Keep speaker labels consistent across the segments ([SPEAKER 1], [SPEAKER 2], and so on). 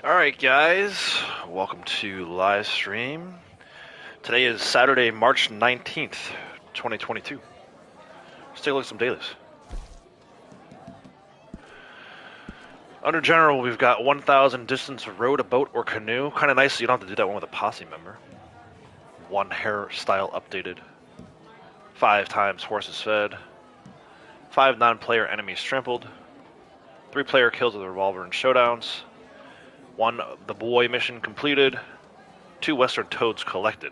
[SPEAKER 1] Alright guys, welcome to Livestream. Today is Saturday, March 19th, 2022. Let's take a look at some dailies. Under general, we've got 1,000 distance rowed a boat or canoe. Kind of nice so you don't have to do that one with a posse member. 1 hairstyle updated. 5 times horses fed. 5 non-player enemies trampled. 3 player kills with a revolver in showdowns. 1 the boy mission completed. 2 western toads collected.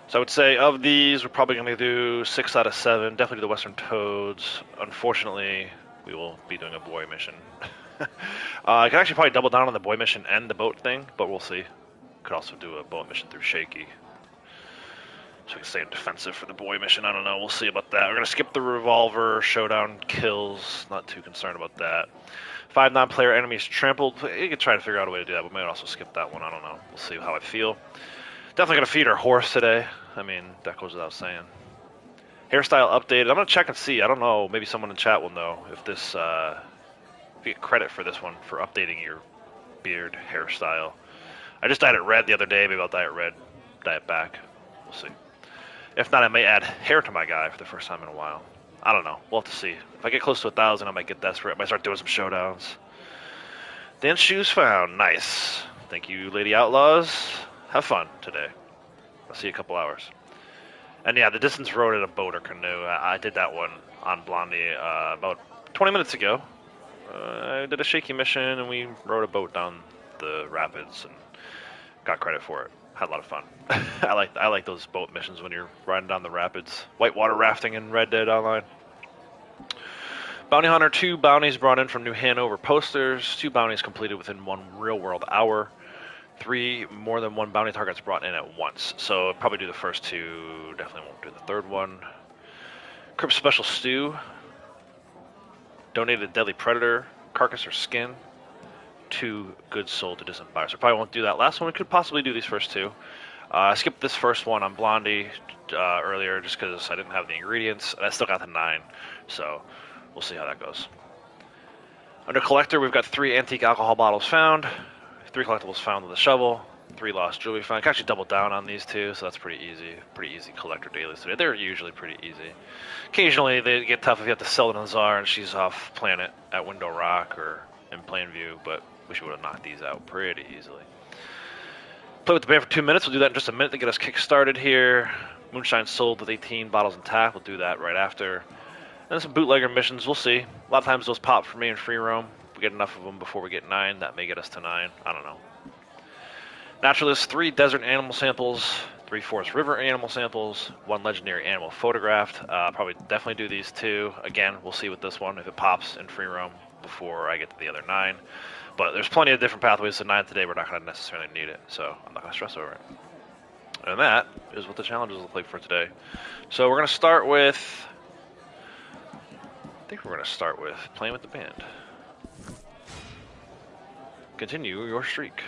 [SPEAKER 1] So I would say of these, we're probably going to do 6 out of 7. Definitely do the western toads. Unfortunately, we will be doing a boy mission. I could actually probably double down on the boy mission and the boat thing, but we'll see. Could also do a boat mission through Shaky. So we can stay in defensive for the boy mission. I don't know. We'll see about that. We're going to skip the revolver, showdown, kills. Not too concerned about that. 5 non-player enemies trampled. You could try to figure out a way to do that, but we might also skip that one. I don't know. We'll see how I feel. Definitely going to feed our horse today. I mean, that goes without saying. Hairstyle updated. I'm going to check and see. I don't know. Maybe someone in chat will know if this, if you get credit for this one, for updating your beard hairstyle. I just dyed it red the other day. Maybe I'll dye it red, dye it back. We'll see. If not, I may add hair to my guy for the first time in a while. I don't know. We'll have to see. If I get close to 1,000, I might get desperate. I might start doing some showdowns. Dance shoes found. Nice. Thank you, Lady Outlaws. Have fun today. I'll see you in a couple hours. And yeah, the distance rowed in a boat or canoe. I did that one on Blondie about 20 minutes ago. I did a Shaky mission, and we rowed a boat down the rapids and got credit for it. Had a lot of fun. I like those boat missions when you're riding down the rapids. Whitewater rafting in Red Dead Online. Bounty Hunter, 2 bounties brought in from New Hanover posters. 2 bounties completed within 1 real-world hour. 3 more than 1 bounty targets brought in at once. So probably do the first 2. Definitely won't do the 3rd one. Crypt Special Stew. Donated Deadly Predator, carcass or skin. 2 goods sold to distant buyers. So probably won't do that last one. We could possibly do these first 2. I skipped this first one on Blondie earlier just because I didn't have the ingredients, and I still got the 9. So we'll see how that goes. Under Collector, we've got 3 antique alcohol bottles found, 3 collectibles found with a shovel, 3 lost jewelry found. I can actually double down on these 2, so that's pretty easy. Pretty easy collector dailies today. They're usually pretty easy. Occasionally they get tough if you have to sell the Nazar and she's off planet at Window Rock or in Plainview, but we should have knocked these out pretty easily. Play with the band for 2 minutes. We'll do that in just a minute to get us kick-started here. Moonshine sold with 18 bottles intact. We'll do that right after. And then some bootlegger missions. We'll see. A lot of times those pop for me in free roam. We get enough of them before we get 9. That may get us to 9. I don't know. Naturalist, 3 desert animal samples, 3 forest river animal samples, 1 legendary animal photographed. Probably definitely do these 2. Again, we'll see with this one if it pops in free roam before I get to the other 9. But there's plenty of different pathways to 9 today. We're not going to necessarily need it, so I'm not going to stress over it. And that is what the challenges look like for today. So we're going to start with... I think we're going to start with playing with the band. Continue your streak.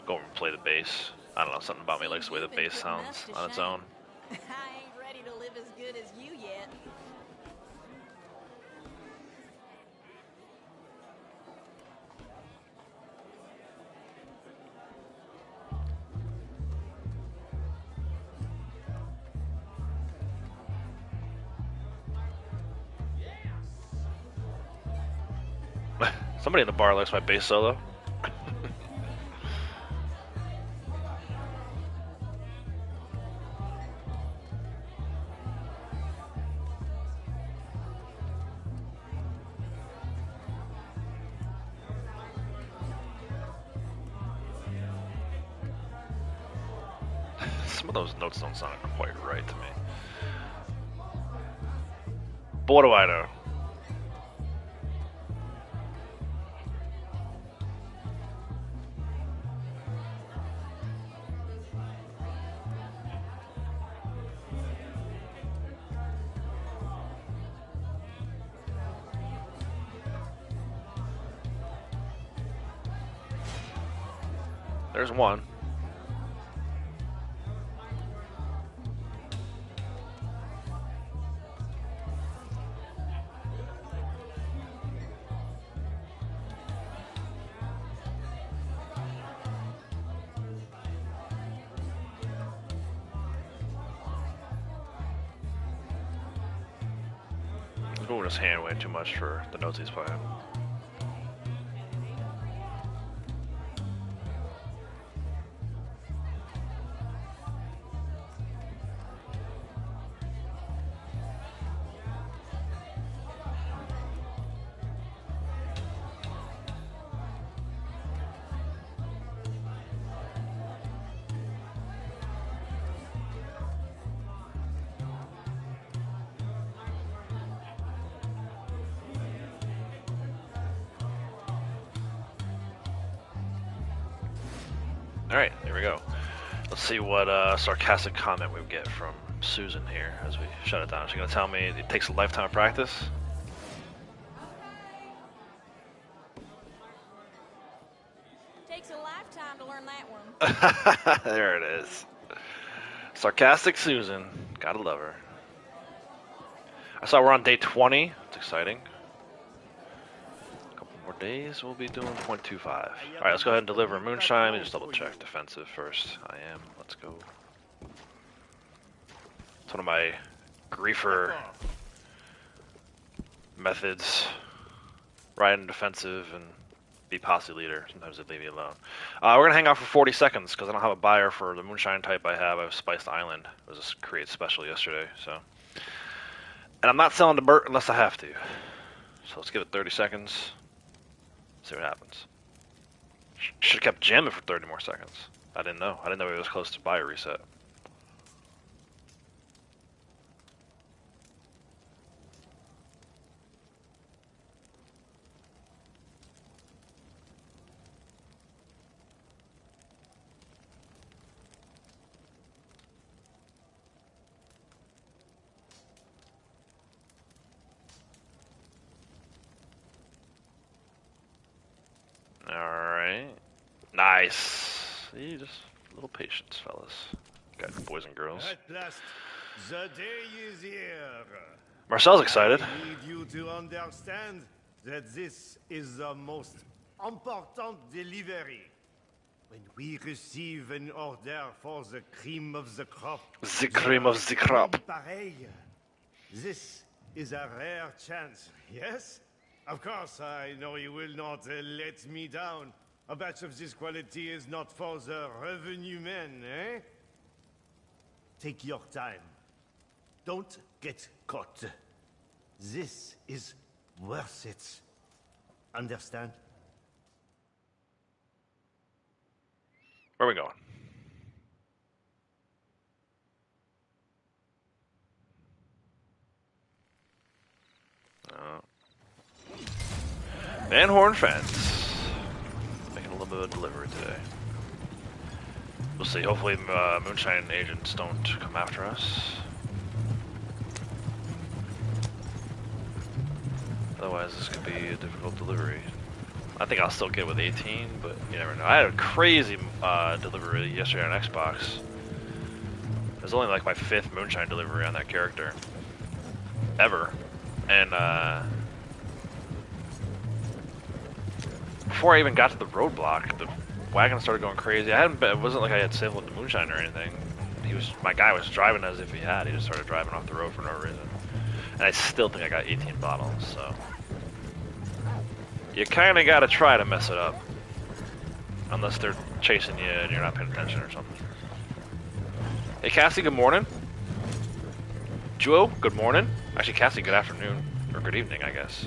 [SPEAKER 1] Go over and play the bass. I don't know, something about me likes the way the bass sounds on its own.
[SPEAKER 2] I ain't ready to live as good as you yet.
[SPEAKER 1] Somebody in the bar likes my bass solo. Some of those notes don't sound quite right to me. But what do I know? There's one. He's moving his hand way too much for the notes he's playing. Alright, here we go. Let's see what sarcastic comment we get from Susan here as we shut it down. She's going to tell me it takes a lifetime of practice.
[SPEAKER 2] Takes a lifetime to learn that one.
[SPEAKER 1] There it is. Sarcastic Susan. Gotta love her. I saw we're on day 20. It's exciting. A couple more days, we'll be doing 0.25. Alright, let's go ahead and deliver moonshine. Let me just double check defensive first. I am. Let's go. It's one of my griefer methods. Ride in defensive and be posse leader. Sometimes they leave me alone. We're going to hang out for 40 seconds because I don't have a buyer for the moonshine type I have. I have Spiced Island. It was a create special yesterday. So, and I'm not selling the Burt unless I have to. So let's give it 30 seconds. See what happens. Should have kept jamming for 30 more seconds. I didn't know. I didn't know it was close to buyer reset. Alright. Nice. See, just a little patience, fellas. Got boys and girls.
[SPEAKER 3] At last, the day is here.
[SPEAKER 1] Marcel's excited.
[SPEAKER 3] I need you to understand that this is the most important delivery. When we receive an order for the cream of the crop,
[SPEAKER 1] The cream of the crop.
[SPEAKER 3] pareil. This is a rare chance, yes? Of course, I know you will not let me down. A batch of this quality is not for the revenue men, eh? Take your time. Don't get caught. This is worth it. Understand?
[SPEAKER 1] Where are we going? Van Horn Fence. Making a little bit of delivery today. We'll see. Hopefully moonshine agents don't come after us. Otherwise this could be a difficult delivery. I think I'll still get with 18, but you never know. I had a crazy delivery yesterday on Xbox. It was only like my 5th moonshine delivery on that character. Ever. And before I even got to the roadblock, the wagon started going crazy. It wasn't like I had signaled the moonshine or anything. My guy was driving as if he had. He just started driving off the road for no reason. And I still think I got 18 bottles, so. You kind of got to try to mess it up. Unless they're chasing you and you're not paying attention or something. Hey Cassie, good morning. Juo, good morning. Actually, Cassie, good afternoon. Or good evening, I guess.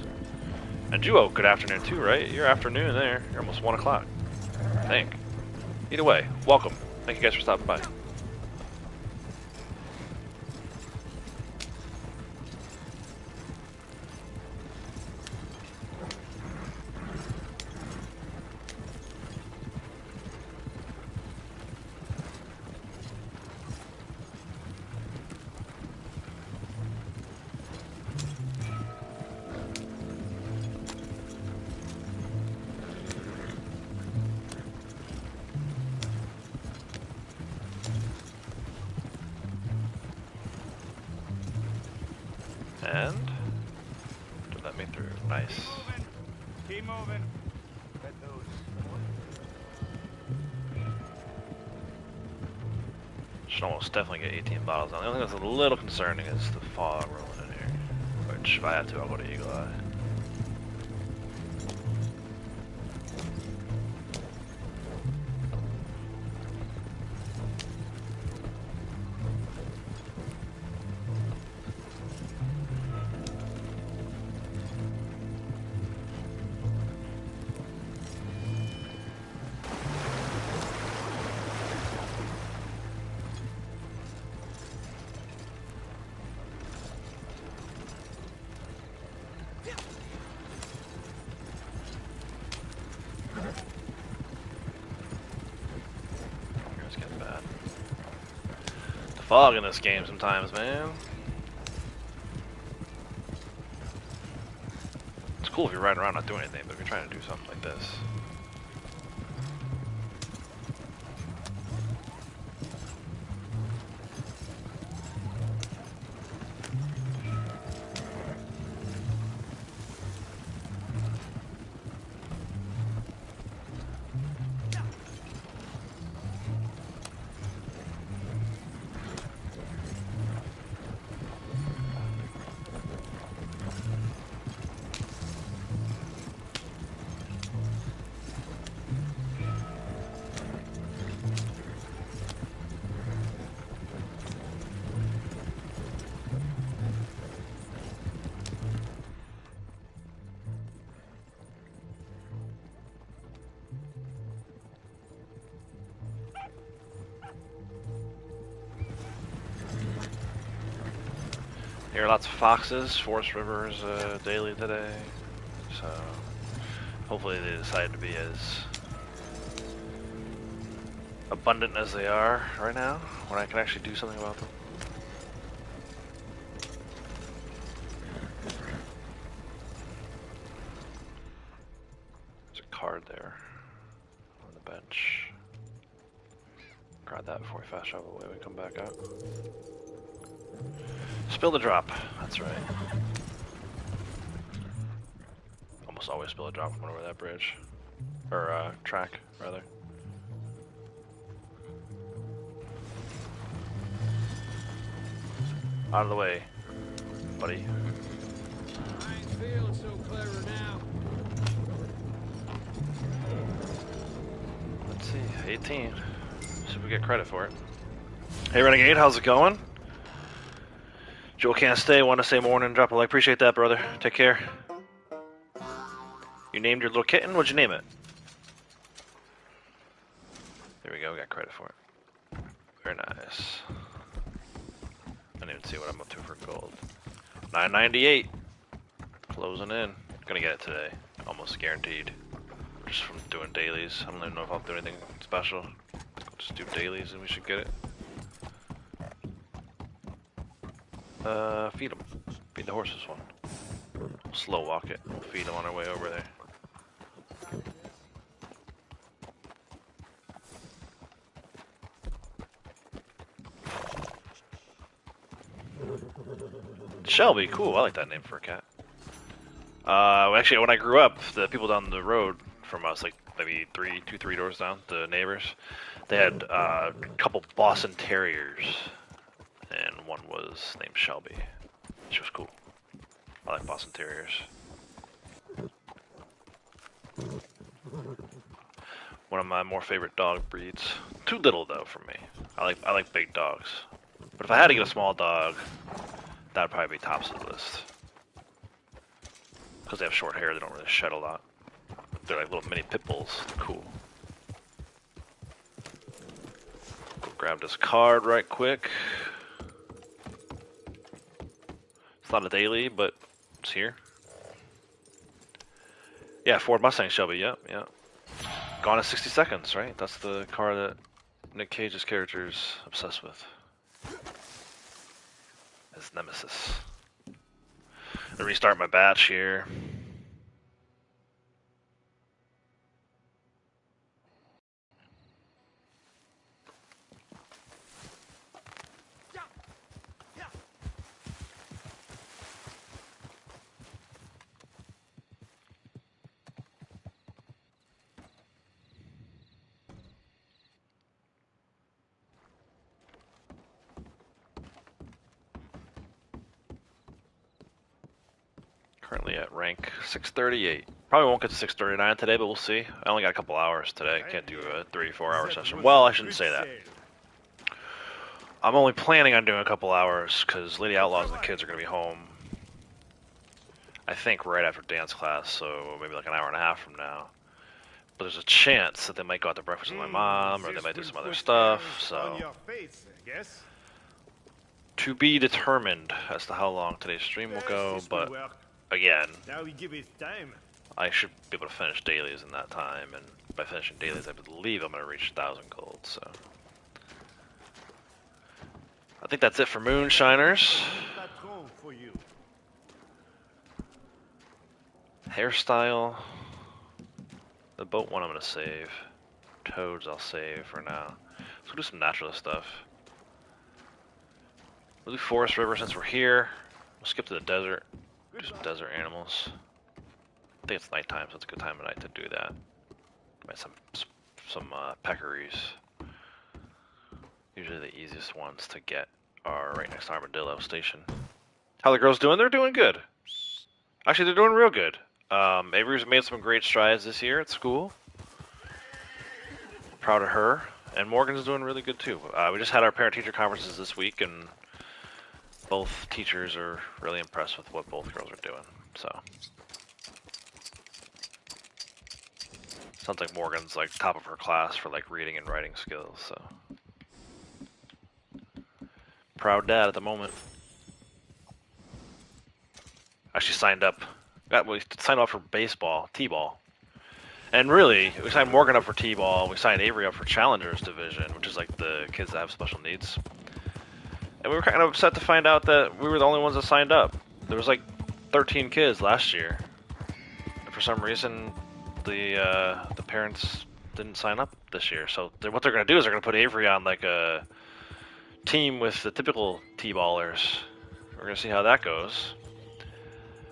[SPEAKER 1] And Juo, good afternoon too, right? You're afternoon there. You're almost 1 o'clock. I think. Either way, welcome. Thank you guys for stopping by. And to let me through. Nice.
[SPEAKER 3] Keep moving.
[SPEAKER 1] Should almost definitely get 18 bottles on. The only thing that's a little concerning is the fog rolling in here. Or bench. If I have to, I'll go to Eagle Eye. Fog in this game sometimes, man. It's cool if you're riding around not doing anything, but if you're trying to do something like this. Here are lots of foxes. Forest River's daily today, so hopefully they decide to be as abundant as they are right now, when I can actually do something about them. There's a card there on the bench. Grab that before we fast travel away. We come back out. Spill the drop. That's right. Almost always spill a drop when over that bridge, or track rather. Out of the way, buddy.
[SPEAKER 4] I ain't feeling so clever now.
[SPEAKER 1] Let's see, 18. See if we get credit for it. Hey Renegade, how's it going? Joel can't stay, want to say morning, drop a like. Appreciate that, brother. Take care. You named your little kitten? What'd you name it? There we go, we got credit for it. Very nice. I didn't even see what I'm up to for gold. 998. Closing in. Gonna get it today. Almost guaranteed. Just from doing dailies. I don't even know if I'll do anything special. I'll just do dailies and we should get it. Feed them. Feed the horses one. Slow walk it. Feed them on our way over there. Shelby, cool. I like that name for a cat. Actually, when I grew up, the people down the road from us, like maybe three doors down, the neighbors, they had a couple Boston Terriers, and one was named Shelby. She was cool. I like Boston Terriers. One of my more favorite dog breeds. Too little though for me. I like big dogs. But if I had to get a small dog, that would probably be tops of the list. Because they have short hair, they don't really shed a lot. They're like little mini pit bulls. They're cool. Go grab this card right quick. It's not a daily, but it's here. Yeah, Ford Mustang Shelby, yep. Gone in 60 seconds, right? That's the car that Nick Cage's character is obsessed with. His nemesis. I'm gonna restart my batch here. Currently at rank 638. Probably won't get to 639 today, but we'll see. I only got a couple hours today. Can't do a 3-4 hour session. Well, I shouldn't say that. I'm only planning on doing a couple hours because Lady Outlaws and the kids are going to be home, I think, right after dance class, so maybe like an hour and a half from now. But there's a chance that they might go out to breakfast with my mom, or they might do some other stuff, so... To be determined as to how long today's stream will go, but again, I should be able to finish dailies in that time, and by finishing dailies, I believe I'm going to reach 1,000 gold, so... I think that's it for Moonshiners. Hairstyle. The boat one I'm going to save. Toads I'll save for now. Let's do some naturalist stuff. We'll do forest river since we're here. We'll skip to the desert. Do some desert animals. I think it's nighttime, so it's a good time of night to do that. Might some peccaries. Usually the easiest ones to get are right next to Armadillo Station. How the girls doing? They're doing good. Actually, they're doing real good. Avery's made some great strides this year at school. Proud of her. And Morgan's doing really good too. We just had our parent-teacher conferences this week, and both teachers are really impressed with what both girls are doing. So sounds like Morgan's like top of her class for like reading and writing skills. So proud dad at the moment. Actually signed up. We signed up for baseball, t-ball. And really, we signed Morgan up for t-ball. We signed Avery up for Challengers Division, which is like the kids that have special needs. And we were kind of upset to find out that we were the only ones that signed up. There was like 13 kids last year. And for some reason, the parents didn't sign up this year. So what they're going to do is they're going to put Avery on like a team with the typical t-ballers. We're going to see how that goes.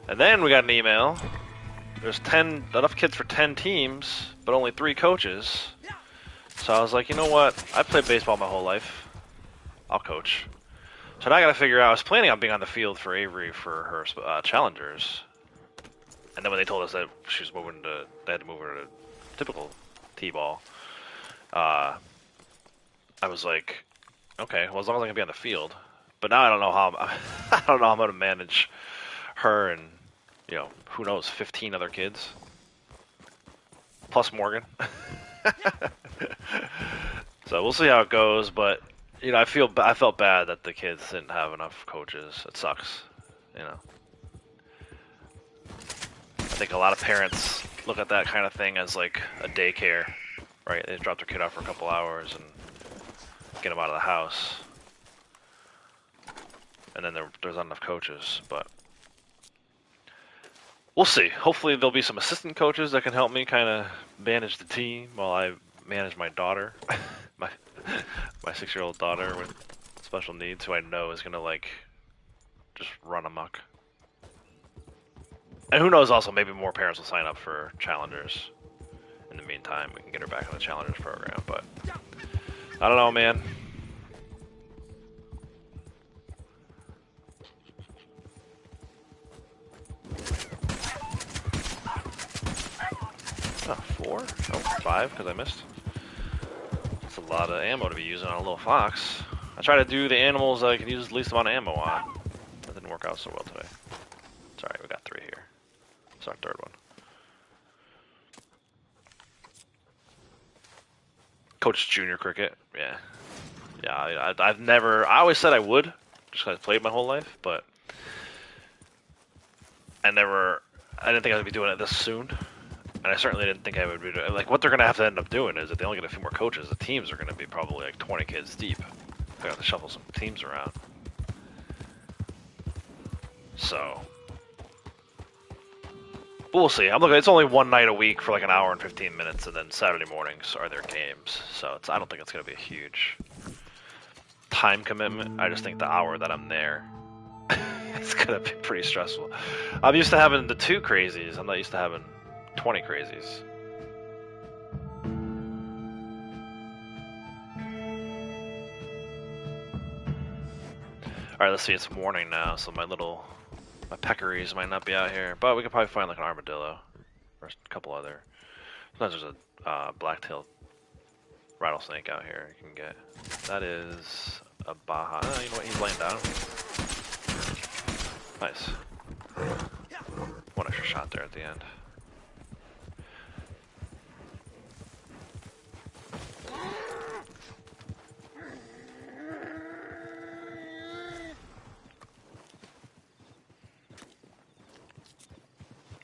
[SPEAKER 1] And then we got an email. There's enough kids for 10 teams, but only 3 coaches. So I was like, you know what? I've played baseball my whole life. I'll coach. So now I got to figure out. I was planning on being on the field for Avery for her challengers. And then when they told us that she was they had to move her to typical t-ball. I was like, okay, well as long as I can be on the field. But now I don't know how I don't know how I'm going to manage her and, you know, who knows, 15 other kids. Plus Morgan. So we'll see how it goes, but, you know, I felt bad that the kids didn't have enough coaches. It sucks, you know. I think a lot of parents look at that kind of thing as like a daycare, right? They drop their kid off for a couple hours and get them out of the house. And then there's not enough coaches, but we'll see. Hopefully there'll be some assistant coaches that can help me kind of manage the team while I manage my daughter, my 6-year-old daughter with special needs, who I know is gonna like just run amok. And who knows? Also, maybe more parents will sign up for challengers. In the meantime, we can get her back on the challengers program. But I don't know, man. Oh, 4? Oh, 5, because I missed. That's a lot of ammo to be using on a little fox. I try to do the animals that I can use the least amount of ammo on. That didn't work out so well today. It's alright, we got 3 here. It's our 3rd one. Coach junior cricket, yeah. Yeah, I've never, I always said I would, just because I played my whole life, but I didn't think I would be doing it this soon. And I certainly didn't think I would be doing it. Like, what they're going to have to end up doing is if they only get a few more coaches, the teams are going to be probably like 20 kids deep. They have to shuffle some teams around. So, but we'll see. I'm looking. It's only one night a week for like an hour and 15 minutes, and then Saturday mornings are their games. So I don't think it's going to be a huge time commitment. I just think the hour that I'm there, it's going to be pretty stressful. I'm used to having the 2 crazies. I'm not used to having 20 crazies. Alright, let's see, it's morning now, so my My peccaries might not be out here, but we could probably find like an armadillo or a couple other. Sometimes there's a black-tailed rattlesnake out here you can get. That is a Baja. Oh, you know what? He's laying down. Nice. One extra shot there at the end.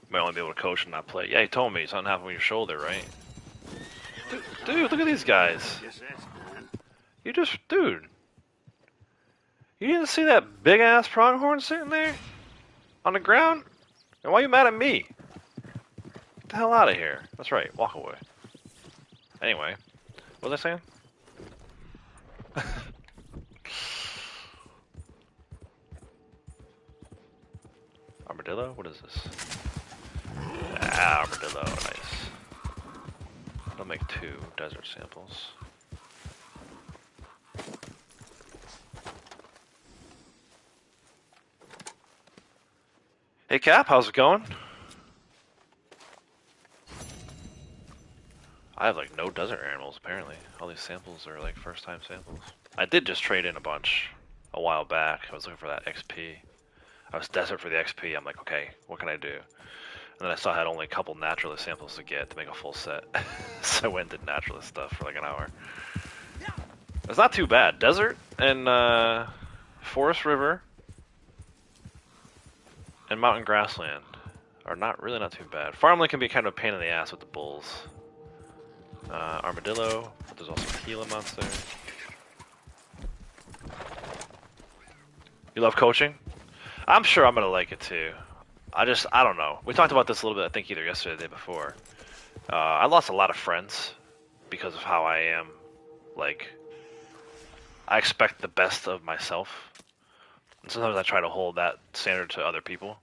[SPEAKER 1] Might only be able to coach and not play. Yeah, he told me something happened with your shoulder, right? Dude, look at these guys. Dude. You didn't see that big ass pronghorn sitting there on the ground? And why are you mad at me? Get the hell out of here. That's right, walk away. Anyway, what was I saying? Armadillo? What is this? Ah, armadillo, nice. I'll make 2 desert samples. Hey Cap, how's it going? I have like no desert animals apparently. All these samples are like first time samples. I did just trade in a bunch a while back. I was looking for that XP. I was desperate for the XP. I'm like, okay, what can I do? And then I saw I had only a couple naturalist samples to get to make a full set. So I went and did naturalist stuff for like an hour. It's not too bad. Desert and Forest River and Mountain Grassland are really not too bad. Farmland can be kind of a pain in the ass with the bulls. Armadillo, but there's also Gila monster. You love coaching? I'm sure I'm gonna like it too. I don't know. We talked about this a little bit, I think either yesterday or the day before. I lost a lot of friends because of how I am. Like, I expect the best of myself. And sometimes I try to hold that standard to other people.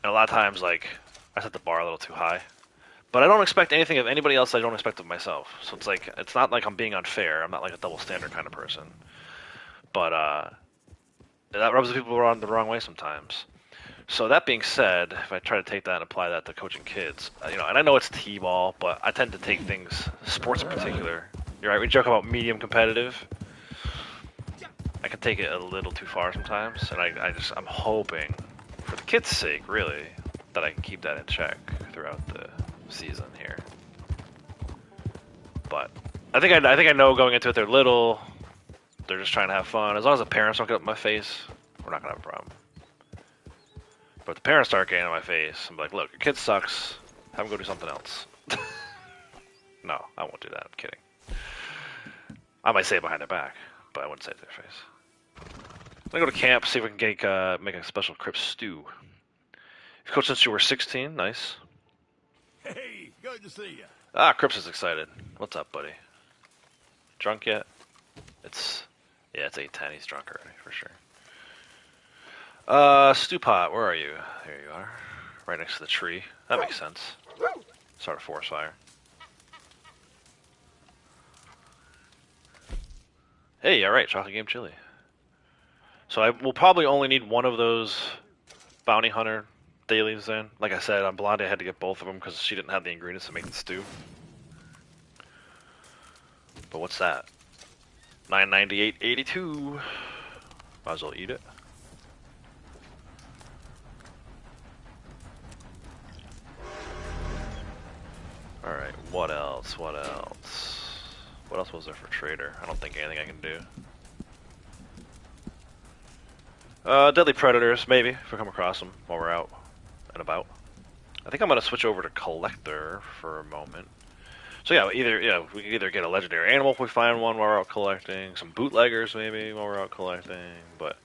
[SPEAKER 1] And a lot of times, like, I set the bar a little too high. But I don't expect anything of anybody else I don't expect of myself. So it's like, it's not like I'm being unfair. I'm not like a double standard kind of person. But, that rubs people the wrong way sometimes. So that being said, if I try to take that and apply that to coaching kids, and I know it's t-ball, but I tend to take things, sports in particular. You're right, we joke about medium competitive. I can take it a little too far sometimes, and I'm hoping, for the kids' sake, really, that I can keep that in check throughout the season here. But I think I know going into it, they're little, they're just trying to have fun. As long as the parents don't get up in my face, we're not gonna have a problem. But if the parents start getting in my face, I'm like, look, your kid sucks. Have him go do something else. No, I won't do that. I'm kidding. I might say it behind their back, but I wouldn't say it to their face. I'm gonna go to camp, see if we can make a special crypt stew. You've coached since you were 16. Nice.
[SPEAKER 5] Hey, good to see you.
[SPEAKER 1] Ah, Crips is excited. What's up, buddy? Drunk yet? It's 8:10. He's drunk already, for sure. Stew pot, where are you? There you are. Right next to the tree. That makes sense. Start a forest fire. Hey, alright, chocolate game chili. So I will probably only need one of those bounty hunter dailies then. Like I said, on Blondie I had to get both of them because she didn't have the ingredients to make the stew. But what's that? $9.98.82. Might as well eat it. Alright, what else? What else was there for trader? I don't think anything I can do. Deadly predators, maybe, if we come across them while we're out and about. I think I'm gonna switch over to collector for a moment. So yeah, we can either get a legendary animal if we find one while we're out collecting, some bootleggers maybe while we're out collecting, but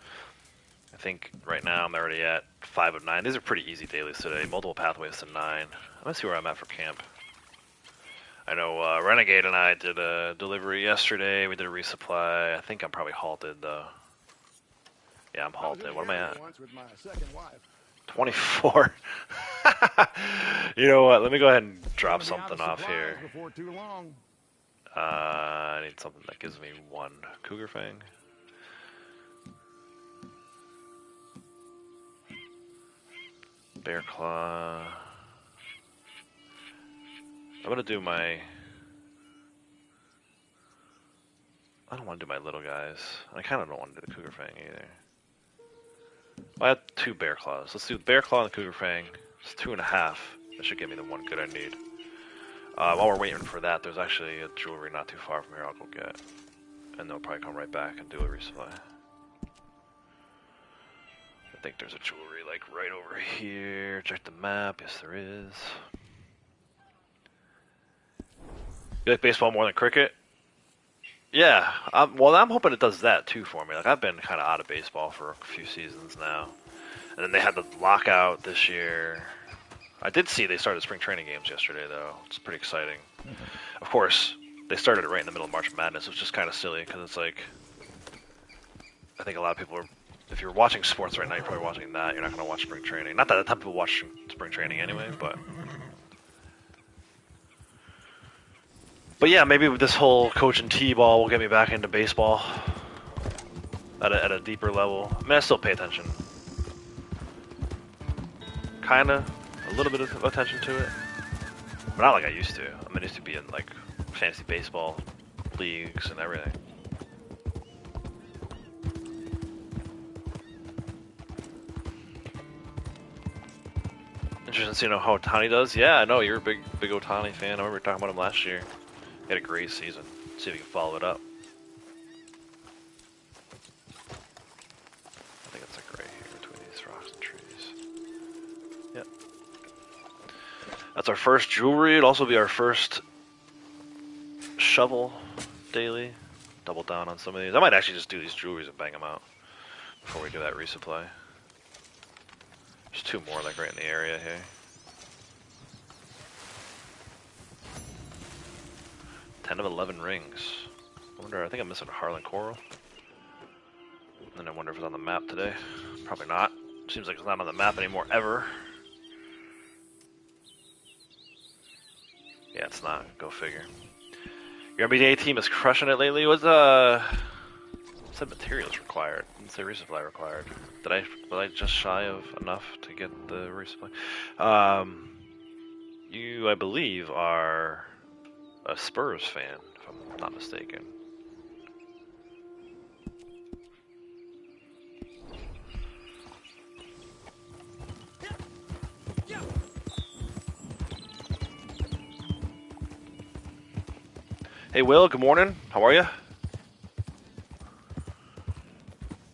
[SPEAKER 1] I think right now I'm already at 5 of 9. These are pretty easy dailies today, multiple pathways to 9. Let's see where I'm at for camp. I know Renegade and I did a delivery yesterday, we did a resupply. I think I'm probably halted though. Yeah, I'm halted. What am I at? 24. You know what? Let me go ahead and drop something off here. I need something that gives me 1 Cougar Fang. Bear Claw. I'm gonna do my... I don't want to do my little guys. I kind of don't want to do the Cougar Fang either. Well, I have 2 Bear Claws. Let's do the Bear Claw and the Cougar Fang. It's 2.5. That should give me the 1 good I need. While we're waiting for that, there's actually a jewelry not too far from here I'll go get. And they'll probably come right back and do a resupply. I think there's a jewelry like right over here. Check the map. Yes, there is. You like baseball more than cricket? Yeah. Well, I'm hoping it does that too for me. Like I've been kind of out of baseball for a few seasons now, and then they had the lockout this year. I did see they started spring training games yesterday though. It's pretty exciting. Of course, they started it right in the middle of March Madness, which is kind of silly because it's like I think a lot of people are. If you're watching sports right now, you're probably watching that. You're not going to watch spring training. Not that a ton of people watch spring training anyway, but yeah, maybe with this whole coach and T-ball will get me back into baseball at a deeper level. I mean, I still pay attention, kind of, a little bit of attention to it, but not like I used to. I mean, I used to be in like fantasy baseball leagues and everything. Interesting to see how Ohtani does. Yeah, I know you're a big Ohtani fan. I remember talking about him last year. He had a great season. See if he can follow it up. I think it's like right here between these rocks and trees. Yep. That's our first jewelry. It'll also be our first shovel daily. Double down on some of these. I might actually just do these jewelries and bang them out before we do that resupply. There's 2 more like right in the area here. 10 of 11 rings. I think I'm missing a Harlan Coral. And then I wonder if it's on the map today. Probably not. Seems like it's not on the map anymore ever. Yeah, it's not. Go figure. Your NBA team is crushing it lately. What's said materials required? Didn't say resupply required. Was I just shy of enough to get the resupply? You, I believe, are a Spurs fan, if I'm not mistaken. Hey Will, good morning. How are you?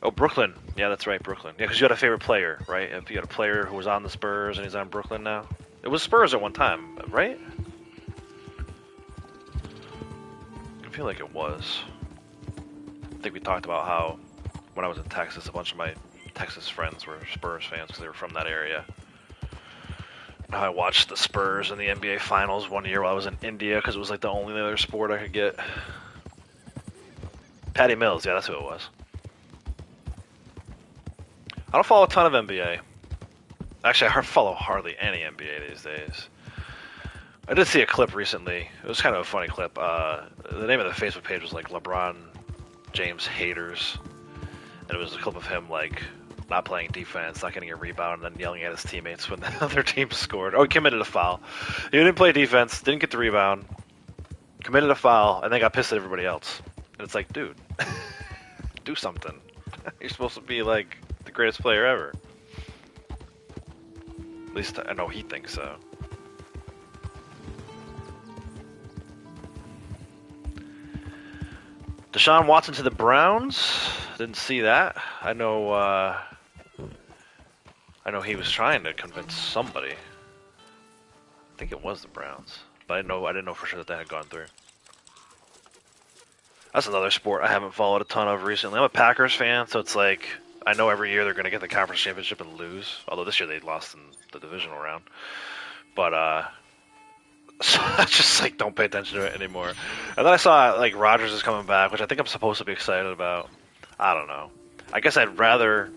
[SPEAKER 1] Oh, Brooklyn. Yeah, that's right, Brooklyn. Yeah, because you had a favorite player, right? If you had a player who was on the Spurs and he's on Brooklyn now. It was Spurs at one time, right? I feel like it was. I think we talked about how when I was in Texas, a bunch of my Texas friends were Spurs fans because they were from that area. I watched the Spurs in the NBA Finals one year while I was in India because it was like the only other sport I could get. Patty Mills, yeah, that's who it was. I don't follow a ton of NBA. Actually, I follow hardly any NBA these days. I did see a clip recently. It was kind of a funny clip. The name of the Facebook page was like LeBron James Haters. And it was a clip of him like not playing defense, not getting a rebound, and then yelling at his teammates when the other team scored. Oh, he committed a foul. He didn't play defense, didn't get the rebound, committed a foul, and then got pissed at everybody else. And it's like, dude, do something. You're supposed to be like the greatest player ever. At least I know he thinks so. Deshaun Watson to the Browns. Didn't see that. I know he was trying to convince somebody. I think it was the Browns, but I didn't know for sure that had gone through. That's another sport I haven't followed a ton of recently. I'm a Packers fan, so it's like I know every year they're going to get the conference championship and lose. Although this year they lost in the divisional round. But so I just like don't pay attention to it anymore. And then I saw like Rodgers is coming back, which I think I'm supposed to be excited about. I don't know. I guess I'd rather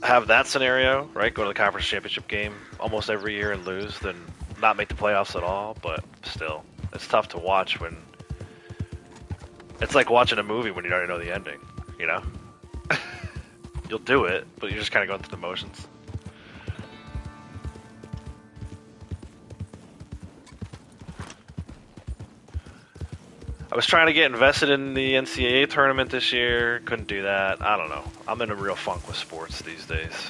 [SPEAKER 1] have that scenario, right? Go to the conference championship game almost every year and lose than not make the playoffs at all. But still, it's tough to watch when it's like watching a movie when you already know the ending, you know? You'll do it, but you're just kind of going through the motions. I was trying to get invested in the NCAA tournament this year. Couldn't do that. I don't know. I'm in a real funk with sports these days.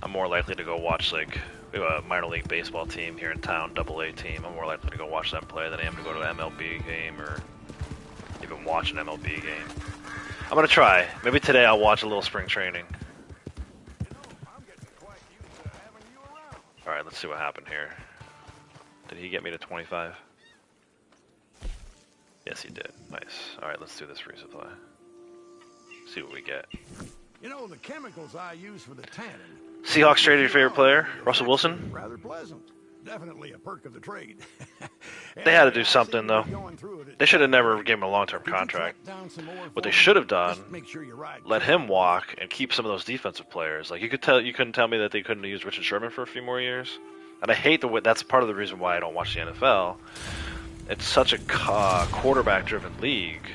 [SPEAKER 1] I'm more likely to go watch, like, we have a minor league baseball team here in town, AA team. I'm more likely to go watch them play than I am to go to an MLB game or even watch an MLB game. I'm gonna try. Maybe today I'll watch a little spring training. Alright, let's see what happened here. Did he get me to 25? Yes, he did. Nice. Alright, let's do this resupply. See what we get.
[SPEAKER 5] You know, the chemicals I use for the tanning.
[SPEAKER 1] Seahawks traded your favorite player, Russell Wilson?
[SPEAKER 5] Rather pleasant. Definitely a perk of the trade.
[SPEAKER 1] They had to do something, though. They should have never given him a long-term contract. What they should have done, let him walk and keep some of those defensive players. Like, you couldn't tell me that they couldn't use Richard Sherman for a few more years. And I hate the way, that's part of the reason why I don't watch the NFL. It's such a quarterback-driven league.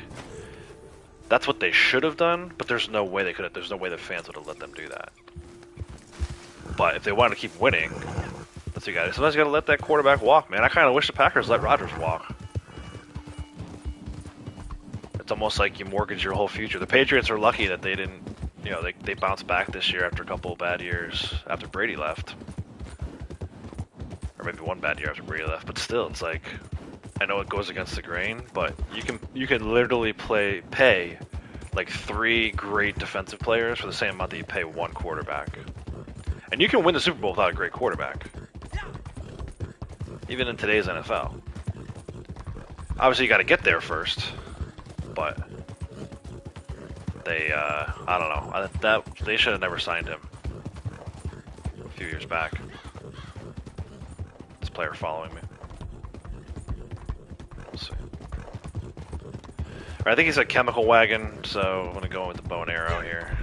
[SPEAKER 1] That's what they should have done, but there's no way they could have. There's no way the fans would have let them do that. But if they wanted to keep winning, let's see, guys. Sometimes you got to let that quarterback walk, man. I kind of wish the Packers let Rodgers walk. It's almost like you mortgage your whole future. The Patriots are lucky that they didn't, you know, they bounced back this year after a couple of bad years after Brady left, or maybe one bad year after Brady left. But still, it's like, I know it goes against the grain, but you can literally pay like 3 great defensive players for the same amount that you pay one quarterback. And you can win the Super Bowl without a great quarterback. Even in today's NFL. Obviously, you got to get there first. But they, I don't know. They should have never signed him a few years back. This player following me. We'll see. Alright, I think he's a chemical wagon, so I'm going to go with the bow and arrow here.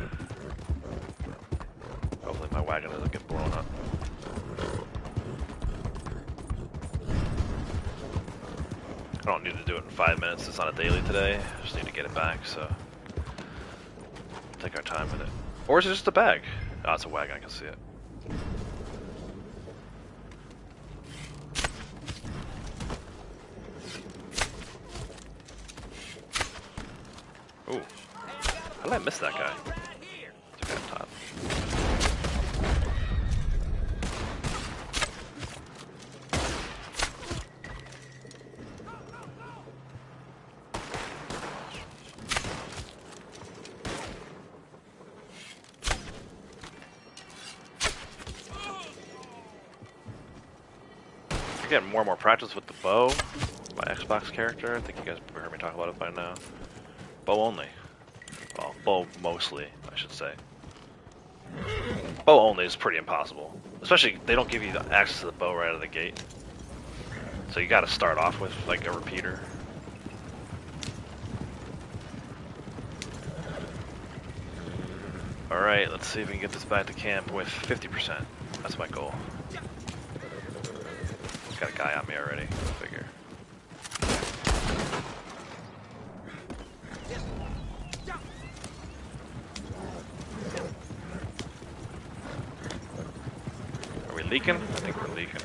[SPEAKER 1] Hopefully my wagon doesn't get blown up. I don't need to do it in 5 minutes. It's not a daily today. I just need to get it back, so take our time with it. Or is it just a bag? Oh, it's a wagon. I can see it. Ooh. How did I miss that guy? It's okay, top. I'm getting more and more practice with the bow. My Xbox character. I think you guys heard me talk about it by now. Bow only. Well, bow mostly, I should say. Bow only is pretty impossible. Especially, they don't give you access to the bow right out of the gate. So you gotta start off with, like, a repeater. Alright, let's see if we can get this back to camp with 50%. That's my goal. Got a guy on me already, go figure. Are we leaking? I think we're leaking.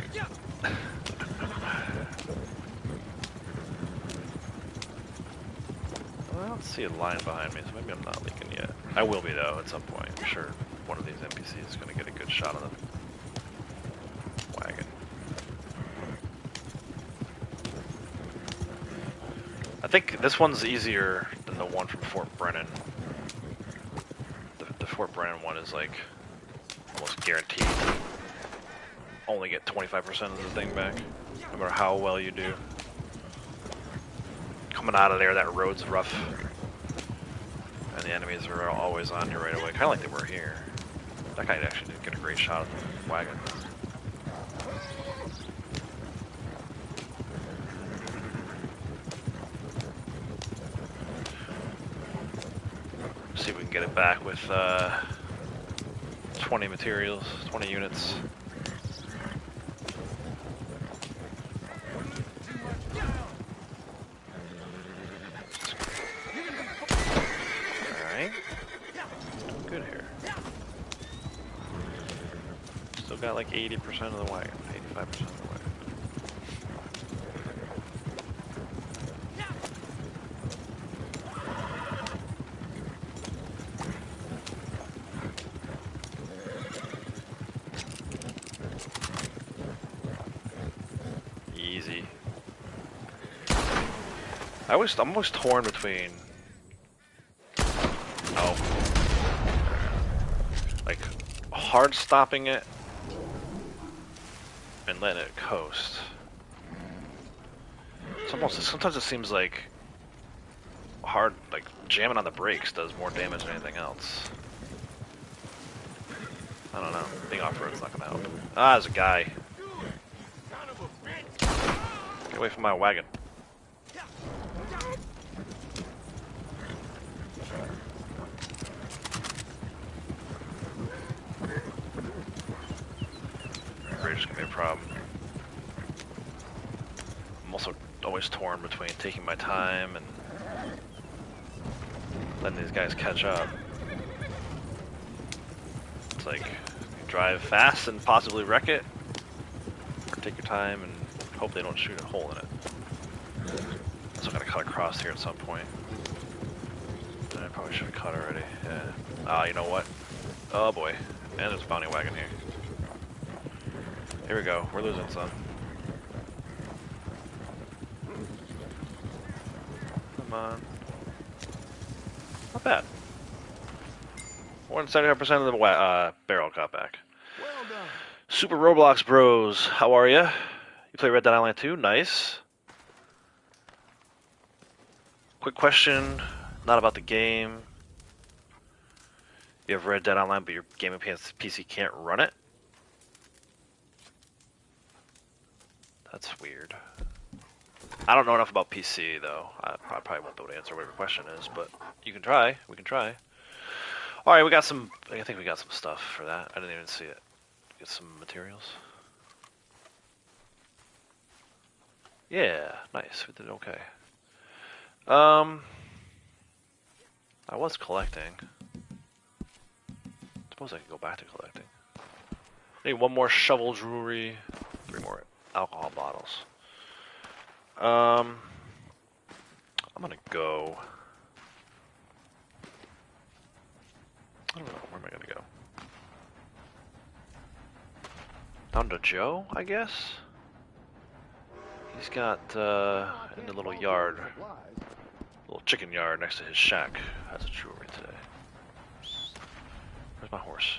[SPEAKER 1] Well, I don't see a line behind me, so maybe I'm not leaking yet. I will be though at some point. I'm sure one of these NPCs is going to get a good shot on the wagon. I think this one's easier than the one from Fort Brennan. The Fort Brennan one is like almost guaranteed to only get 25% of the thing back, no matter how well you do. Coming out of there, that road's rough, and the enemies are always on you right away, kind of like they were here. That guy actually did get a great shot at the wagon. See if we can get it back with 20 materials, 20 units. Alright. Good Still got like 80% of the wagon, 85% of the wagon. Easy. I'm always torn between, like hard stopping it and letting it coast. Sometimes it seems like hard, like jamming on the brakes does more damage than anything else. I don't know. Being off-road's not gonna help. Ah, there's a guy. Get away from my wagon. Bridge is gonna be a problem. I'm also always torn between taking my time and letting these guys catch up. It's like, drive fast and possibly wreck it, or take your time and hope they don't shoot a hole in it. So I'm gonna cut across here at some point. I probably should have cut already, yeah. Ah, you know what? Oh boy. And there's a bounty wagon here. Here we go, we're losing some. Come on. Not bad. 175% of the barrel got back.
[SPEAKER 5] Well done.
[SPEAKER 1] Super Roblox Bros, how are ya? You play Red Dead Online 2? Nice. Quick question, not about the game. You have Red Dead Online, but your gaming PC can't run it? That's weird. I don't know enough about PC, though. I probably won't be able to answer whatever your question is, but you can try. We can try. Alright, we got some... I think we got some stuff for that. I didn't even see it. Get some materials. Yeah, nice. We did okay. I was collecting. Suppose I could go back to collecting. Need one more shovel jewelry, 3 more alcohol bottles. I'm gonna go. I don't know, where am I gonna go? Down to Joe, I guess? He's got, in the little yard, little chicken yard next to his shack, has a jewelry today. Where's my horse?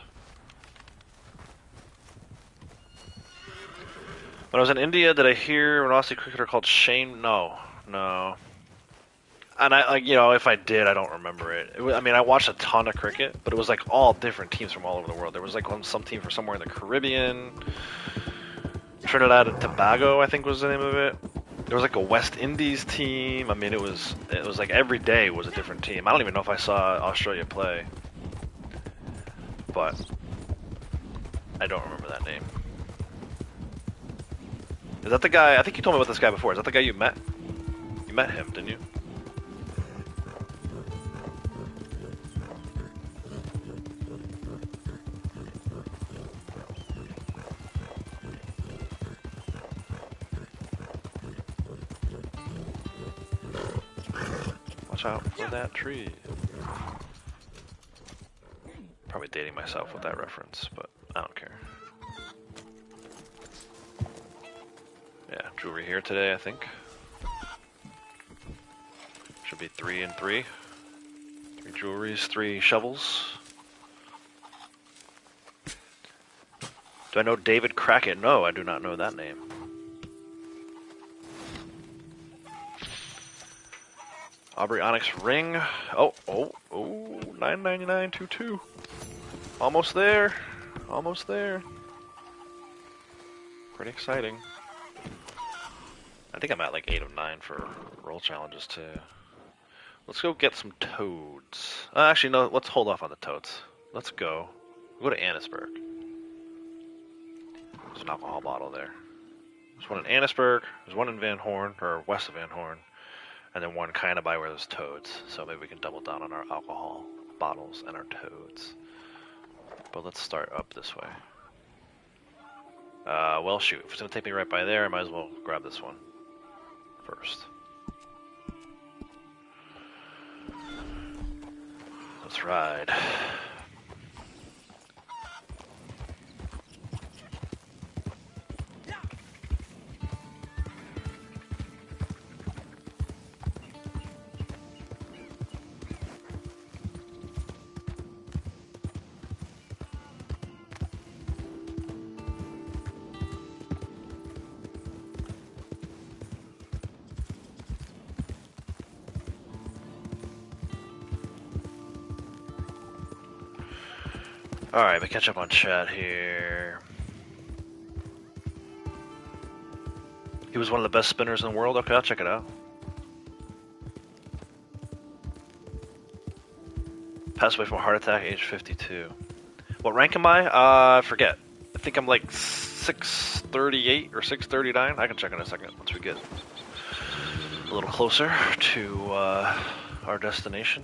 [SPEAKER 1] When I was in India, did I hear an Aussie cricketer called Shane? No. And I, like, you know, if I did, I don't remember it. I mean, I watched a ton of cricket, but it was like all different teams from all over the world. There was like some team from somewhere in the Caribbean, Trinidad and Tobago, I think was the name of it. There was like a West Indies team. I mean, it was like every day was a different team. I don't even know if I saw Australia play, but I don't remember that name. Is that the guy? I think you told me about this guy before. Is that the guy you met? You met him, didn't you? Watch out for that tree. Probably dating myself with that reference, but I don't care. Yeah, jewelry here today, I think. Should be 3 and 3. 3 jewelries, 3 shovels. Do I know David Crackett? No, I do not know that name. Aubrey Onyx ring. Oh, $9.99.22. Almost there. Almost there. Pretty exciting. I think I'm at like 8 of 9 for roll challenges too. Let's go get some toads. Actually, no, let's hold off on the toads. Let's go. We'll go to Annisburg. There's an alcohol bottle there. There's one in Annisburg, there's one in Van Horn, or west of Van Horn, and then one kind of by where there's toads. So maybe we can double down on our alcohol bottles and our toads. But let's start up this way. Well, shoot. If it's gonna take me right by there, I might as well grab this one first. Let's ride. Alright, but catch up on chat here. He was one of the best spinners in the world? Okay, I'll check it out. Passed away from a heart attack, age 52. What rank am I? I forget. I think I'm like 638 or 639. I can check in a second once we get a little closer to our destination.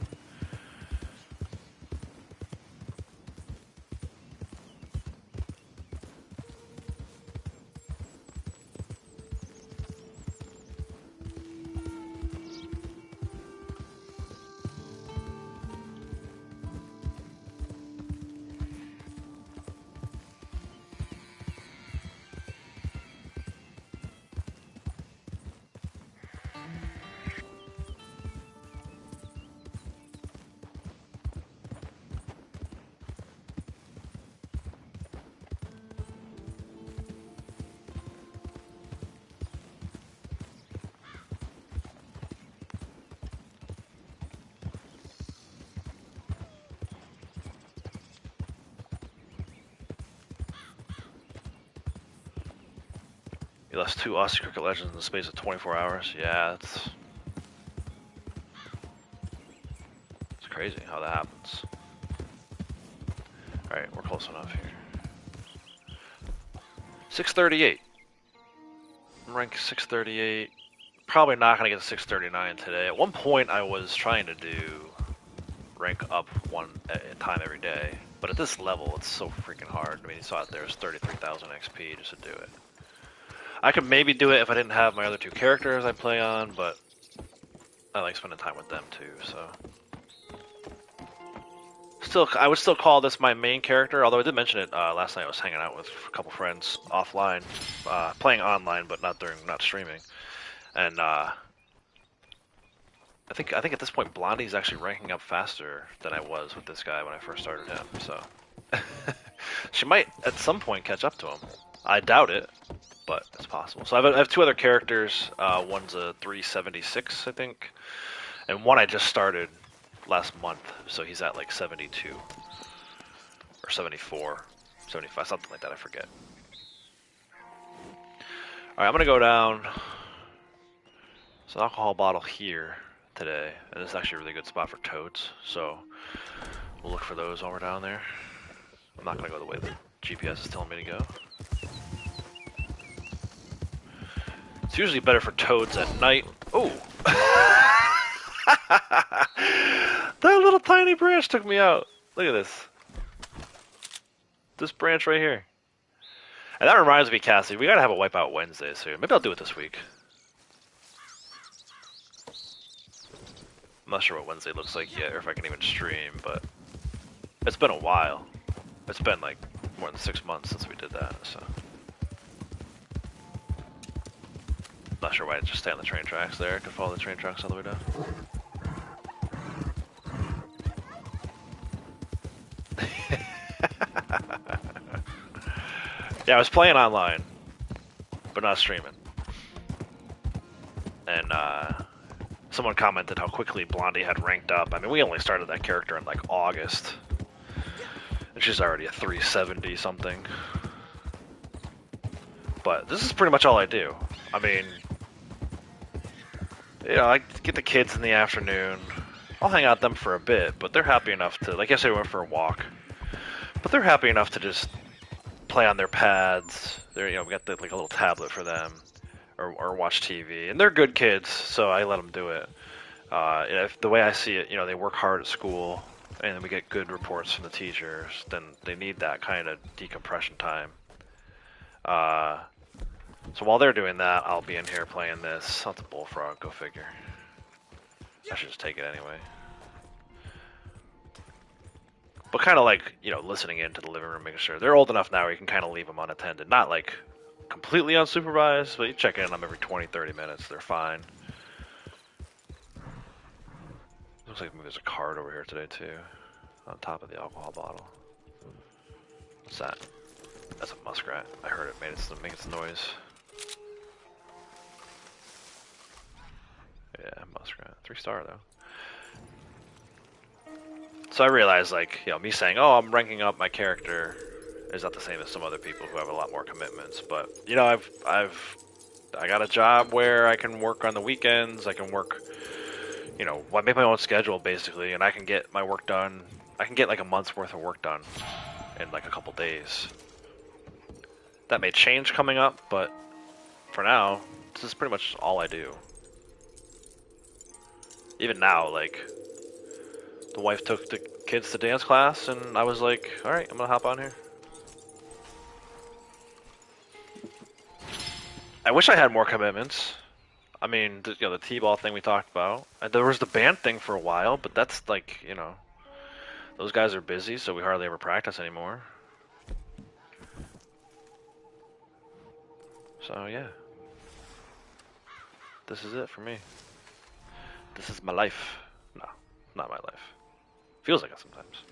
[SPEAKER 1] You lost 2 Aussie cricket legends in the space of 24 hours. Yeah, it's crazy how that happens. Alright, we're close enough here. 638. I'm rank 638. Probably not going to get to 639 today. At one point, I was trying to do rank up one at a time every day. But at this level, it's so freaking hard. I mean, you saw it there was 33,000 XP just to do it. I could maybe do it if I didn't have my other 2 characters I play on, but I like spending time with them too, so. Still, I would still call this my main character, although I did mention it last night. I was hanging out with a couple friends offline, playing online, but not streaming. And I think at this point, Blondie's actually ranking up faster than I was with this guy when I first started him, so. She might, at some point, catch up to him. I doubt it, but it's possible. So I have 2 other characters. One's a 376, I think, and one I just started last month, so he's at like 72 or 74, 75, something like that. I forget. All right, I'm gonna go down. There's an alcohol bottle here today, and it's actually a really good spot for toads. So we'll look for those while we're down there. I'm not gonna go the way the GPS is telling me to go. It's usually better for toads at night. Oh! That little tiny branch took me out. Look at this. This branch right here. And that reminds me, Cassie, we gotta have a Wipeout Wednesday soon. Maybe I'll do it this week. I'm not sure what Wednesday looks like yet, or if I can even stream, but it's been a while. It's been like more than 6 months since we did that, so. Not sure why I just stay on the train tracks there. I could follow the train tracks all the way down. Yeah, I was playing online, but not streaming. And someone commented how quickly Blondie had ranked up. I mean, we only started that character in like August, and she's already a 370 something. But this is pretty much all I do. I mean, you know, I get the kids in the afternoon. I'll hang out with them for a bit, but they're happy enough to, like yesterday we went for a walk. But they're happy enough to just play on their pads. They're, you know, we got like a little tablet for them, or watch TV. And they're good kids, so I let them do it. If the way I see it, you know, they work hard at school, and we get good reports from the teachers, then they need that kind of decompression time. So while they're doing that, I'll be in here playing this. That's a bullfrog, go figure. I should just take it anyway. But kind of like, you know, listening into the living room, making sure they're old enough now where you can kind of leave them unattended. Not like completely unsupervised, but you check in on them every 20, 30 minutes. They're fine. Looks like maybe there's a card over here today too, on top of the alcohol bottle. What's that? That's a muskrat. I heard it make its noise. Yeah, muskrat. 3-star though. So I realized, like, you know, me saying, "Oh, I'm ranking up my character," is not the same as some other people who have a lot more commitments. But you know, I got a job where I can work on the weekends. I can work, you know, I make my own schedule basically, and I can get my work done. I can get like a month's worth of work done in like a couple days. That may change coming up, but for now, this is pretty much all I do. Even now, like, the wife took the kids to dance class, and I was like, alright, I'm gonna hop on here. I wish I had more commitments. I mean, you know, the T-ball thing we talked about. There was the band thing for a while, but that's like, you know, those guys are busy, so we hardly ever practice anymore. So, yeah. This is it for me. This is my life. No, not my life. Feels like it sometimes.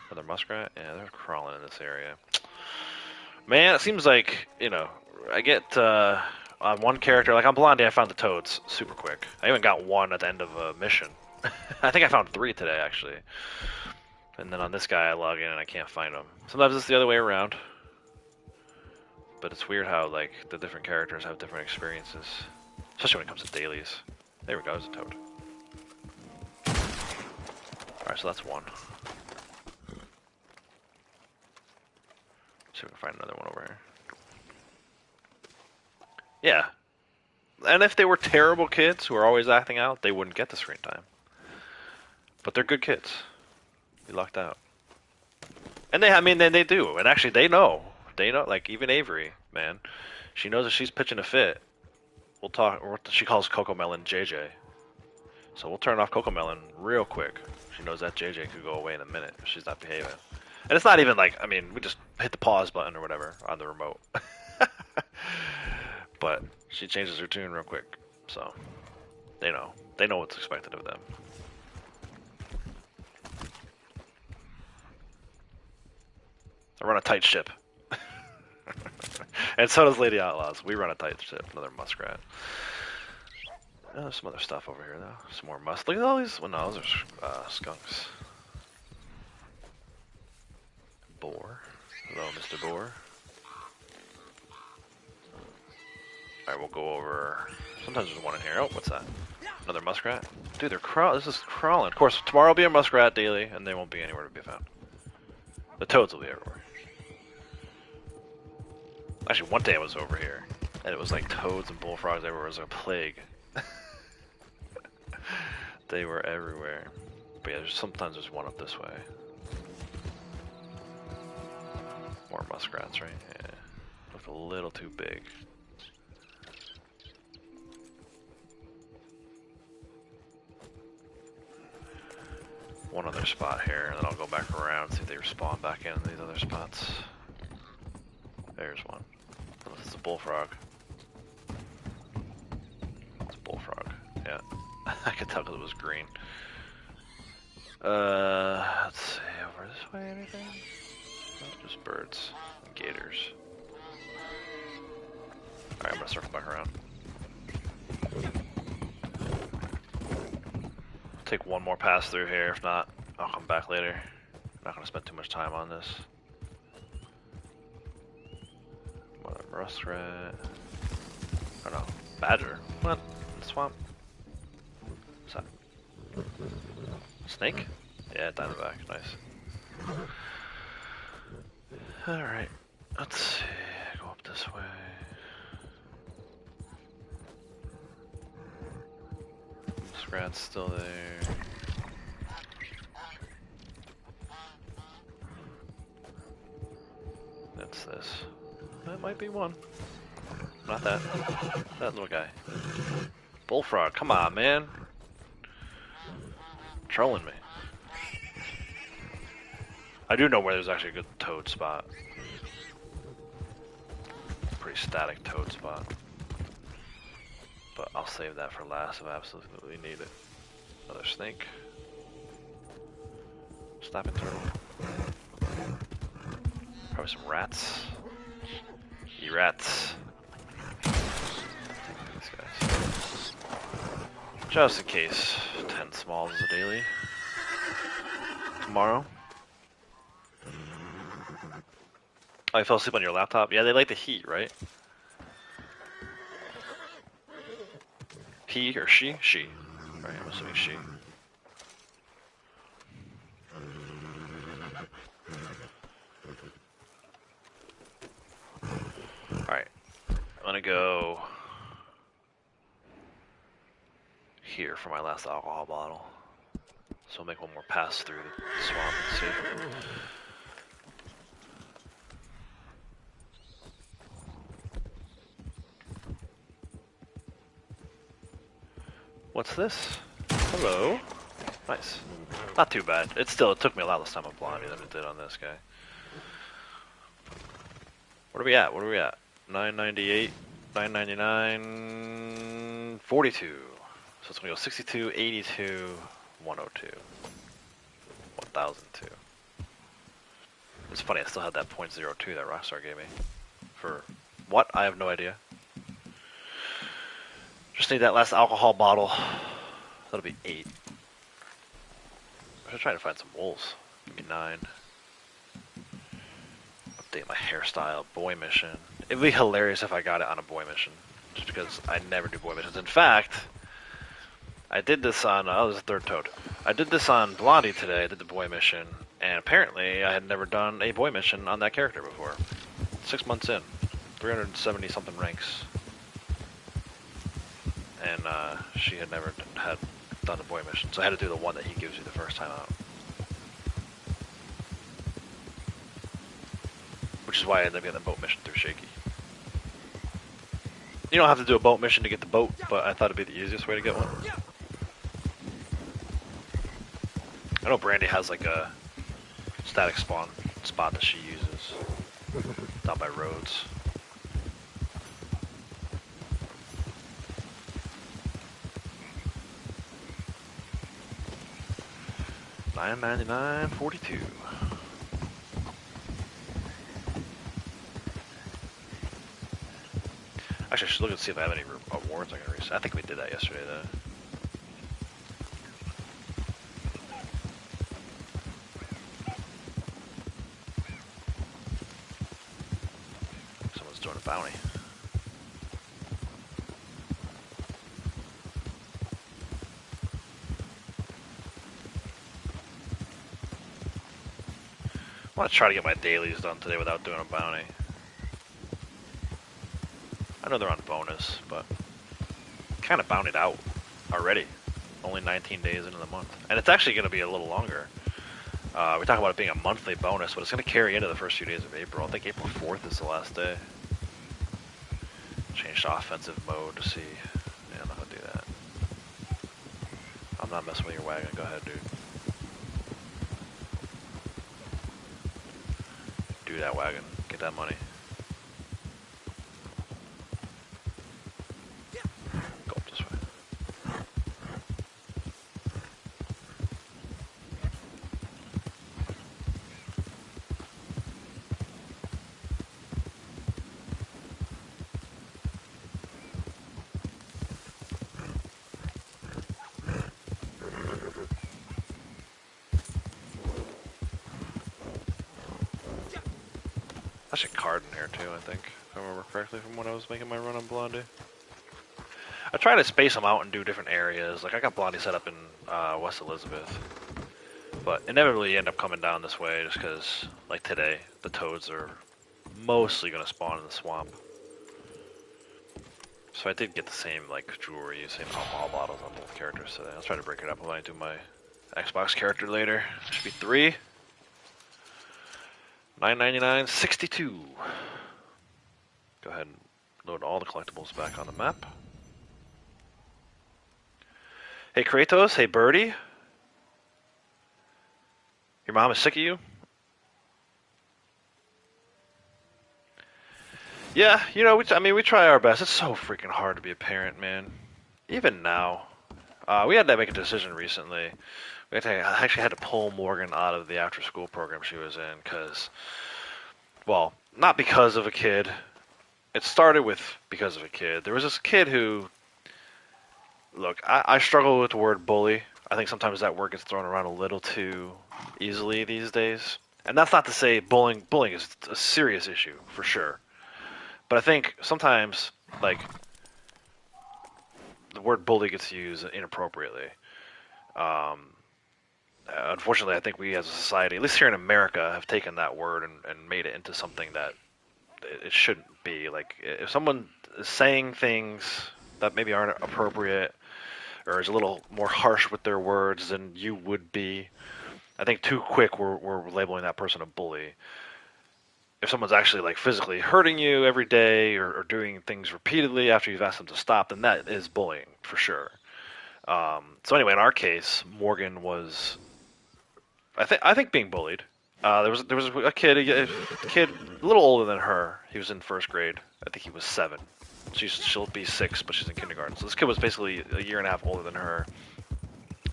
[SPEAKER 1] Another muskrat? Yeah, they're crawling in this area. Man, it seems like, you know, I get on one character, like on Blondie, I found the toads super quick. I even got one at the end of a mission. I think I found 3 today, actually. And then on this guy, I log in and I can't find them. Sometimes it's the other way around. But it's weird how, like, the different characters have different experiences. Especially when it comes to dailies. There we go, there's a toad. Alright, so that's one. See if we can find another one over here. Yeah. And if they were terrible kids who are always acting out, they wouldn't get the screen time. But they're good kids. We lucked out. And they, I mean, they do. And actually, they know. They know, like, even Avery, man. She knows if she's pitching a fit. We'll talk, or she calls Coco Melon JJ. So we'll turn off Coco Melon real quick. She knows that JJ could go away in a minute if she's not behaving. And it's not even like, I mean, we just hit the pause button or whatever on the remote. But she changes her tune real quick. So they know. They know what's expected of them. I run a tight ship. And so does Lady Outlaws. We run a tight ship. Another muskrat. Oh, there's some other stuff over here, though. Some more musk. Look at all these. Well, no, those are skunks. Boar. Hello, Mr. Boar. Alright, we'll go over. Sometimes there's one in here. Oh, what's that? Another muskrat? Dude, they're crawling. This is crawling. Of course, tomorrow will be a muskrat daily, and they won't be anywhere to be found. The toads will be everywhere. Actually, one day I was over here, and it was like toads and bullfrogs everywhere. It was a plague. They were everywhere. But yeah, sometimes there's one up this way. More muskrats, right? Yeah. Looked a little too big. One other spot here, and then I'll go back around and see if they respawn back in these other spots. There's one. Oh, this is a bullfrog. It's a bullfrog, yeah. I could tell because it was green. Let's see, over this way, anything? No, just birds and gators. Alright, I'm gonna circle back around. Take one more pass through here, if not, I'll come back later. I'm not gonna spend too much time on this. Mother muskrat. Oh no, badger. What? Swamp? What's that? Snake? Yeah, diamondback. Nice. Alright, let's see. Go up this way. Muskrat's still there. That's this. That might be one. Not that. That little guy. Bullfrog, come on, man. Trolling me. I do know where there's actually a good toad spot. Pretty static toad spot. But I'll save that for last if I absolutely need it. Another snake. Snapping turtle. Probably some rats. Ye rats. These guys. Just in case. 10 smalls is a daily. Tomorrow. Oh, you fell asleep on your laptop? Yeah, they like the heat, right? He or she? She. Right, I'm assuming she. Alright. I'm gonna go here for my last alcohol bottle. So I'll make one more pass through the swamp and see. What's this? Hello. Nice. Not too bad. It took me a lot less time on Blondie than it did on this guy. What are we at? 998, 999, 42. So it's gonna go 62, 82, 102, 1002. It's funny, I still had that .02 that Rockstar gave me. For what? I have no idea. Just need that last alcohol bottle. That'll be 8. I should try to find some wolves. Give me 9. Update my hairstyle. Boy mission. It'd be hilarious if I got it on a boy mission. Just because I never do boy missions. In fact, I did this on... Oh, this is the 3rd toad. I did this on Blondie today. I did the boy mission. And apparently, I had never done a boy mission on that character before. 6 months in. 370 something ranks. And she had never done a boy mission, so I had to do the one that he gives you the first time out. Which is why I ended up getting the boat mission through Shaky. You don't have to do a boat mission to get the boat, but I thought it'd be the easiest way to get one. I know Brandy has like a static spawn spot that she uses down by roads. $9.99.42. Actually, I should look and see if I have any awards I can reset. I think we did that yesterday, though. Someone's doing a bounty. I want to try to get my dailies done today without doing a bounty. I know they're on bonus, but kind of bountied out already. Only 19 days into the month. And it's actually going to be a little longer. We talk about it being a monthly bonus, but it's going to carry into the first few days of April. I think April 4th is the last day. Change to offensive mode to see. Yeah, I'm not going to do that. I'm not messing with your wagon. Go ahead, dude. Do that wagon. Get that money. Go up this way. There's a card in here too, I think, if I remember correctly from when I was making my run on Blondie. I try to space them out and do different areas. Like I got Blondie set up in West Elizabeth, but inevitably you end up coming down this way just because, like today, the toads are mostly going to spawn in the swamp. So I did get the same like jewelry, same alcohol bottles on both characters today. I'll try to break it up when I do my Xbox character later. Should be 3. $9.99, 62. Go ahead and load all the collectibles back on the map. Hey Kratos, hey Birdie. Your mom is sick of you? Yeah, you know, we try our best. It's so freaking hard to be a parent, man. Even now. We had to make a decision recently. I actually had to pull Morgan out of the after-school program she was in because, well, not because of a kid. It started with because of a kid. There was this kid who, look, I struggle with the word bully. I think sometimes that word gets thrown around a little too easily these days. And that's not to say bullying is a serious issue, for sure. But I think sometimes, like, the word bully gets used inappropriately. Unfortunately, I think we as a society, at least here in America, have taken that word and made it into something that it shouldn't be. Like, if someone is saying things that maybe aren't appropriate or is a little more harsh with their words than you would be, I think too quick we're labeling that person a bully. If someone's actually like physically hurting you every day or doing things repeatedly after you've asked them to stop, then that is bullying for sure. So anyway, in our case, Morgan was, I think being bullied. There was a kid a little older than her. He was in first grade. I think he was 7. She'll be 6, but she's in kindergarten. So this kid was basically a year and a half older than her,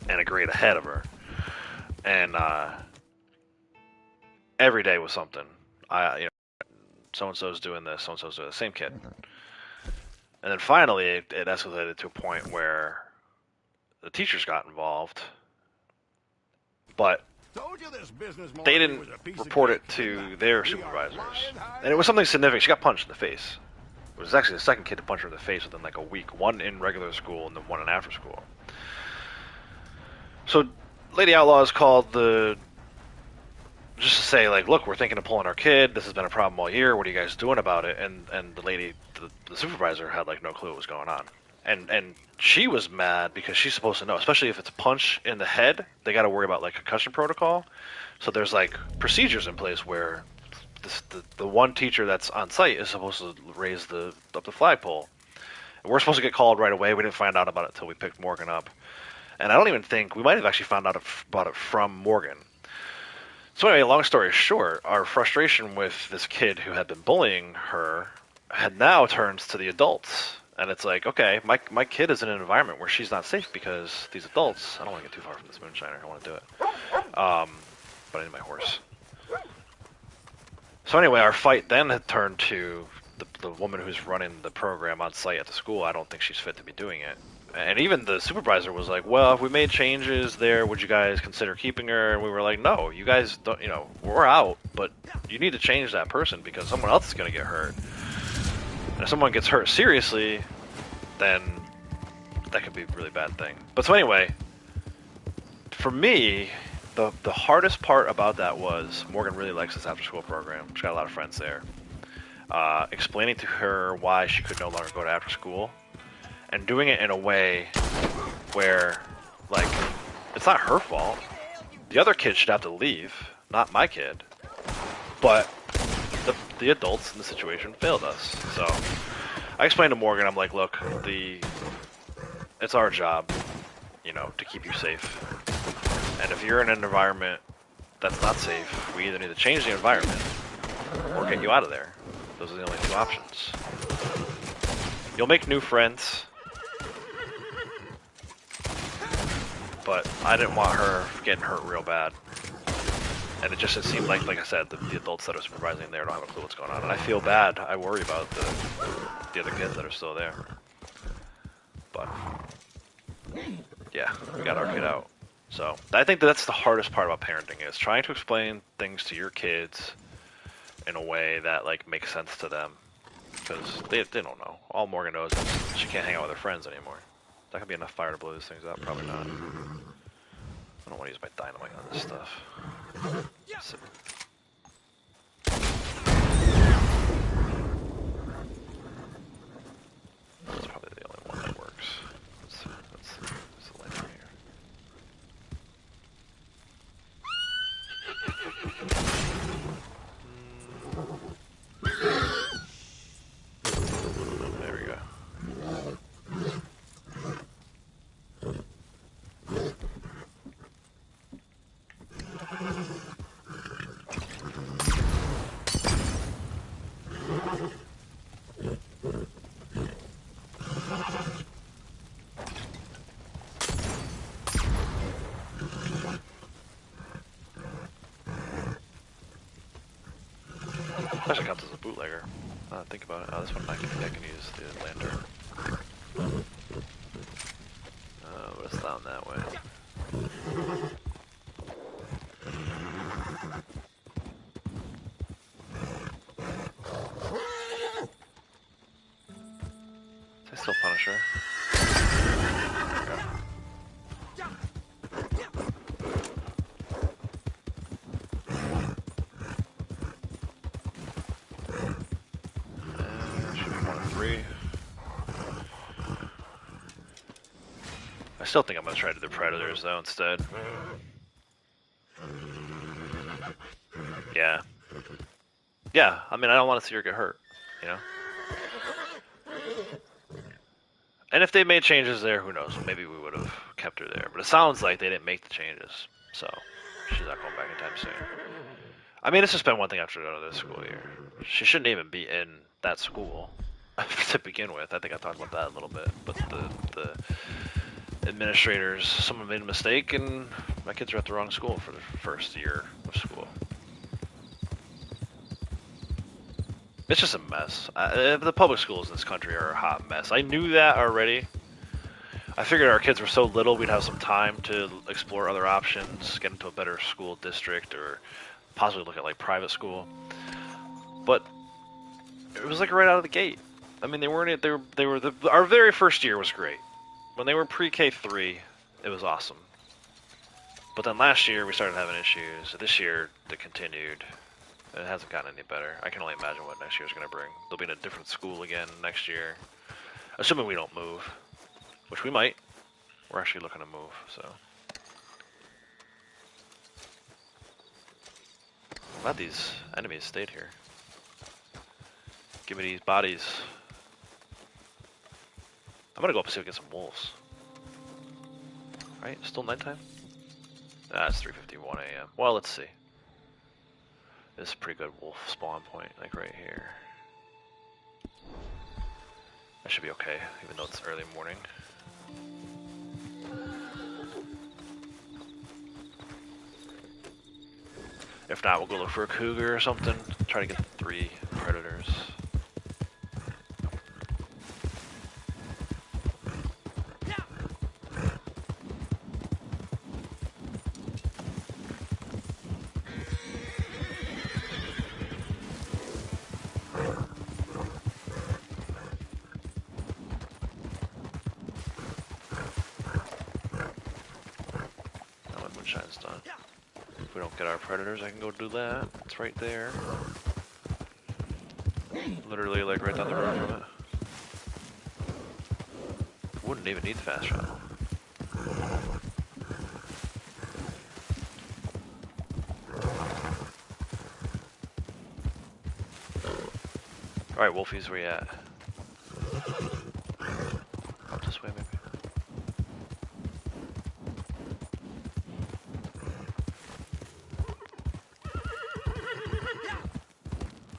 [SPEAKER 1] and a grade ahead of her. And every day was something. So and so's doing this, so and so's doing the same kid. And then finally, it escalated to a point where the teachers got involved, but they didn't report it to their supervisors. And it was something significant. She got punched in the face. It was actually the second kid to punch her in the face within like a week. One in regular school and then one in after school. So Lady Outlaws called just to say, like, look, we're thinking of pulling our kid. This has been a problem all year. What are you guys doing about it? And the lady, the supervisor, had like no clue what was going on. And she was mad because she's supposed to know, especially if it's a punch in the head. They got to worry about like concussion protocol. So there's like procedures in place where the one teacher that's on site is supposed to raise up the flagpole. And we're supposed to get called right away. We didn't find out about it until we picked Morgan up. And I don't even think we might have actually found out about it from Morgan. So anyway, long story short, our frustration with this kid who had been bullying her had now turned to the adults. And it's like, okay, my kid is in an environment where she's not safe because these adults, I don't want to get too far from this moonshiner, I want to do it. But I need my horse. So anyway, our fight then had turned to the woman who's running the program on site at the school. I don't think she's fit to be doing it. And even the supervisor was like, well, if we made changes there, would you guys consider keeping her? And we were like, no, you guys don't, we're out, but you need to change that person because someone else is going to get hurt. And if someone gets hurt seriously, then that could be a really bad thing. But so anyway, for me, the hardest part about that was Morgan really likes this after-school program. She's got a lot of friends there. Explaining to her why she could no longer go to after school. And doing it in a way where, like, it's not her fault. The other kid should have to leave, not my kid. But the adults in the situation failed us. So I explained to Morgan, I'm like, look, it's our job, to keep you safe. And if you're in an environment that's not safe, we either need to change the environment or get you out of there. Those are the only 2 options. You'll make new friends. But I didn't want her getting hurt real bad. And it seemed like I said, the adults that are supervising there don't have a clue what's going on. And I feel bad. I worry about the other kids that are still there. But, yeah, we got our kid out. So, I think that's the hardest part about parenting is trying to explain things to your kids in a way that, like, makes sense to them. Because they don't know. All Morgan knows is she can't hang out with her friends anymore. That could be enough fire to blow these things up. Probably not. I don't want to use my dynamite on this stuff. So. That's probably the only one that works. That's the light from here. bootlegger. Think about it. Oh, this one I can use the lantern. But it's down that way. Is that still Punisher? Should be 1 and 3. I still think I'm gonna try to do the Predators though instead. Yeah. Yeah, I mean I don't want to see her get hurt, you know? And if they made changes there, who knows? Maybe we would have kept her there. But it sounds like they didn't make the changes, so she's not going back anytime soon. I mean, it's just been one thing after another this school year. She shouldn't even be in that school to begin with. I think I talked about that a little bit. But the administrators, someone made a mistake, and my kids are at the wrong school for the first year of school. It's just a mess. The public schools in this country are a hot mess. I knew that already. I figured our kids were so little we'd have some time to explore other options, get into a better school district, or possibly look at like private school. But it was like right out of the gate. I mean, our very first year was great. When they were pre-K 3, it was awesome. But then last year we started having issues. This year it continued. It hasn't gotten any better. I can only imagine what next year's going to bring. They'll be in a different school again next year. Assuming we don't move. Which we might. We're actually looking to move, so. Glad these enemies stayed here. Give me these bodies. I'm going to go up and see if we get some wolves. Right? Still nighttime? It's 3:51 a.m. Well, let's see. This is a pretty good wolf spawn point, like right here. That should be okay, even though it's early morning. If not, we'll go look for a cougar or something. Try to get 3 predators. Moonshine's done. If we don't get our predators, I can go do that. It's right there. Literally, like, right down the road from it. Wouldn't even need fast travel. Alright, Wolfies, where you at? Up this way, maybe?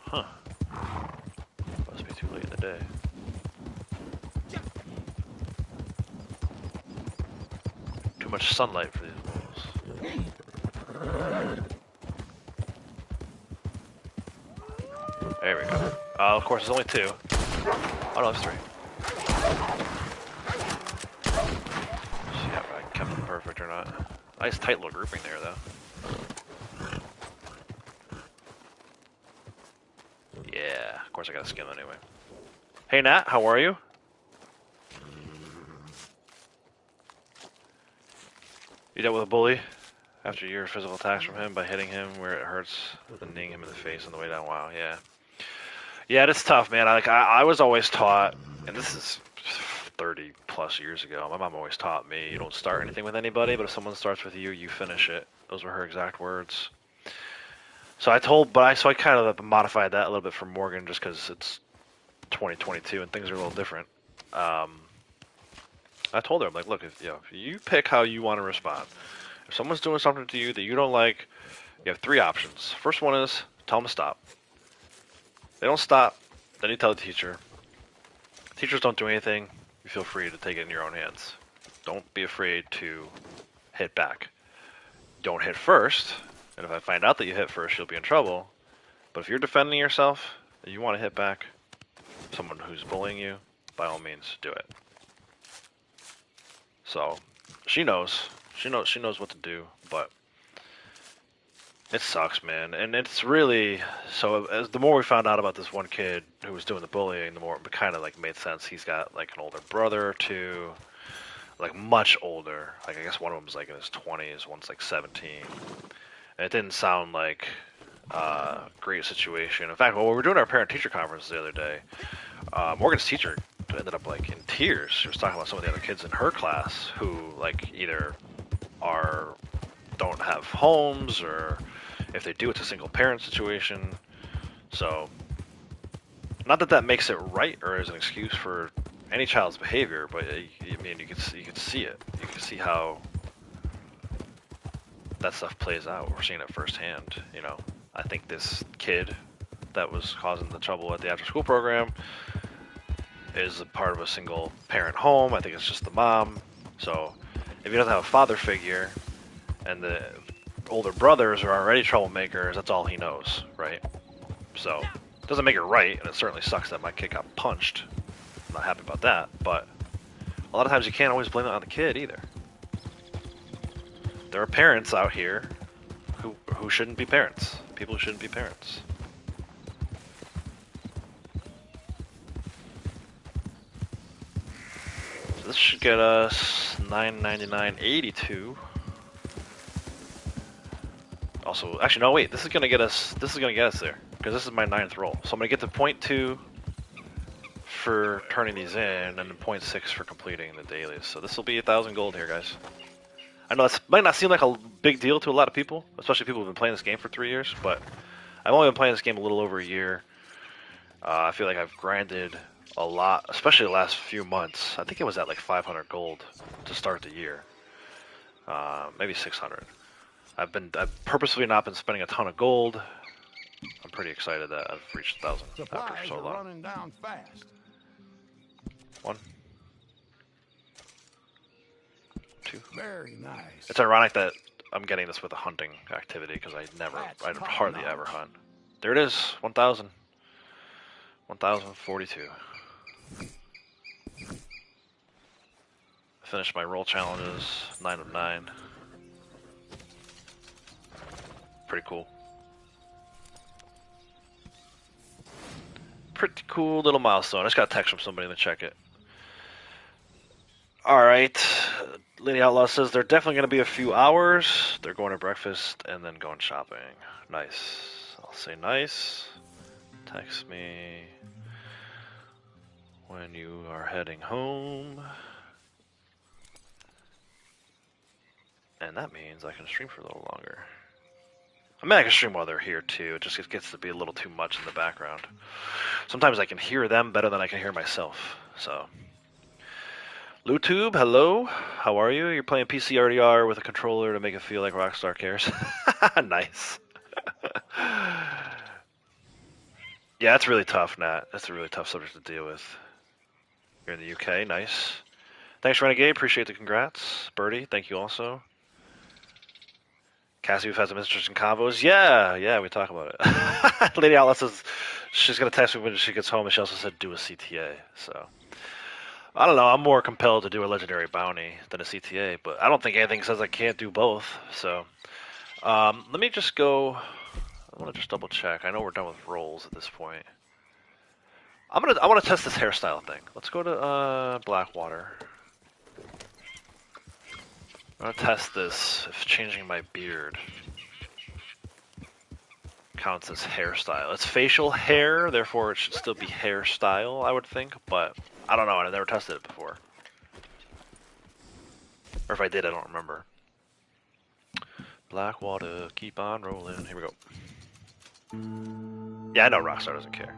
[SPEAKER 1] Huh. Must be too late in the day. Too much sunlight for these wolves. There we go. Of course, there's only 2. Oh no, there's 3. See if I kept them perfect or not. Nice tight little grouping there, though. Yeah, of course I got a skin anyway. Hey Nat, how are you? You dealt with a bully after your physical attacks from him by hitting him where it hurts, then kneeing him in the face on the way down. Wow, yeah. Yeah, it's tough, man. I was always taught, and this is 30 plus years ago, my mom always taught me, you don't start anything with anybody, but if someone starts with you, you finish it. Those were her exact words. So I kind of modified that a little bit for Morgan just because it's 2022 and things are a little different. I told her, I'm like, look, if you pick how you want to respond. If someone's doing something to you that you don't like, you have 3 options. First one is tell them to stop. They don't stop, then you tell the teacher. Teachers don't do anything, you feel free to take it in your own hands. Don't be afraid to hit back. Don't hit first, and if I find out that you hit first, you'll be in trouble. But if you're defending yourself, You want to hit back someone who's bullying you, by all means, do it. So, she knows. She knows what to do, but it sucks, man. And it's really, so as the more we found out about this one kid who was doing the bullying, the more it kind of like made sense. He's got like an older brother or two, like much older. Like I guess one of them's like in his 20s, one's like 17. And it didn't sound like a great situation. In fact, while we were doing our parent-teacher conference the other day, Morgan's teacher ended up like in tears. She was talking about some of the other kids in her class who like either don't have homes, or if they do, it's a single parent situation. So, not that that makes it right or is an excuse for any child's behavior, but I mean, you could see it. You can see how that stuff plays out. We're seeing it firsthand. You know, I think this kid that was causing the trouble at the after-school program is a part of a single parent home. I think it's just the mom. So, if he doesn't have a father figure, and the older brothers are already troublemakers, that's all he knows, right? So, it doesn't make it right, and it certainly sucks that my kid got punched. I'm not happy about that, but a lot of times you can't always blame it on the kid either. There are parents out here who shouldn't be parents. People who shouldn't be parents. So this should get us $9.99.82. Also, actually, no, wait. This is gonna get us there because this is my 9th roll. So I'm gonna get to 0.2 for turning these in, and then 0.6 for completing the dailies. So this will be 1,000 gold here, guys. I know that might not seem like a big deal to a lot of people, especially people who've been playing this game for 3 years. But I've only been playing this game a little over a year. I feel like I've grinded a lot, especially the last few months. I think it was at like 500 gold to start the year, maybe 600. I've purposely not been spending a ton of gold. I'm pretty excited that I've reached 1,000 after
[SPEAKER 5] Supplies
[SPEAKER 1] so
[SPEAKER 5] are
[SPEAKER 1] long.
[SPEAKER 5] running down fast.
[SPEAKER 1] 1, 2.
[SPEAKER 5] Very nice.
[SPEAKER 1] It's ironic that I'm getting this with a hunting activity because I
[SPEAKER 5] That's
[SPEAKER 1] hardly
[SPEAKER 5] top-notch.
[SPEAKER 1] ever hunt. There it is, 1,000. 1,042. Finished my roll challenges, 9 of 9. Pretty cool. Pretty cool little milestone. I just got a text from somebody to check it. Alright. Lady Outlaw says they're definitely going to be a few hours. They're going to breakfast and then going shopping. Nice. I'll say nice. Text me when you are heading home. And that means I can stream for a little longer. I mean, I can stream while they're here too. It just gets to be a little too much in the background. Sometimes I can hear them better than I can hear myself. So, LuTube, hello. How are you? You're playing PC RDR with a controller to make it feel like Rockstar cares. Nice. Yeah, that's really tough, Nat. That's a really tough subject to deal with. You're in the UK, nice. Thanks, Renegade. Appreciate the congrats. Birdie, thank you also. Cassie, we've had some interesting convos. Yeah, we talk about it. Lady Outlaw says she's going to text me when she gets home, and she also said do a CTA. So, I don't know. I'm more compelled to do a legendary bounty than a CTA, but I don't think anything says I can't do both. So, let me just go. I want to just double check. I know we're done with rolls at this point. I want to test this hairstyle thing. Let's go to Blackwater. I'm gonna test this if changing my beard counts as hairstyle. It's facial hair, therefore it should still be hairstyle, I would think, but I don't know, I've never tested it before. Or if I did, I don't remember. Blackwater, keep on rolling. Here we go. Yeah, I know Rockstar doesn't care.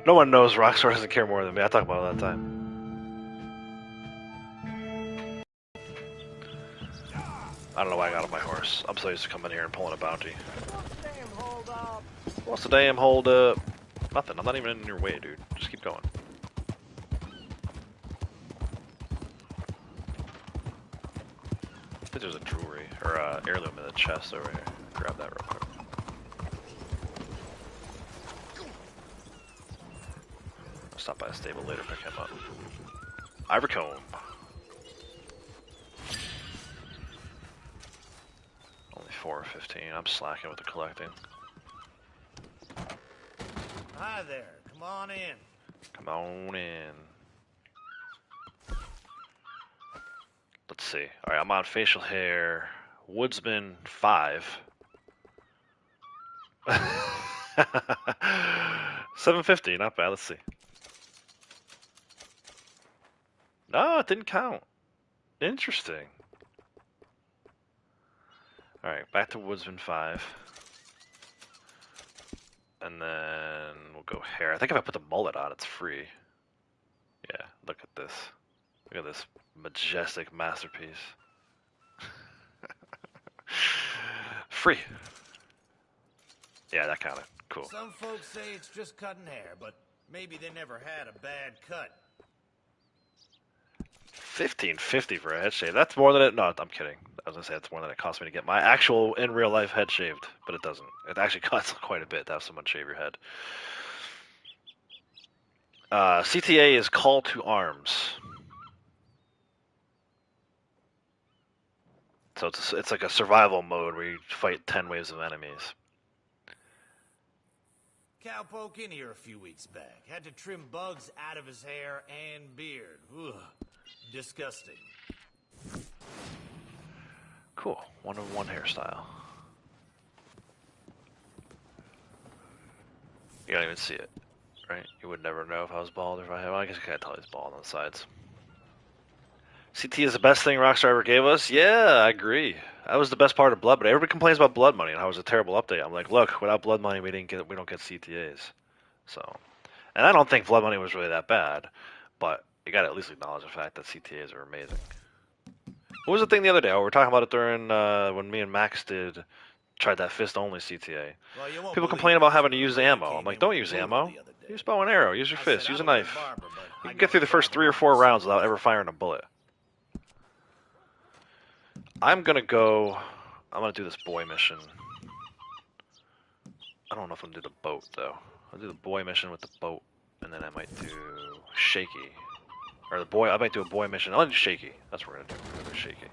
[SPEAKER 1] No one knows Rockstar doesn't care more than me. I talk about it all the time. I don't know why I got on my horse. I'm so used to coming here and pulling a bounty. What's the damn hold up? Nothing. I'm not even in your way, dude. Just keep going. think there's a jewelry or heirloom in the chest over here. Grab that real quick. I'll stop by a stable later, pick him up. Ivory comb. Only 4:15. I'm slacking with the collecting.
[SPEAKER 6] Hi there. Come on in.
[SPEAKER 1] Come on in. Let's see. All right, I'm on facial hair. Woodsman 5. 750, not bad. Let's see. No, it didn't count. Interesting. All right, back to Woodsman 5. And then we'll go hair. I think if I put the mullet on, it's free. Yeah, look at this. Look at this majestic masterpiece. Free. Yeah, that counted. Cool.
[SPEAKER 6] Some folks say it's just cutting hair, but maybe they never had a bad cut.
[SPEAKER 1] 1550 for a head shave. That's more than it. No, I'm kidding. I was gonna say that's more than it cost me to get my actual in real life head shaved, but it doesn't. It actually costs quite a bit to have someone shave your head. CTA is Call to Arms. So it's like a survival mode where you fight 10 waves of enemies.
[SPEAKER 6] Cowpoke in here a few weeks back. Had to trim bugs out of his hair and beard. Ugh. Disgusting.
[SPEAKER 1] Cool. 1-of-1 hairstyle. You don't even see it, right? You would never know if I was bald or if I had. Well, I guess you can't tell he's bald on the sides. CT is the best thing Rockstar ever gave us? Yeah, I agree. That was the best part of Blood Money. Everybody complains about Blood Money and how it was a terrible update. I'm like, look, without Blood Money, we don't get CTAs. So, and I don't think Blood Money was really that bad, but you got to at least acknowledge the fact that CTAs are amazing. What was the thing the other day? Oh, we were talking about it during when me and Max tried that fist only CTA.
[SPEAKER 6] Well,
[SPEAKER 1] People complain about having to use ammo. I'm like, don't use ammo. Use bow and arrow. Use your fist. Use a knife. You can get through the first 3 or 4 rounds without ever firing a bullet. I'm gonna do this boy mission. I don't know if I'm gonna do the boat though. I'll do the boy mission with the boat, and then I might do shaky. Or I might do a boy mission. I'll do shaky. That's what we're gonna do. We're gonna do shaky.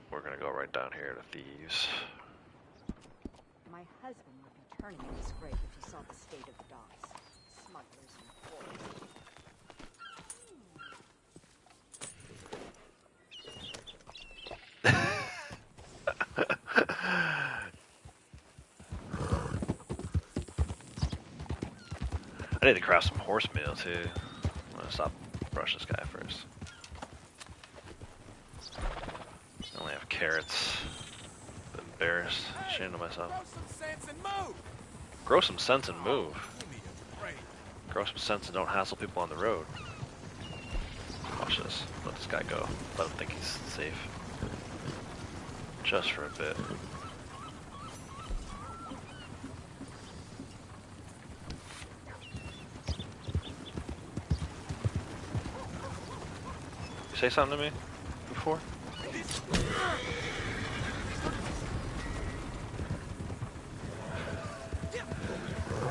[SPEAKER 1] We're gonna go right down here to thieves.
[SPEAKER 7] My husband would be turning in his grave if he saw the state of the docks. Smugglers and foreigners.
[SPEAKER 1] I need to craft some horse meal too. I'm gonna stop brush this guy first. I only have carrots. I'm embarrassed. Ashamed of myself. Grow some sense and move. Grow some sense and don't hassle people on the road. Watch this. Let this guy go. Let him think he's safe. Just for a bit. You say something to me before?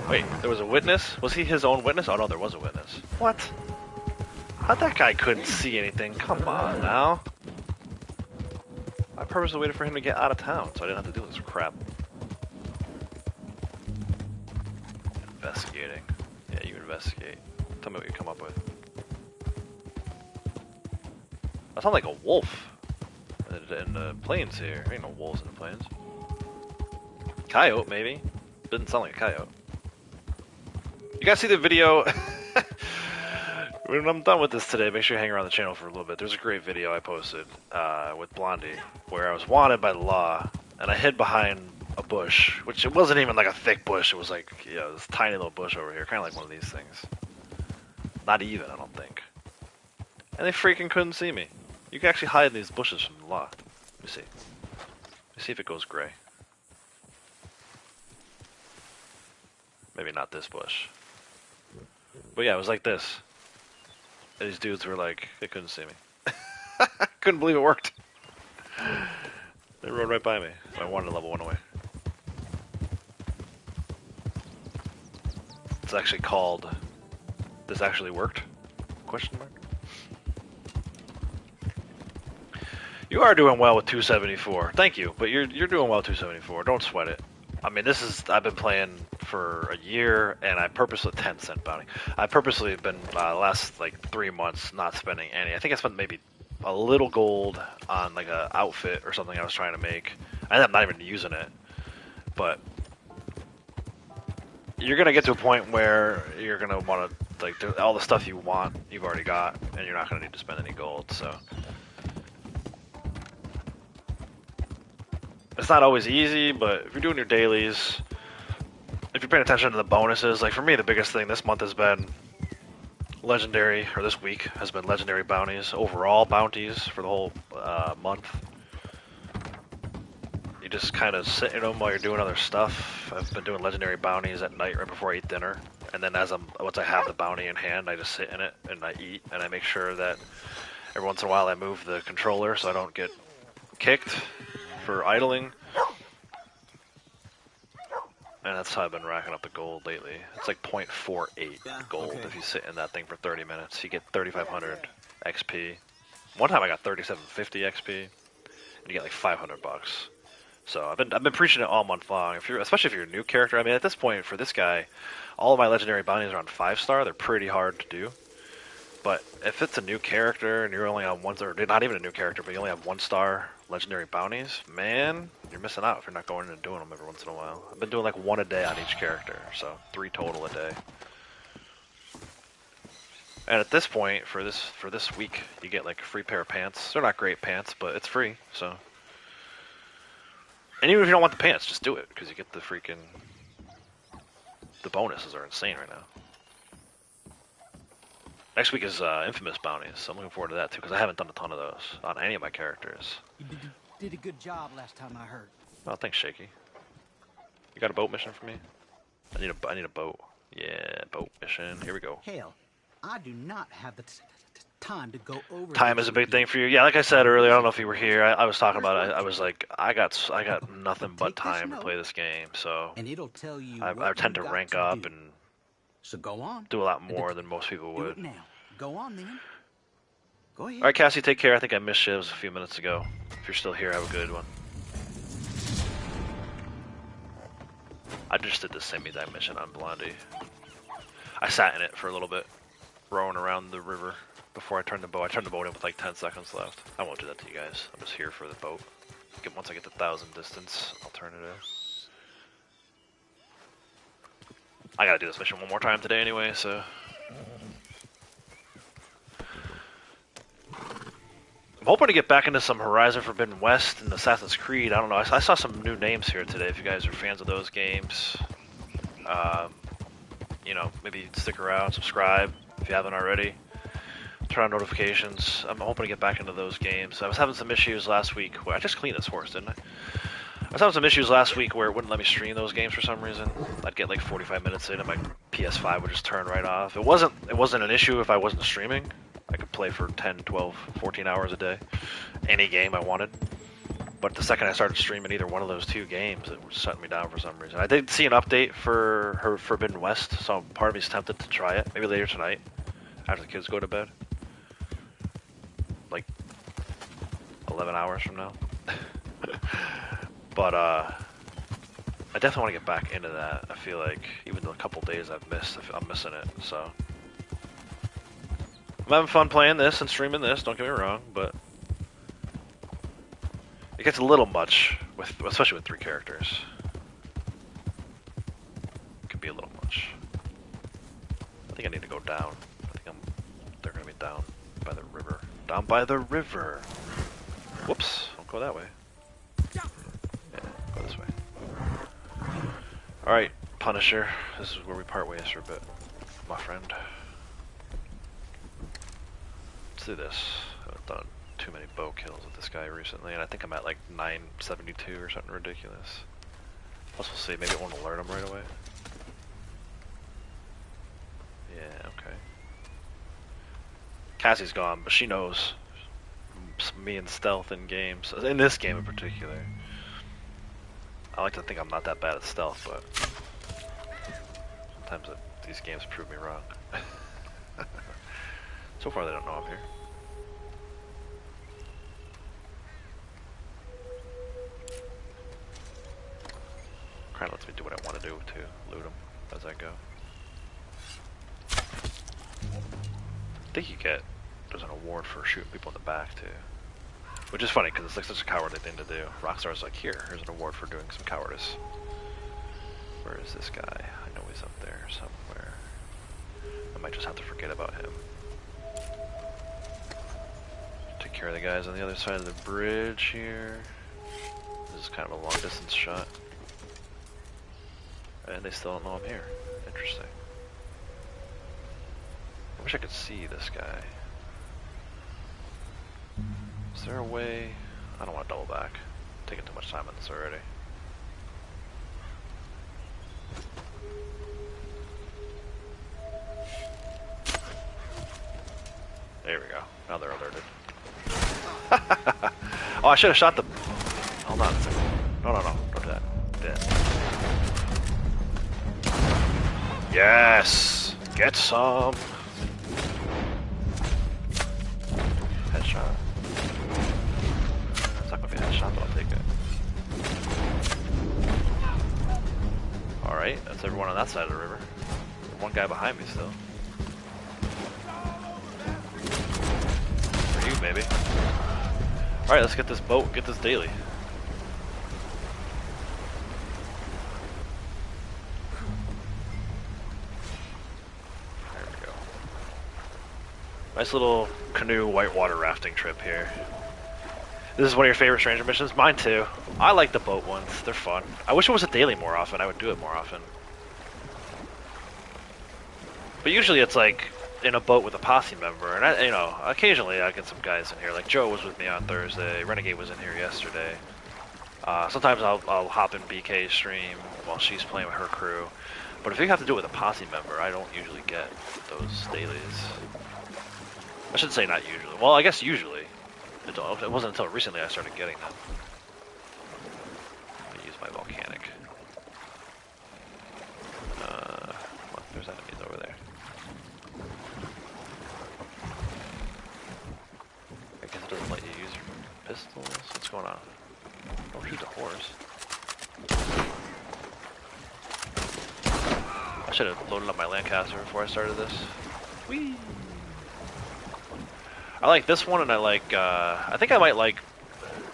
[SPEAKER 1] Wait, there was a witness? Was he his own witness? Oh no, there was a witness. What? How'd that guy couldn't see anything? Come on now. I purposely waited for him to get out of town so I didn't have to do this crap. Investigating. Yeah, you investigate. Tell me what you come up with. That sounds like a wolf in the plains here. There ain't no wolves in the plains. Coyote, maybe. Didn't sound like a coyote. You guys see the video? When I'm done with this today, make sure you hang around the channel for a little bit. There's a great video I posted with Blondie where I was wanted by the law and I hid behind a bush, which it wasn't even like a thick bush. It was like, you know, this tiny little bush over here, kind of like one of these things. Not even, I don't think. And they freaking couldn't see me. You can actually hide in these bushes from the law. Let me see. Let me see if it goes gray. Maybe not this bush. But yeah, it was like this. And these dudes were like, they couldn't see me. Couldn't believe it worked. They rode right by me. So I wanted to level one away. It's actually called, this actually worked? Question mark? You are doing well with 274. Thank you, but you're doing well with 274. Don't sweat it. I mean, I've been playing for a year, and I purposely 10-cent bounty. I purposely been last like 3 months not spending any. I think I spent maybe a little gold on like a outfit or something I was trying to make. I'm not even using it, but you're gonna get to a point where you're gonna want to like all the stuff you want, you've already got, and you're not gonna need to spend any gold. So. It's not always easy, but if you're doing your dailies, if you're paying attention to the bonuses, like for me, the biggest thing this month has been legendary, or this week has been legendary bounties, overall bounties for the whole month. You just kind of sit in them while you're doing other stuff. I've been doing legendary bounties at night right before I eat dinner, and then once I have the bounty in hand, I just sit in it and I eat, and I make sure that every once in a while I move the controller so I don't get kicked for idling, and that's how I've been racking up the gold lately. It's like 0.48 gold if you sit in that thing for 30 minutes. You get 3,500 XP. One time I got 3,750 XP, and you get like 500 bucks. So I've been preaching it all month long. Especially if you're a new character. I mean, at this point for this guy, all of my legendary bounties are on 5-star. They're pretty hard to do. But if it's a new character and you're only on one, or not even a new character, but you only have 1-star legendary bounties, man, you're missing out if you're not going in and doing them every once in a while. I've been doing like 1 a day on each character, so 3 total a day. And at this point, for this week, you get like a free pair of pants. They're not great pants, but it's free, so. And even if you don't want the pants, just do it, because you get the freaking, the bonuses are insane right now. Next week is Infamous bounties, so I'm looking forward to that too, because I haven't done a ton of those on any of my characters.
[SPEAKER 8] You did a good job last time I heard.
[SPEAKER 1] Oh, thanks, Shaky. You got a boat mission for me? I need a boat. Yeah, boat mission. Here we go.
[SPEAKER 8] Hell, I do not have the time to go over.
[SPEAKER 1] Time is a big thing for you. Yeah, like I said earlier, I don't know if you were here. I was talking about it. I was like, I got nothing but time to play this game, so
[SPEAKER 8] and it'll tell you
[SPEAKER 1] I tend to rank up and
[SPEAKER 8] so go on.
[SPEAKER 1] Do a lot more than most people
[SPEAKER 8] Do
[SPEAKER 1] would.
[SPEAKER 8] it now. Go on then. Go ahead.
[SPEAKER 1] All right, Cassie, take care. I think I missed you. It was a few minutes ago. If you're still here, have a good one. I just did the semi-dive mission on Blondie. I sat in it for a little bit, rowing around the river before I turned the boat. I turned the boat in with like 10 seconds left. I won't do that to you guys. I'm just here for the boat. Once I get the 1,000 distance, I'll turn it in. I gotta do this mission one more time today anyway, so. I'm hoping to get back into some Horizon Forbidden West and Assassin's Creed. I don't know. I saw some new names here today. If you guys are fans of those games, you know, maybe stick around, subscribe if you haven't already. Turn on notifications. I'm hoping to get back into those games. I was having some issues last week. Where I just cleaned this horse, didn't I? I was having some issues last week where it wouldn't let me stream those games for some reason. I'd get like 45 minutes in and my PS5 would just turn right off. It wasn't an issue if I wasn't streaming. I could play for 10, 12, 14 hours a day. Any game I wanted. But the second I started streaming either one of those 2 games, it was shutting me down for some reason. I did see an update for her Forbidden West, so part of me's tempted to try it. Maybe later tonight, after the kids go to bed. Like 11 hours from now. But I definitely want to get back into that. I feel like even the couple days I've missed, I'm missing it. So I'm having fun playing this and streaming this. Don't get me wrong, but it gets a little much especially with 3 characters. It could be a little much. I think I need to go down. They're gonna be down by the river. Down by the river. Whoops! Don't go that way. Go this way. Alright, Punisher. This is where we part ways for a bit, my friend. Let's do this. I've done too many bow kills with this guy recently, and I think I'm at like 972 or something ridiculous. Plus we'll see, maybe it won't alert him right away. Yeah, okay. Cassie's gone, but she knows me and stealth in games. In this game in particular. I like to think I'm not that bad at stealth, but sometimes these games prove me wrong. So far they don't know I'm here. Kinda lets me do what I want to do to loot them as I go. I think there's an award for shooting people in the back too. Which is funny because it's like such a cowardly thing to do. Rockstar's like, here's an award for doing some cowardice. Where is this guy? I know he's up there somewhere. I might just have to forget about him. Take care of the guys on the other side of the bridge here. This is kind of a long distance shot. And they still don't know I'm here. Interesting. I wish I could see this guy. Is there a way? I don't want to double back. I'm taking too much time on this already. There we go. Now they're alerted. Oh, I should have shot the... Hold on a second. No, don't do that. Dead. Yes! Get some! Headshot. It's not gonna be a headshot, but I'll take it. Alright, that's everyone on that side of the river. There's one guy behind me still. For you, baby. Alright, let's get this boat, get this daily. There we go. Nice little canoe whitewater rafting trip here. This is one of your favorite stranger missions? Mine too. I like the boat ones, they're fun. I wish it was a daily more often, I would do it more often. But usually it's like in a boat with a posse member, and occasionally I get some guys in here. Like Joe was with me on Thursday, Renegade was in here yesterday. Sometimes I'll hop in BK's stream while she's playing with her crew. But if you have to do it with a posse member, I don't usually get those dailies. I should say not usually. Well, I guess usually. It wasn't until recently I started getting them. Let me use my volcanic. Look, there's enemies over there. I guess it doesn't let you use your pistols. What's going on? Don't shoot the horse. I should have loaded up my Lancaster before I started this. Whee! I like this one, and I think I might like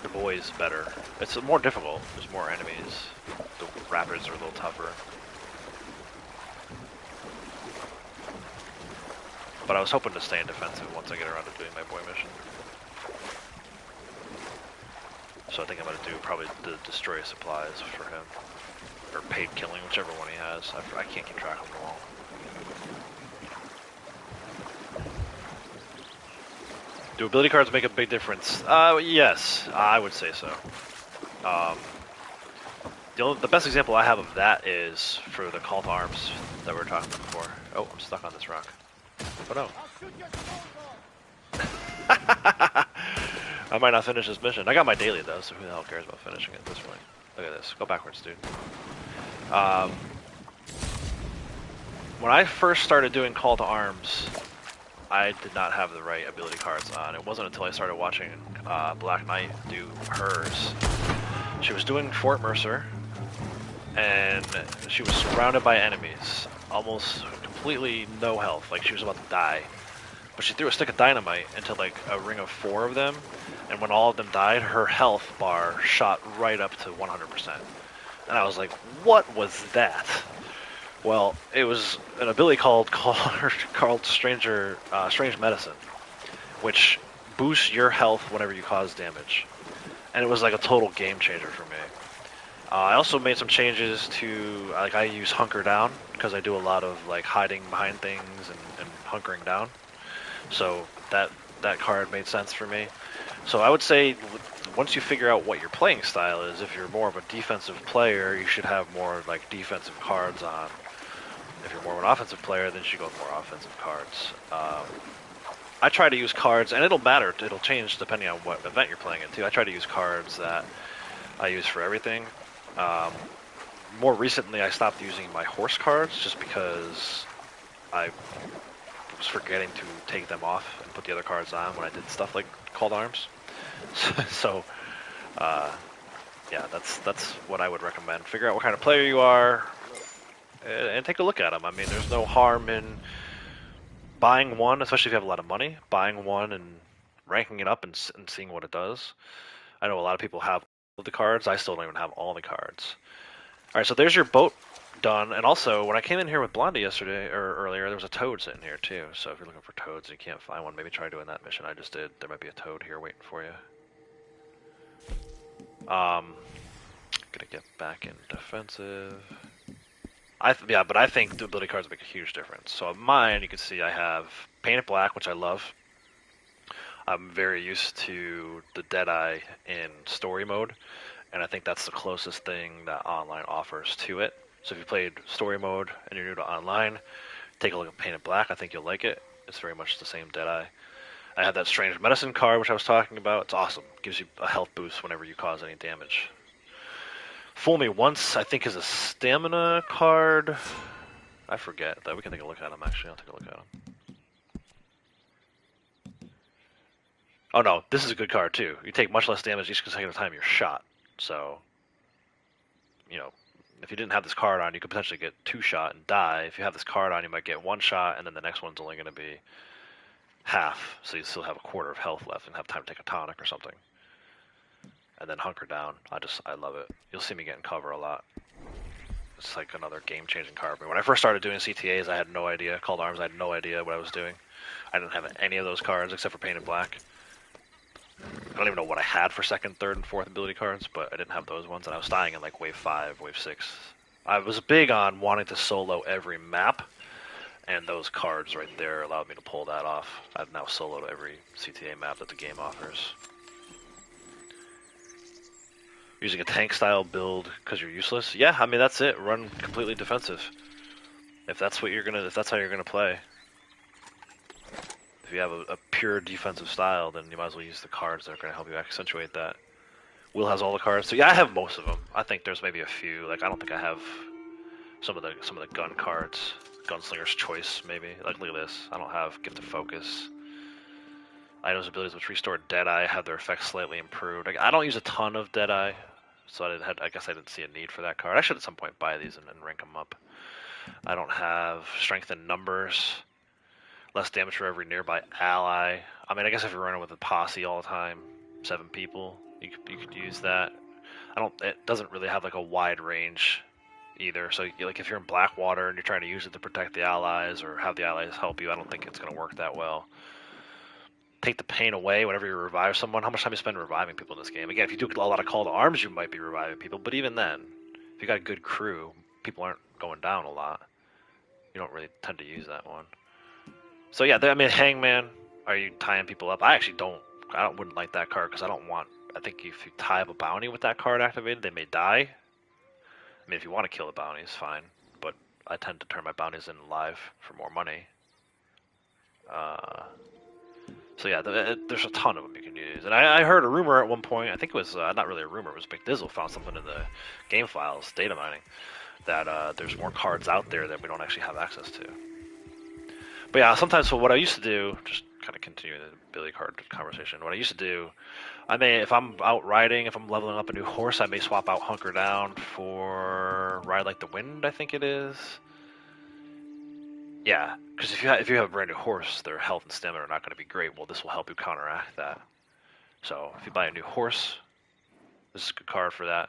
[SPEAKER 1] the boys better. It's more difficult. There's more enemies. The rapids are a little tougher. But I was hoping to stay in defensive once I get around to doing my boy mission. So I think I'm going to do probably the destroy supplies for him. Or paid killing, whichever one he has. I can't keep track of them all. Do ability cards make a big difference? Yes, I would say so. The best example I have of that is for the call to arms that we were talking about before. Oh, I'm stuck on this rock. Oh no. I might not finish this mission. I got my daily though, so who the hell cares about finishing it at this point? Look at this. Go backwards, dude. When I first started doing call to arms, I did not have the right ability cards on. It wasn't until I started watching Black Knight do hers. She was doing Fort Mercer, and she was surrounded by enemies, almost completely no health, like she was about to die. But she threw a stick of dynamite into like a ring of 4 of them, and when all of them died, her health bar shot right up to 100%. And I was like, what was that? Well, it was an ability called Strange Medicine, which boosts your health whenever you cause damage. And it was like a total game changer for me. I also made some changes to, like, I use Hunker Down, because I do a lot of like hiding behind things and hunkering down. So that card made sense for me. So I would say once you figure out what your playing style is, if you're more of a defensive player, you should have more like defensive cards on. If you're more of an offensive player, then you should go with more offensive cards. I try to use cards, and it'll matter. It'll change depending on what event you're playing in too. I try to use cards that I use for everything. More recently, I stopped using my horse cards just because I was forgetting to take them off and put the other cards on when I did stuff like Called Arms. So, yeah, that's what I would recommend. Figure out what kind of player you are, and take a look at them. I mean, there's no harm in buying one, especially if you have a lot of money, buying one and ranking it up and seeing what it does. I know a lot of people have all of the cards. I still don't even have all the cards. All right, so there's your boat done. And also, when I came in here with Blondie yesterday, or earlier, there was a toad sitting here too. So if you're looking for toads and you can't find one, maybe try doing that mission I just did. There might be a toad here waiting for you. Gonna get back in defensive. Yeah, but I think the ability cards make a huge difference. So on mine, you can see I have Painted Black, which I love. I'm very used to the Deadeye in story mode, and I think that's the closest thing that online offers to it. So if you played story mode and you're new to online, take a look at Painted Black. I think you'll like it. It's very much the same Deadeye. I have that Strange Medicine card, which I was talking about. It's awesome. Gives you a health boost whenever you cause any damage. Fool Me Once, I think, is a stamina card. I forget that. We can take a look at them, actually. I'll take a look at them. Oh, no. This is a good card, too. You take much less damage each consecutive time you're shot. So, you know, if you didn't have this card on, you could potentially get 2 shot and die. If you have this card on, you might get 1 shot, and then the next one's only going to be half. So you still have a quarter of health left and have time to take a tonic or something. And then hunker down. I love it. You'll see me getting cover a lot. It's like another game-changing card. But when I first started doing CTAs, I had no idea. Called Arms, I had no idea what I was doing. I didn't have any of those cards except for Painted Black. I don't even know what I had for 2nd, 3rd, and 4th ability cards, but I didn't have those ones, and I was dying in like Wave 5, Wave 6. I was big on wanting to solo every map, and those cards right there allowed me to pull that off. I've now soloed every CTA map that the game offers. Using a tank style build because you're useless? Yeah, I mean that's it. Run completely defensive. If that's how you're gonna play. If you have a pure defensive style, then you might as well use the cards that are gonna help you accentuate that. Will has all the cards, so yeah, I have most of them. I think there's maybe a few. Like I don't think I have some of the gun cards. Gunslinger's Choice, maybe. Like look at this. I don't have Gift of Focus. Items abilities which restore Deadeye have their effects slightly improved. Like, I don't use a ton of Deadeye, so I guess I didn't see a need for that card. I should at some point buy these and rank them up. I don't have Strength in Numbers. Less damage for every nearby ally. I mean, I guess if you're running with a posse all the time, 7 people, you could use that. It doesn't really have like a wide range either. So like if you're in Blackwater and you're trying to use it to protect the allies or have the allies help you, I don't think it's going to work that well. Take the pain away whenever you revive someone. How much time you spend reviving people in this game? Again, if you do a lot of Call to Arms, you might be reviving people, but even then, if you got a good crew, people aren't going down a lot. You don't really tend to use that one. So yeah, I mean, Hangman, are you tying people up? I wouldn't like that card because I think if you tie up a bounty with that card activated, they may die. I mean, if you want to kill the bounties, fine, but I tend to turn my bounties in live for more money. So yeah, there's a ton of them you can use. And I heard a rumor at one point, I think it was not really a rumor, it was McDizzle found something in the game files, data mining, that there's more cards out there that we don't actually have access to. But yeah, sometimes what I used to do, just kind of continuing the ability card conversation, what I used to do, if I'm out riding, if I'm leveling up a new horse, I may swap out Hunker Down for Ride Like the Wind, I think it is. Yeah, because if you have a brand new horse, their health and stamina are not going to be great. Well, this will help you counteract that. So if you buy a new horse, this is a good card for that.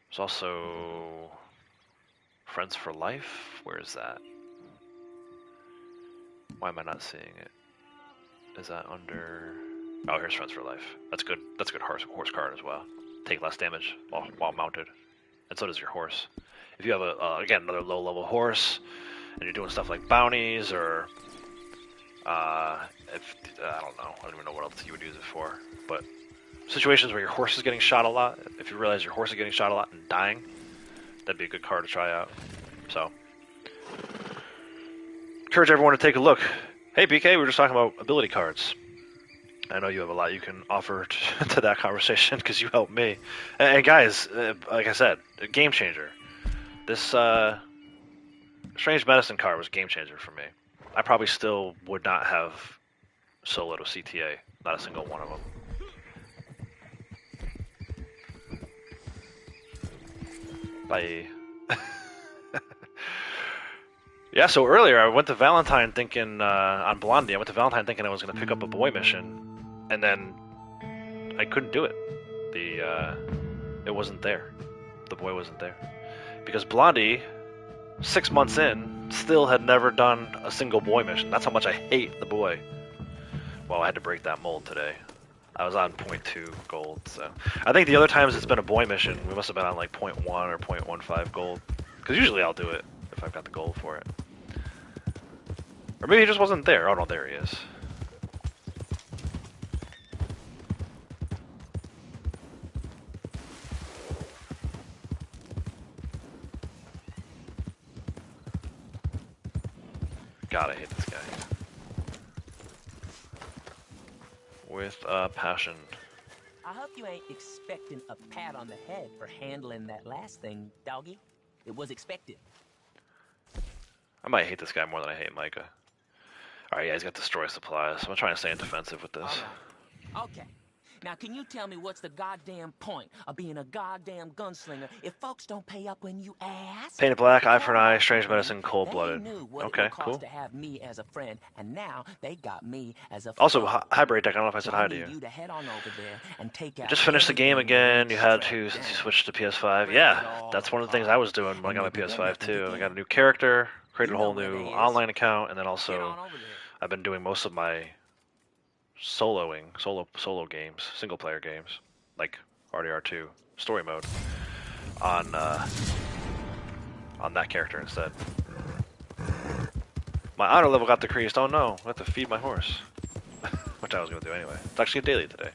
[SPEAKER 1] There's also Friends for Life. Where is that? Why am I not seeing it? Is that under? Oh, here's Friends for Life. That's good. That's a good horse card as well. Take less damage while mounted, and so does your horse. If you have again another low level horse, and you're doing stuff like bounties or I don't know. I don't even know what else you would use it for. But situations where your horse is getting shot a lot, if you realize your horse is getting shot a lot and dying, that'd be a good card to try out. So encourage everyone to take a look. Hey, BK, we were just talking about ability cards. I know you have a lot you can offer to that conversation because you helped me. And guys, like I said, a game changer. This Strange Medicine card was a game changer for me. I probably still would not have soloed a CTA, not a single one of them. Bye. Yeah, so earlier I went to Valentine thinking, on Blondie, I went to Valentine thinking I was going to pick up a boy mission, and then I couldn't do it. It wasn't there. The boy wasn't there. Because Blondie, 6 months in, still had never done a single boy mission. That's how much I hate the boy. Well, I had to break that mold today. I was on 0.2 gold, so... I think the other times it's been a boy mission, we must have been on like 0.1 or 0.15 gold. Because usually I'll do it if I've got the gold for it. Or maybe he just wasn't there. Oh no, there he is. God, I hate this guy. With passion.
[SPEAKER 9] I hope you ain't expecting a pat on the head for handling that last thing, doggy. It was expected.
[SPEAKER 1] I might hate this guy more than I hate Micah. Alright, yeah, he's got destroy supplies. I'm trying to stay in defensive with this.
[SPEAKER 9] Right. Okay. Now, can you tell me what's the goddamn point of being a goddamn gunslinger if folks don't pay up when you ask?
[SPEAKER 1] Painted black, eye for an eye, strange medicine, cold-blooded.
[SPEAKER 9] Okay, cool. To have me as a friend, and now they got me as a
[SPEAKER 1] also, hybrid deck. I don't know if I said hi to you.
[SPEAKER 9] To head on over there and take out
[SPEAKER 1] just finished the game again. You had to since you switched to PS5. Yeah, that's one of the things I was doing when I got my PS5 too. I got a new character, created a whole new online account, and then also I've been doing most of my solo games, single player games, like RDR2 story mode on that character instead. My honor level got decreased. Oh no, I have to feed my horse, which I was gonna do anyway. It's actually a daily today.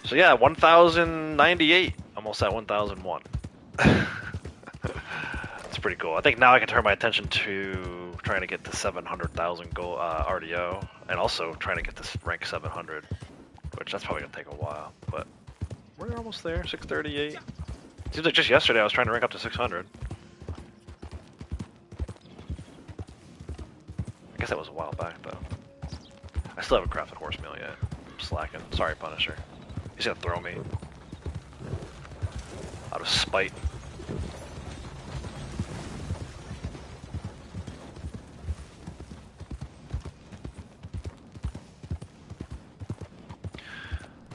[SPEAKER 1] So yeah, 1098, almost at 1001. It's pretty cool. I think now I can turn my attention to trying to get to 700,000 gold RDO, and also trying to get this rank 700, which that's probably gonna take a while. But we're almost there. 638. Seems like just yesterday I was trying to rank up to 600. I guess that was a while back though. I still haven't crafted horse meal yet. I'm slacking. Sorry, Punisher. He's gonna throw me out of spite.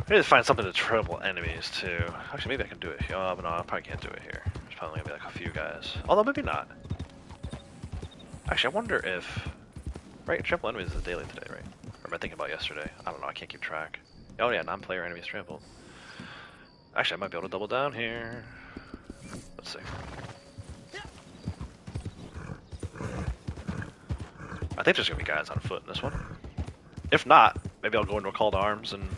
[SPEAKER 1] I need to find something to triple enemies too. Actually, maybe I can do it here. Oh, but no, I probably can't do it here. There's probably gonna be like a few guys. Although maybe not. Actually, I wonder if... Right, triple enemies is a daily today, right? Or am I thinking about yesterday? I don't know, I can't keep track. Oh yeah, non-player enemies trampled. Actually, I might be able to double down here. Let's see. I think there's gonna be guys on foot in this one. If not, maybe I'll go into a call to arms and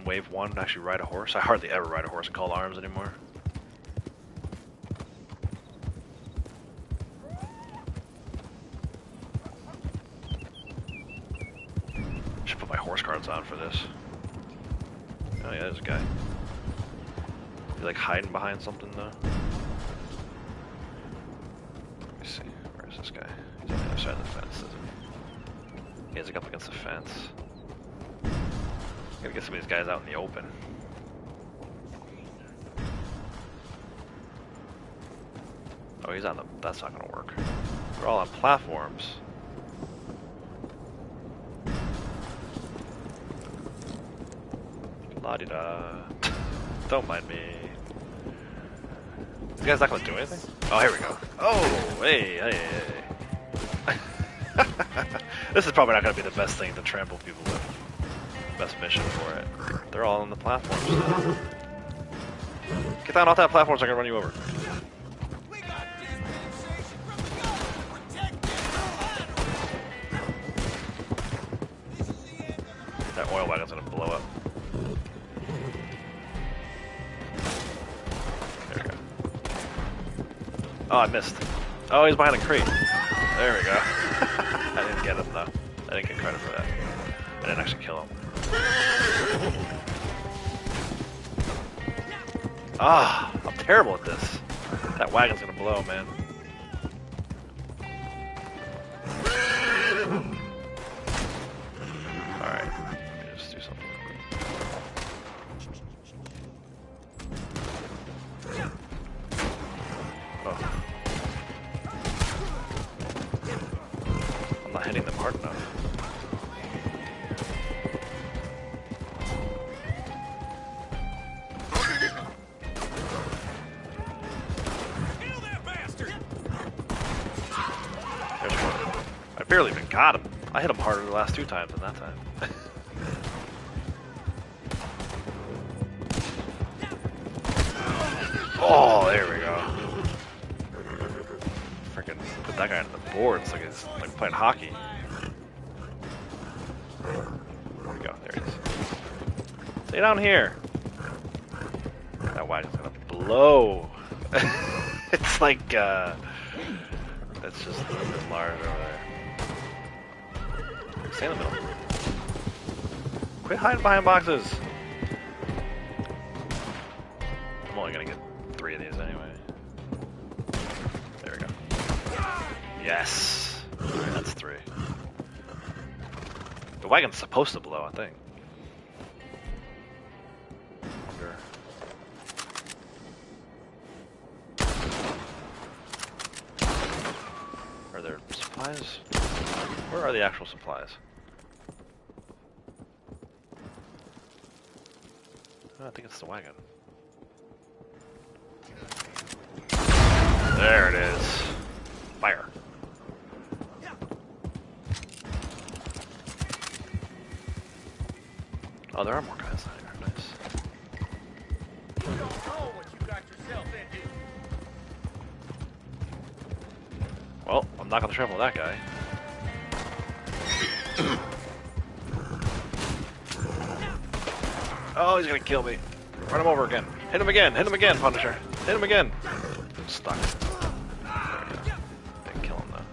[SPEAKER 1] wave one and actually ride a horse. I hardly ever ride a horse in call to arms anymore. Should put my horse cards on for this. Oh yeah, there's a guy. He's like hiding behind something though. Let me see. Where is this guy? He's on the other side of the fence, isn't he? He has like up against the fence. Gotta get some of these guys out in the open. Oh, he's on the... That's not gonna work. They're all on platforms. La-di-da. Don't mind me. This guy's not gonna do anything? Oh, here we go. Oh, hey. This is probably not gonna be the best thing to trample people with. Best mission for it. They're all on the platforms. Get down off that platform so I can run you over. That oil wagon's gonna blow up. There we go. Oh, I missed. Oh, he's behind a crate. There we go. I didn't get him though. I didn't get credit for that. I didn't actually kill him. Ah, I'm terrible at this. That wagon's gonna blow, man. Alright, let me just do something real quick. Oh. I'm not hitting them hard enough. There's one. I barely even got him. I hit him harder the last 2 times than that time. Oh, there we go. Freaking put that guy on the boards like it's like playing hockey. There we go. There he is. Stay down here. That wagon's gonna blow. It's like it's just a little bit large over there. Stay in the middle. Quit hiding behind boxes. I'm only gonna get 3 of these anyway. There we go. Yes. Alright, that's 3. The wagon's supposed to blow, I think. Wonder. Are there supplies? Where are the actual supplies? I think it's the wagon. There it is. Fire. Oh, there are more guys down here. Nice.
[SPEAKER 6] You don't know what you got yourself into.
[SPEAKER 1] Well, I'm not gonna travel with that guy. Oh, he's gonna kill me. Run him over again. Hit him again. Hit him again, Punisher. Hit him again. I'm stuck. Didn't kill him though.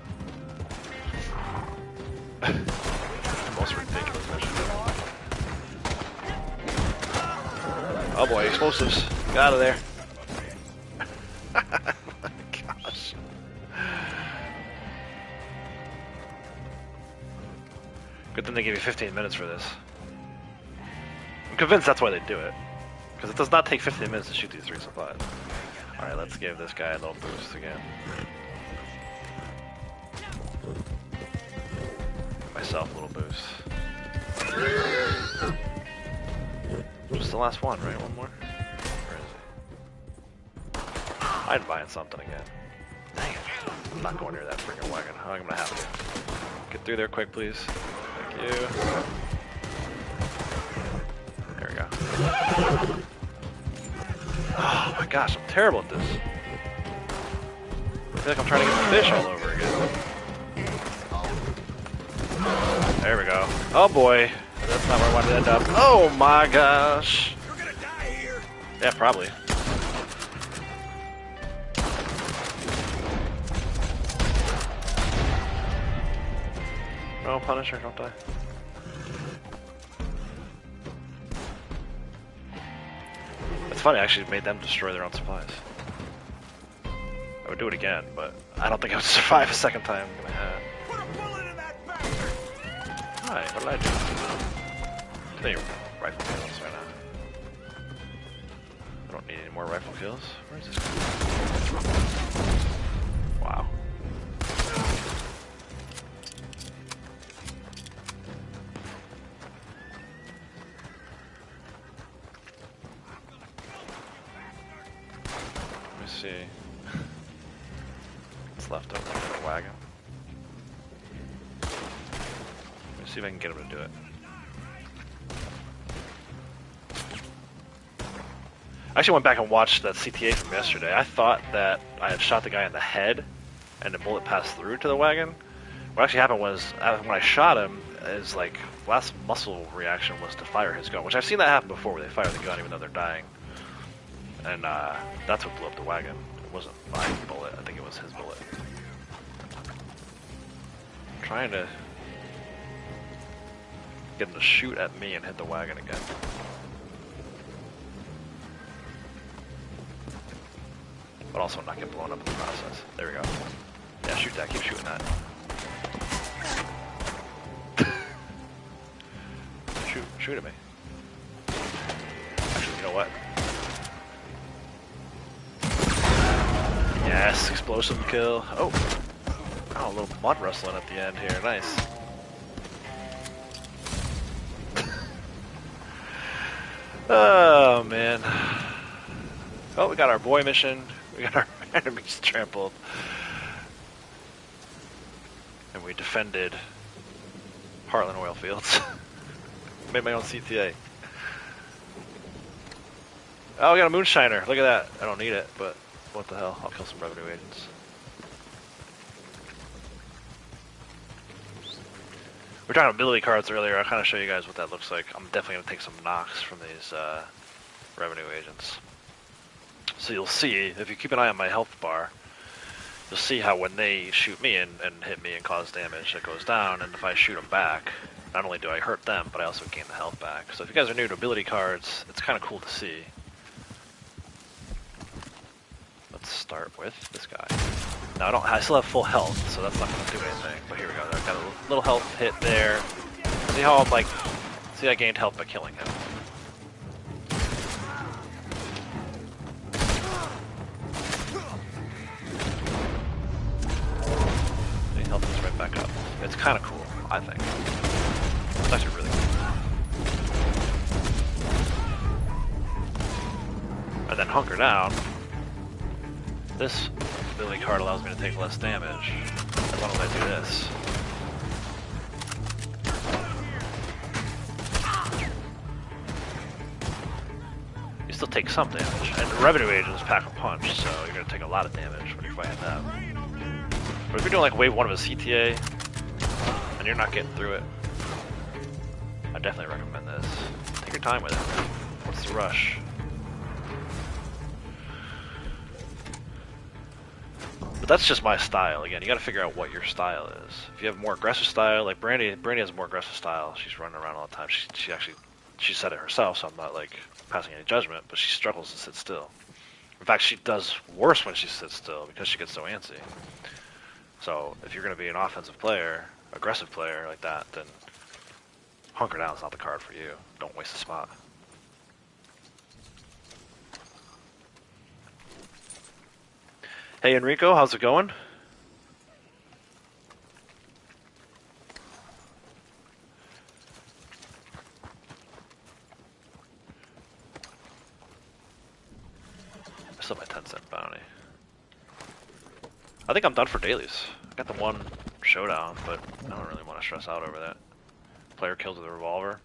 [SPEAKER 1] The most ridiculous mission. Oh boy, explosives. Get out of there. Gosh. Good thing they gave you 15 minutes for this. I'm convinced that's why they do it. Because it does not take 15 minutes to shoot these 3 supplies. Alright, let's give this guy a little boost again. Myself a little boost. Just the last one, right? One more? Where is he? I'm buying something again. Dang it. I'm not going near that freaking wagon. I'm gonna have to. Get through there quick, please. Thank you. There we go. Oh my gosh, I'm terrible at this. I feel like I'm trying to get the fish all over again. There we go. Oh boy. That's not where I wanted to end up. Oh my gosh.
[SPEAKER 6] You're gonna die here.
[SPEAKER 1] Yeah, probably. No, Punisher, don't die. It's funny, I actually made them destroy their own supplies. I would do it again, but I don't think I would survive a second time. I'm gonna have.
[SPEAKER 6] Put a bullet in that bastard.
[SPEAKER 1] Hi, what did I do? Too many rifle kills right now. I don't need any more rifle kills. Where is this guy? Wow. Let me see. What's left over in the wagon? Let me see if I can get him to do it. I actually went back and watched that CTA from yesterday. I thought that I had shot the guy in the head and the bullet passed through to the wagon. What actually happened was, when I shot him, his like last muscle reaction was to fire his gun, which I've seen that happen before, where they fire the gun even though they're dying. And that's what blew up the wagon. It wasn't my bullet, I think it was his bullet. trying to get him to shoot at me and hit the wagon again. But also not get blown up in the process. There we go. Yeah, shoot that. Keep shooting that. Shoot at me. Actually, you know what? Yes, explosive kill. Oh, a little mud rustling at the end here. Nice. Oh man. Oh, we got our boy mission. We got our enemies trampled. And we defended Heartland oil fields. Made my own CTA. Oh, we got a moonshiner. Look at that. I don't need it, but what the hell. I'll kill some revenue agents. We were talking ability cards earlier. I'll kind of show you guys what that looks like. I'm definitely going to take some knocks from these revenue agents. So you'll see, if you keep an eye on my health bar, you'll see how when they shoot me and hit me and cause damage, it goes down, and if I shoot them back, not only do I hurt them, but I also gain the health back. So if you guys are new to ability cards, it's kind of cool to see. Let's start with this guy. Now I still have full health, so that's not going to do anything, but here we go. I've got a little health hit there. See how I'm like, see I gained health by killing him. He health is right back up. It's kind of cool, I think. It's actually really cool. And then hunker down. This ability card allows me to take less damage as long as I do this. You still take some damage, and revenue agents pack a punch, so you're going to take a lot of damage when you're fighting them. But if you're doing like wave 1 of a CTA, and you're not getting through it, I definitely recommend this. Take your time with it. What's the rush? But that's just my style. Again, you got to figure out what your style is. If you have more aggressive style, like Brandy has a more aggressive style. She's running around all the time. She said it herself, so I'm not like passing any judgment. But she struggles to sit still. In fact, she does worse when she sits still because she gets so antsy. So if you're going to be an offensive player, aggressive player like that, then hunker down is not the card for you. Don't waste a spot. Hey Enrico, how's it going? I still have my 10-cent bounty. I think I'm done for dailies. I got the one showdown, but I don't really want to stress out over that. Player killed with a revolver.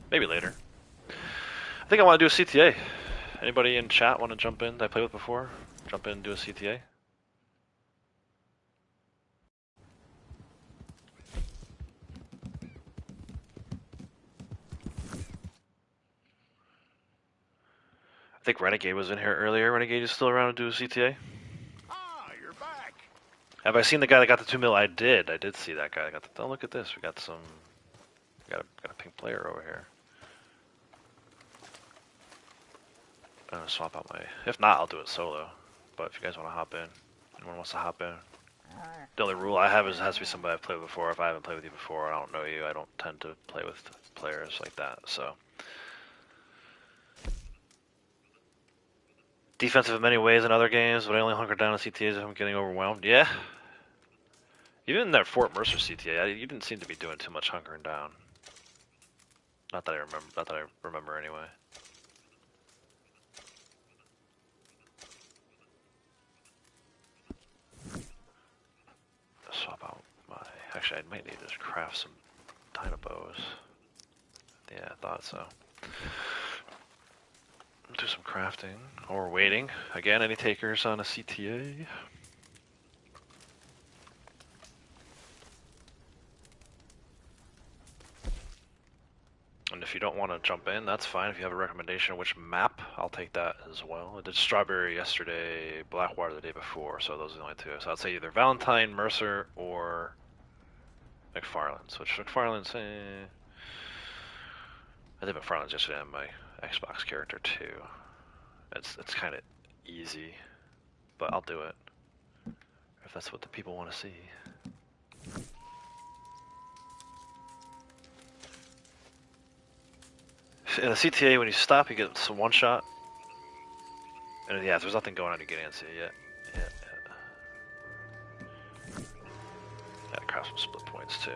[SPEAKER 1] Maybe later. I think I want to do a CTA. Anybody in chat want to jump in that I played with before? Jump in and do a CTA? I think Renegade was in here earlier. Renegade is still around to do a CTA?
[SPEAKER 5] Ah, you're back.
[SPEAKER 1] Have I seen the guy that got the 2 mil? I did see that guy that got the... Oh, look at this. We got some... Got a pink player over here. I'm gonna swap out my... If not, I'll do it solo. But if you guys want to hop in, anyone wants to hop in. The only rule I have is it has to be somebody I've played with before. If I haven't played with you before, I don't know you, I don't tend to play with players like that, so. Defensive in many ways in other games, but I only hunker down on CTAs if I'm getting overwhelmed. Yeah. Even in that Fort Mercer CTA, you didn't seem to be doing too much hunkering down. Not that I remember anyway. Swap out my... Actually, I might need to craft some dynabows. Yeah, I thought so. Do some crafting. While we're waiting. Again, any takers on a CTA? And if you don't want to jump in, that's fine. If you have a recommendation of which map, I'll take that as well. I did Strawberry yesterday, Blackwater the day before, so those are the only two. So I'd say either Valentine, Mercer, or McFarlane's, which McFarlane's, I did McFarlane's yesterday on my Xbox character too. It's kind of easy, but I'll do it if that's what the people want to see. In a CTA, when you stop, you get some one shot. And yeah, if there's nothing going on, you get antsy. Yeah. Gotta craft some split points too.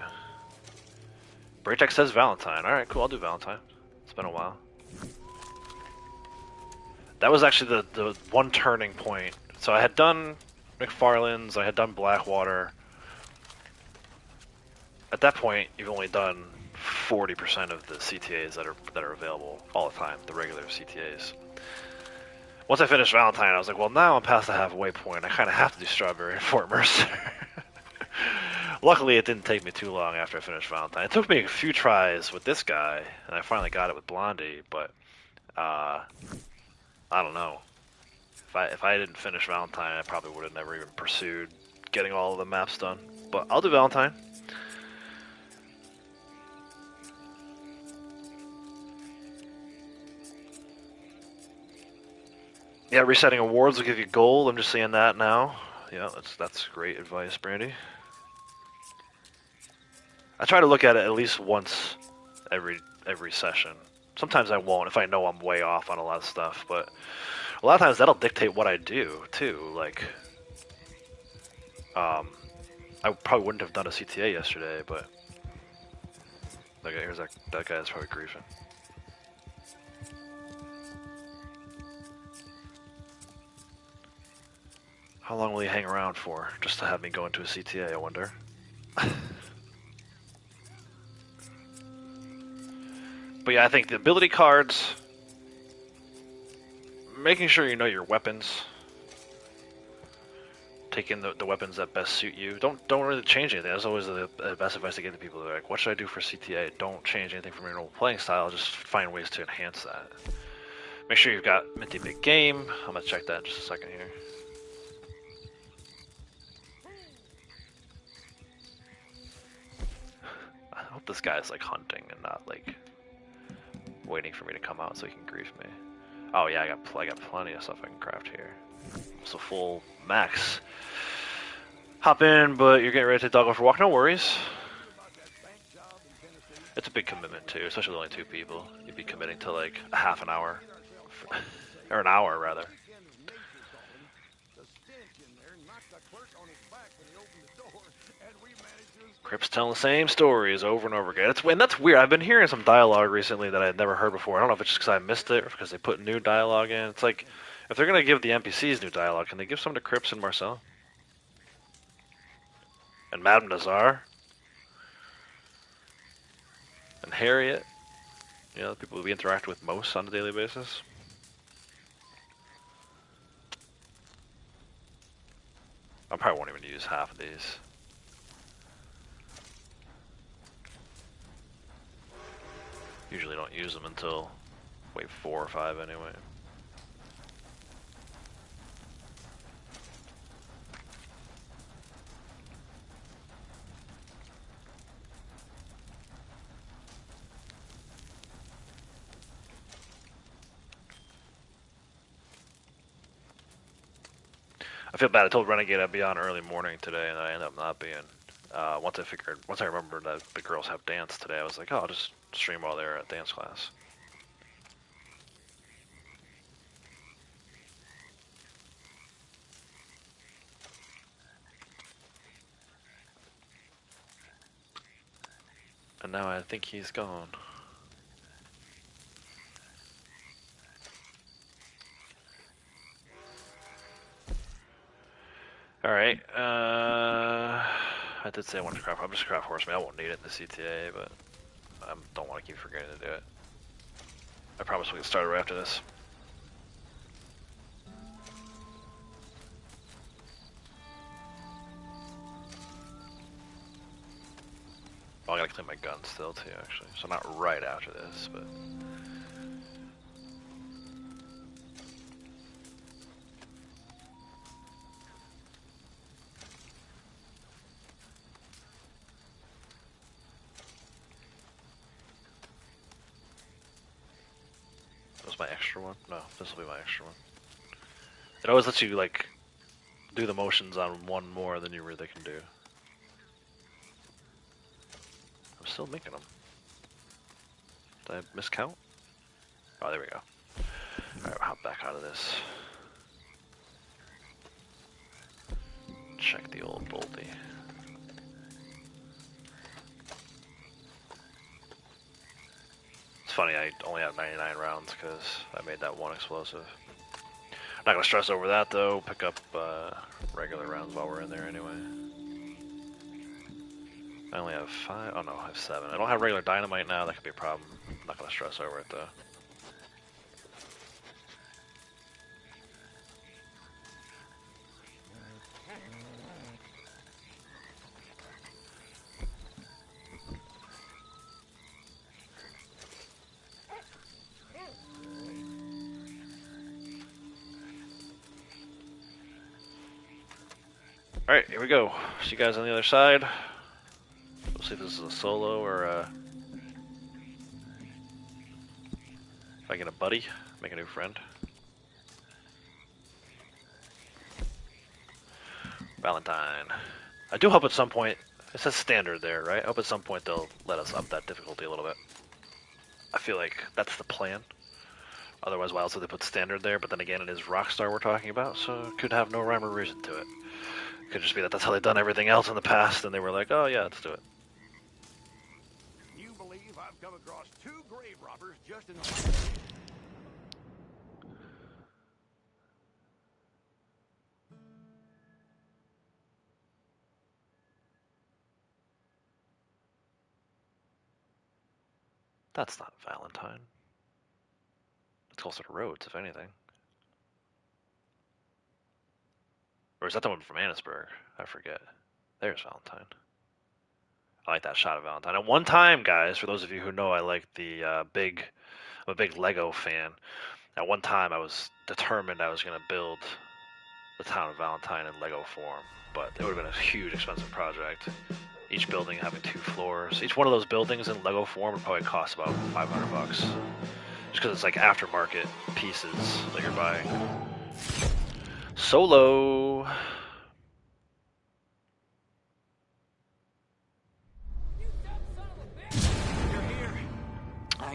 [SPEAKER 1] Braytech says Valentine. Alright, cool, I'll do Valentine. It's been a while. That was actually the one turning point. So I had done McFarlane's, I had done Blackwater. At that point, you've only done 40% of the CTAs that are available all the time, the regular CTAs. Once I finished Valentine, I was like, well, now I'm past the halfway point. I kind of have to do Strawberry and Fort Mercer. Luckily, it didn't take me too long after I finished Valentine. It took me a few tries with this guy, and I finally got it with Blondie, but I don't know. If I didn't finish Valentine, I probably would have never even pursued getting all of the maps done. But I'll do Valentine. Yeah, resetting awards will give you gold. I'm just saying that now. Yeah, that's great advice, Brandy. I try to look at it at least once every session. Sometimes I won't if I know I'm way off on a lot of stuff, but a lot of times that'll dictate what I do too. Like, I probably wouldn't have done a CTA yesterday, but okay, here's that guy that's probably griefing. How long will he hang around for, just to have me go into a CTA, I wonder? But yeah, I think the ability cards, making sure you know your weapons, taking the weapons that best suit you. Don't really change anything. That's always the best advice to give to people. They're like, what should I do for CTA? Don't change anything from your normal playing style, just find ways to enhance that. Make sure you've got Minty Big Game. I'm going to check that in just a second here. I hope this guy's like hunting and not like waiting for me to come out so he can grief me. Oh yeah, I got plenty of stuff I can craft here. So full max. Hop in, but you're getting ready to take dog for a walk. No worries. It's a big commitment too, especially with only 2 people. You'd be committing to like a half an hour, or an hour rather. Crip's telling the same stories over and over again. And that's weird. I've been hearing some dialogue recently that I had never heard before. I don't know if it's just because I missed it or because they put new dialogue in. It's like, if they're going to give the NPCs new dialogue, can they give some to Crips and Marcel? And Madame Nazar? And Harriet? You know, the people we interact with most on a daily basis? I probably won't even use half of these. Usually don't use them until wave 4 or 5 anyway. I feel bad. I told Renegade I'd be on early morning today, and I ended up not being. Once I remembered that the girls have dance today, I was like, oh, I'll just stream while they're at dance class. And now I think he's gone. Alright, I did say I wanted to craft. I'm just craft horseman. I won't need it in the CTA, but I don't want to keep forgetting to do it. I promise we'll get started right after this. Oh, I gotta clean my gun still too, actually. So not right after this, but... this my extra one? No, this will be my extra one. It always lets you, like, do the motions on one more than you really can do. I'm still making them. Did I miscount? Oh, there we go. Alright, we'll hop back out of this. Check the old bolty. It's funny, I only have 99 rounds because I made that one explosive. Not gonna stress over that though, pick up regular rounds while we're in there anyway. I only have 5, oh no, I have 7. I don't have regular dynamite now, that could be a problem. I'm not gonna stress over it though. Alright, here we go. See you guys on the other side. We'll see if this is a solo or if I get a buddy, make a new friend. Valentine. I do hope at some point, it says standard there, right? I hope at some point they'll let us up that difficulty a little bit. I feel like that's the plan. Otherwise, why else would they put standard there? But then again, it is Rockstar we're talking about, so it could have no rhyme or reason to it. It could just be that that's how they've done everything else in the past, and they were like, oh yeah, let's do it.
[SPEAKER 5] You believe I've come across 2 grave robbers just in the...
[SPEAKER 1] That's not Valentine. It's closer to Rhodes, if anything. Or is that the one from Annisburg? I forget. There's Valentine. I like that shot of Valentine. And one time, guys, for those of you who know, I like the I'm a big Lego fan. At one time, I was determined I was going to build the town of Valentine in Lego form, but it would have been a huge, expensive project. Each building having 2 floors. Each one of those buildings in Lego form would probably cost about $500. Just because it's like aftermarket pieces that you're buying. Solo.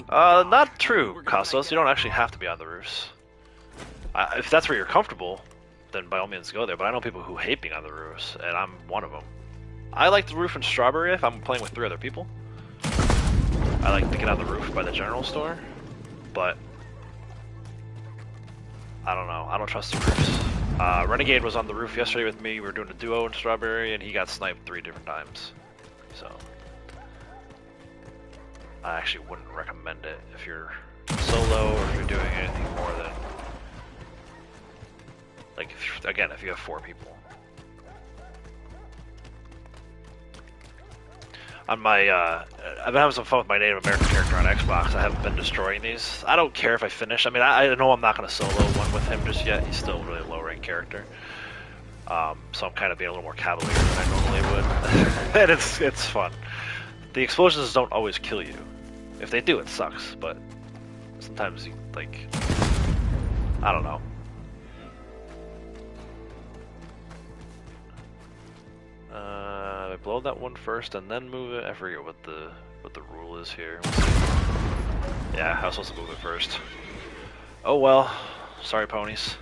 [SPEAKER 1] Not true, Costos. You don't actually have to be on the roofs. If that's where you're comfortable, then by all means go there. But I know people who hate being on the roofs, and I'm one of them. I like the roof in Strawberry if I'm playing with 3 other people. I like to get on the roof by the general store, but I don't know. I don't trust the roofs. Renegade was on the roof yesterday with me. We were doing a duo in Strawberry, and he got sniped 3 different times. So I actually wouldn't recommend it if you're solo or if you're doing anything more than, like, if you have 4 people. On my, I've been having some fun with my Native American character on Xbox. I haven't been destroying these. I don't care if I finish. I mean, I know I'm not going to solo one with him just yet. He's still a really low-rank character. So I'm kind of being a little more cavalier than I normally would. And it's fun. The explosions don't always kill you. If they do, it sucks, but sometimes you, like, I don't know. I blow that one first and then move it. I forget what the rule is here. Yeah, I was supposed to move it first. Oh well. Sorry, ponies.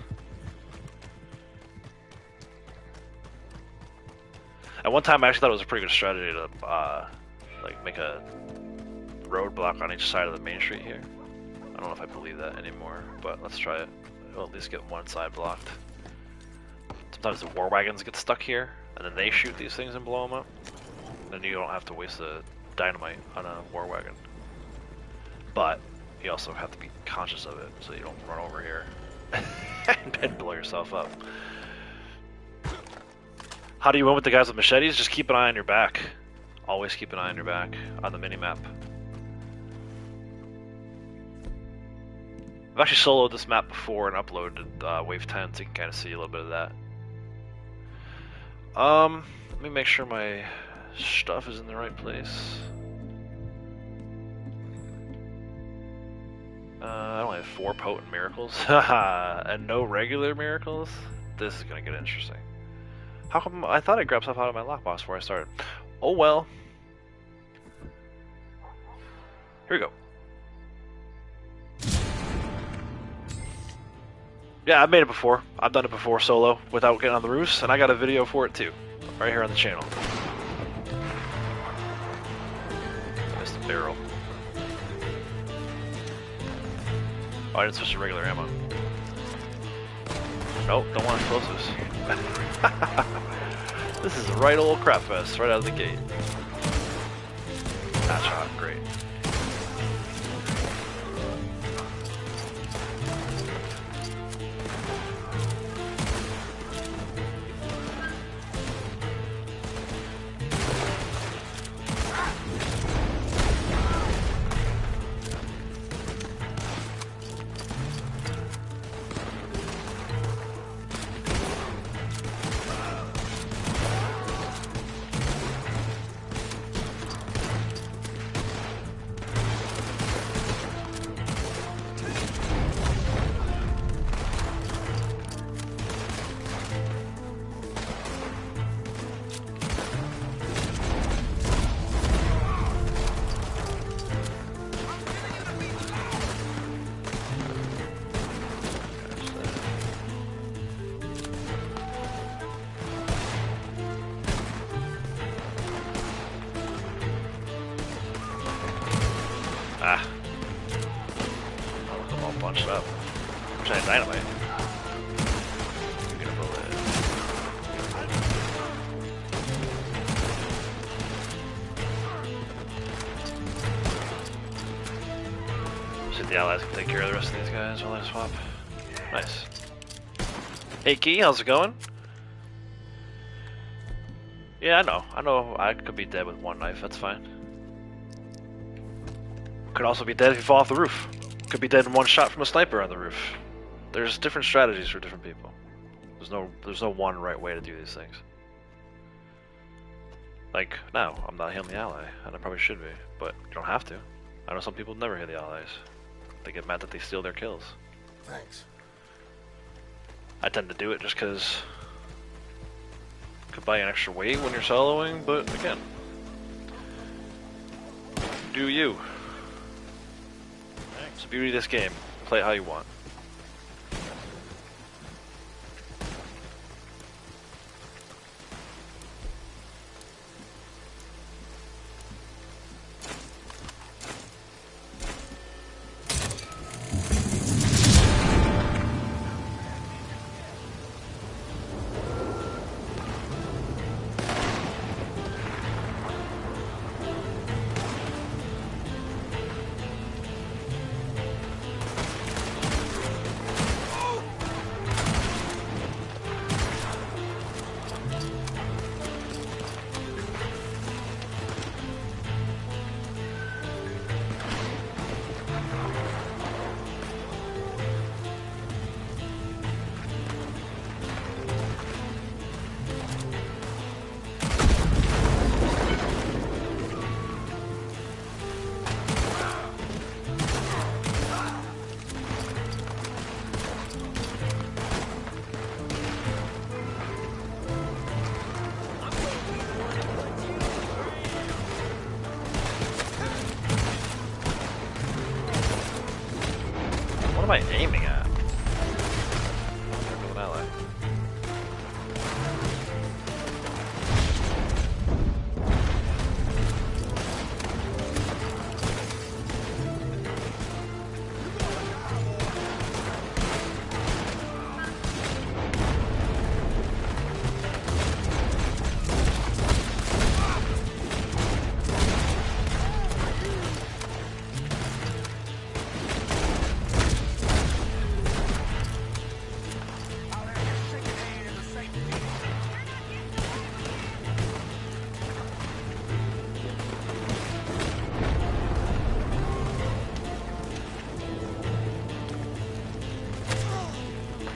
[SPEAKER 1] At one time, I actually thought it was a pretty good strategy to like make a roadblock on each side of the main street here. I don't know if I believe that anymore, but let's try it. We'll at least get one side blocked. Sometimes the war wagons get stuck here, and then they shoot these things and blow them up. Then you don't have to waste the dynamite on a war wagon. But you also have to be conscious of it, so you don't run over here and blow yourself up. How do you win with the guys with machetes? Just keep an eye on your back. Always keep an eye on your back on the minimap. I've actually soloed this map before and uploaded Wave 10, so you can kind of see a little bit of that. Let me make sure my stuff is in the right place. I only have 4 potent miracles. Haha, and no regular miracles? This is gonna get interesting. How come I thought I grabbed stuff out of my lockbox before I started? Oh well. Here we go. Yeah, I've made it before. I've done it before solo without getting on the roofs, and I got a video for it too. Right here on the channel. Missed the barrel. Oh, I didn't switch to regular ammo. Nope, don't want explosives. This is a right old crap fest right out of the gate. That shot, great. Ah. I'm all bunched up. I'm trying to dynamite. Get a bullet. See if the allies can take care of the rest of these guys while I swap. Nice. Hey Key, how's it going? Yeah, I know I could be dead with one knife, that's fine. Could also be dead if you fall off the roof. Could be dead in one shot from a sniper on the roof. There's different strategies for different people. There's no one right way to do these things. Like, no, I'm not healing the ally, and I probably should be, but you don't have to. I know some people never heal the allies. They get mad that they steal their kills.
[SPEAKER 10] Thanks.
[SPEAKER 1] I tend to do it just because could buy an extra weight when you're soloing, but again, do you. It's the beauty of this game. Play it how you want. What am I aiming at? With an ally.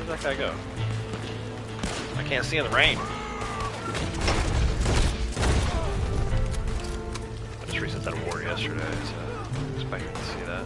[SPEAKER 1] Where'd that guy go? I can't see in the rain. I just reset that war yesterday, so I was expecting to see that.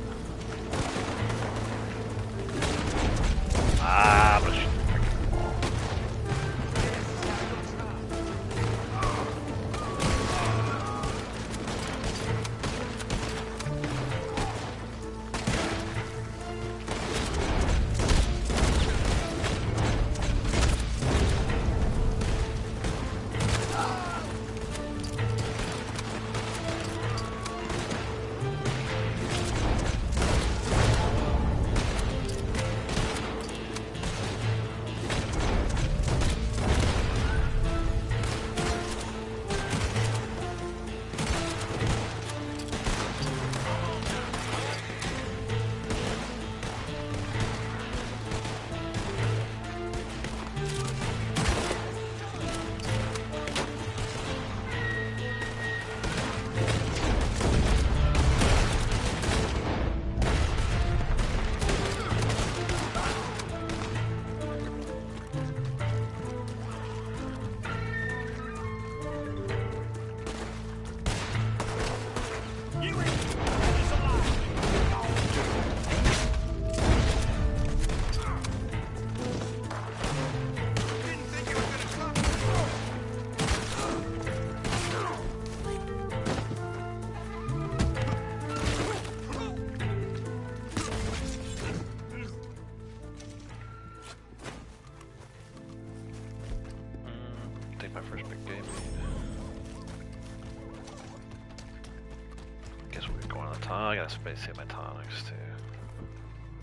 [SPEAKER 1] I space hit my tonics too.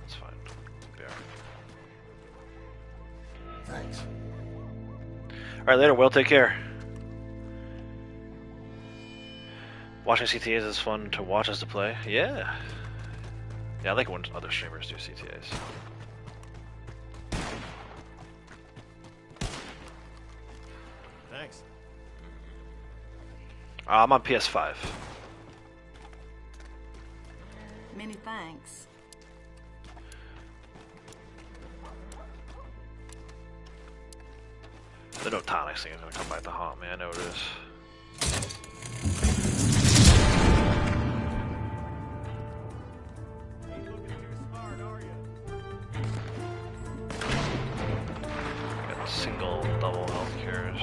[SPEAKER 1] That's fine. Be alright.
[SPEAKER 3] Thanks.
[SPEAKER 1] Alright, later, Will. Take care. Watching CTAs is fun to watch as to play. Yeah. Yeah, I like when other streamers do CTAs.
[SPEAKER 3] Thanks.
[SPEAKER 1] I'm on PS5.
[SPEAKER 7] Many thanks.
[SPEAKER 1] The no tonics thing is gonna come back to haunt me. I know it is.
[SPEAKER 3] Ain't looking too smart, are you?
[SPEAKER 1] Got single, double health cures.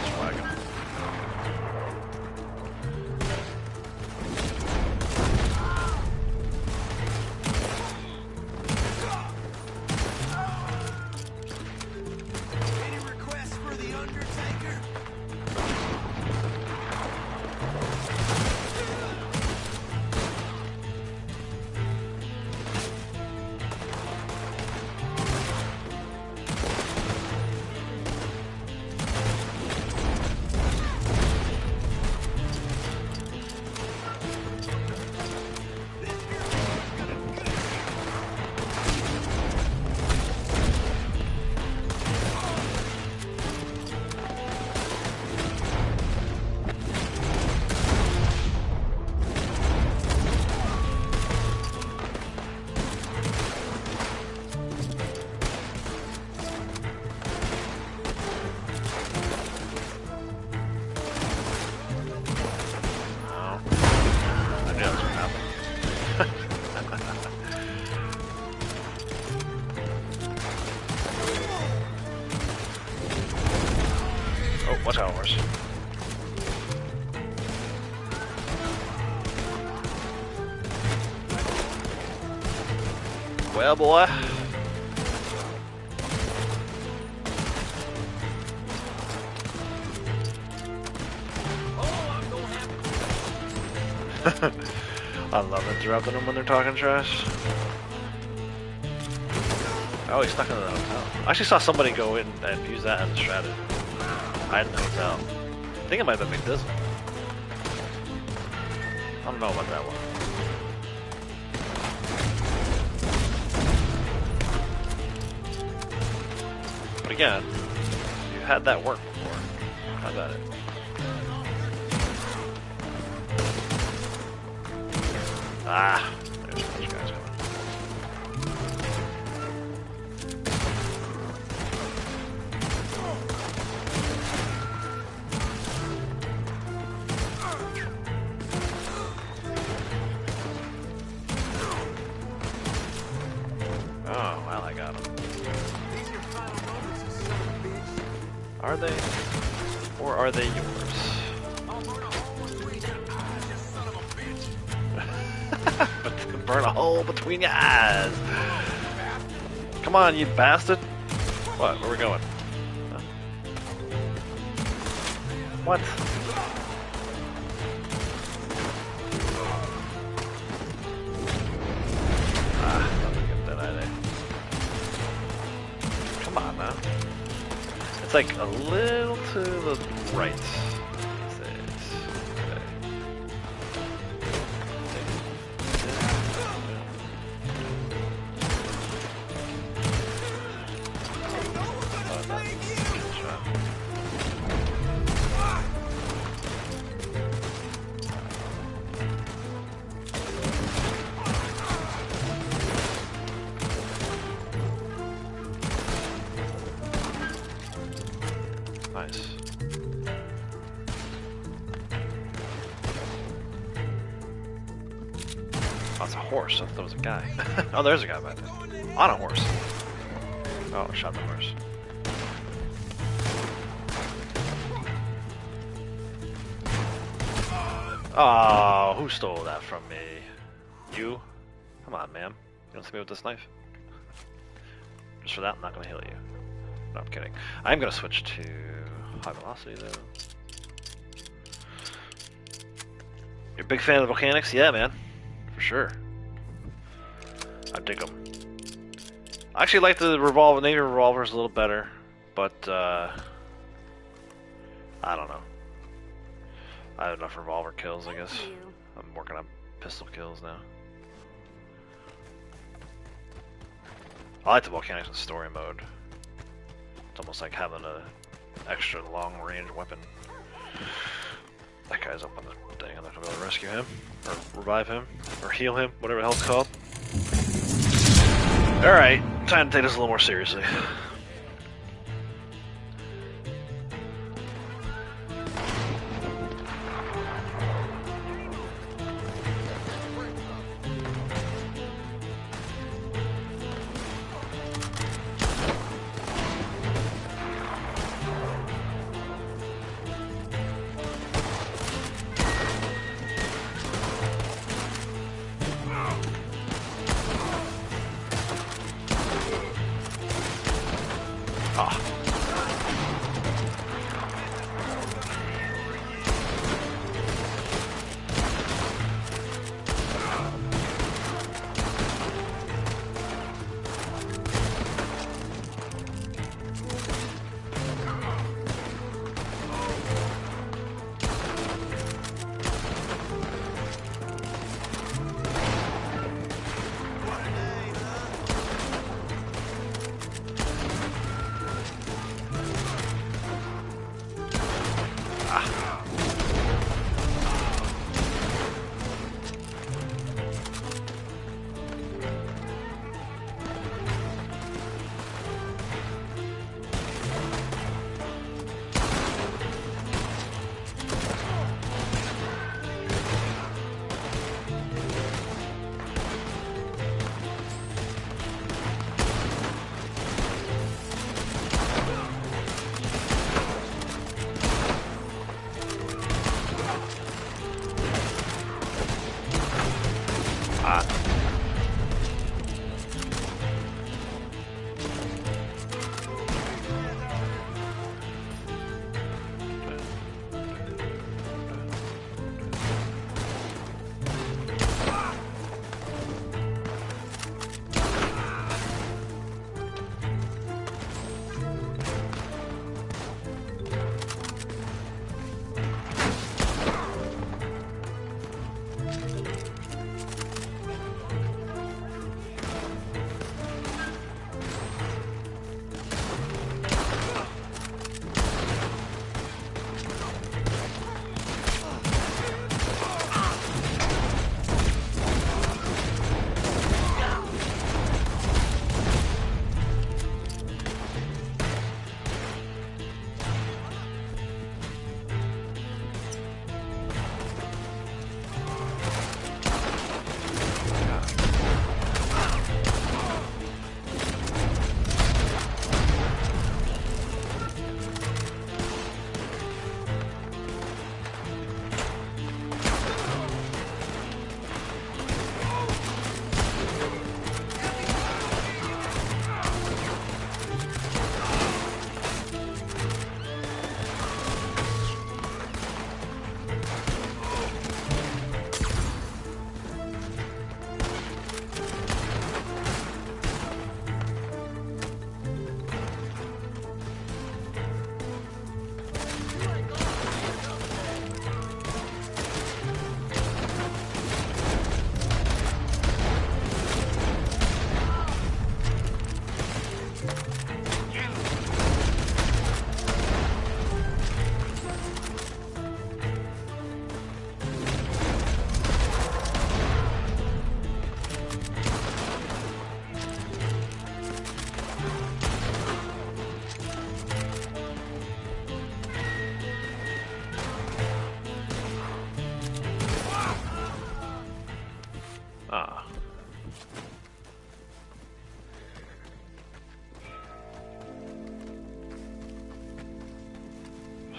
[SPEAKER 1] Swaggin'.
[SPEAKER 6] Any requests for the Undertaker?
[SPEAKER 1] Oh. I knew that was gonna happen. Oh, watch out, horse. Well, boy. I love interrupting them when they're talking trash. Oh, he's stuck in the hotel. I actually saw somebody go in and use that as a strategy. Hide in the hotel. I think it might have been McDizzle. I don't know about that one. But again, you've had that work before. How about it? Ah, there's a bunch of guys coming. Oh, well, I got him.
[SPEAKER 6] These are final moments, you son of a bitch.
[SPEAKER 1] Are they? Or are they yours?
[SPEAKER 6] I'll burn a hole between your eyes, you son of a bitch.
[SPEAKER 1] Burn a hole between your eyes. Come on, you bastard. What? Where are we going? Huh? What? Ah, nothing get that either. Come on now. It's like a little to the right. These days. Okay. Nice. Oh, it's a horse. I thought it was a guy. Oh, there's a guy back there. On a horse. Oh, I shot the horse. Oh, who stole that from me? You? Come on, ma'am. You don't see me with this knife? Just for that, I'm not gonna heal you. No, I'm kidding. I'm gonna switch to high velocity though. You're a big fan of the volcanics? Yeah, man, for sure. I dig them. I actually like the Navy revolvers a little better, but I don't know. I have enough revolver kills, I guess. I'm working on pistol kills now. I like the volcanics in story mode. It's almost like having a extra long range weapon. That guy's up on the thing. I'm not gonna be able to rescue him, or revive him, or heal him, whatever the hell it's called. Alright, time to take this a little more seriously.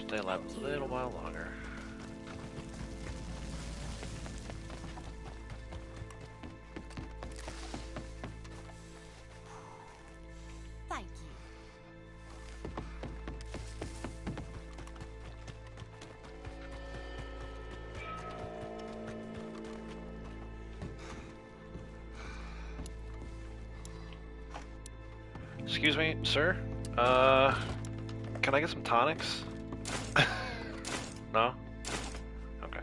[SPEAKER 1] Stay alive a little while longer.
[SPEAKER 7] Thank you.
[SPEAKER 1] Excuse me, sir? Can I get some tonics? No? Okay.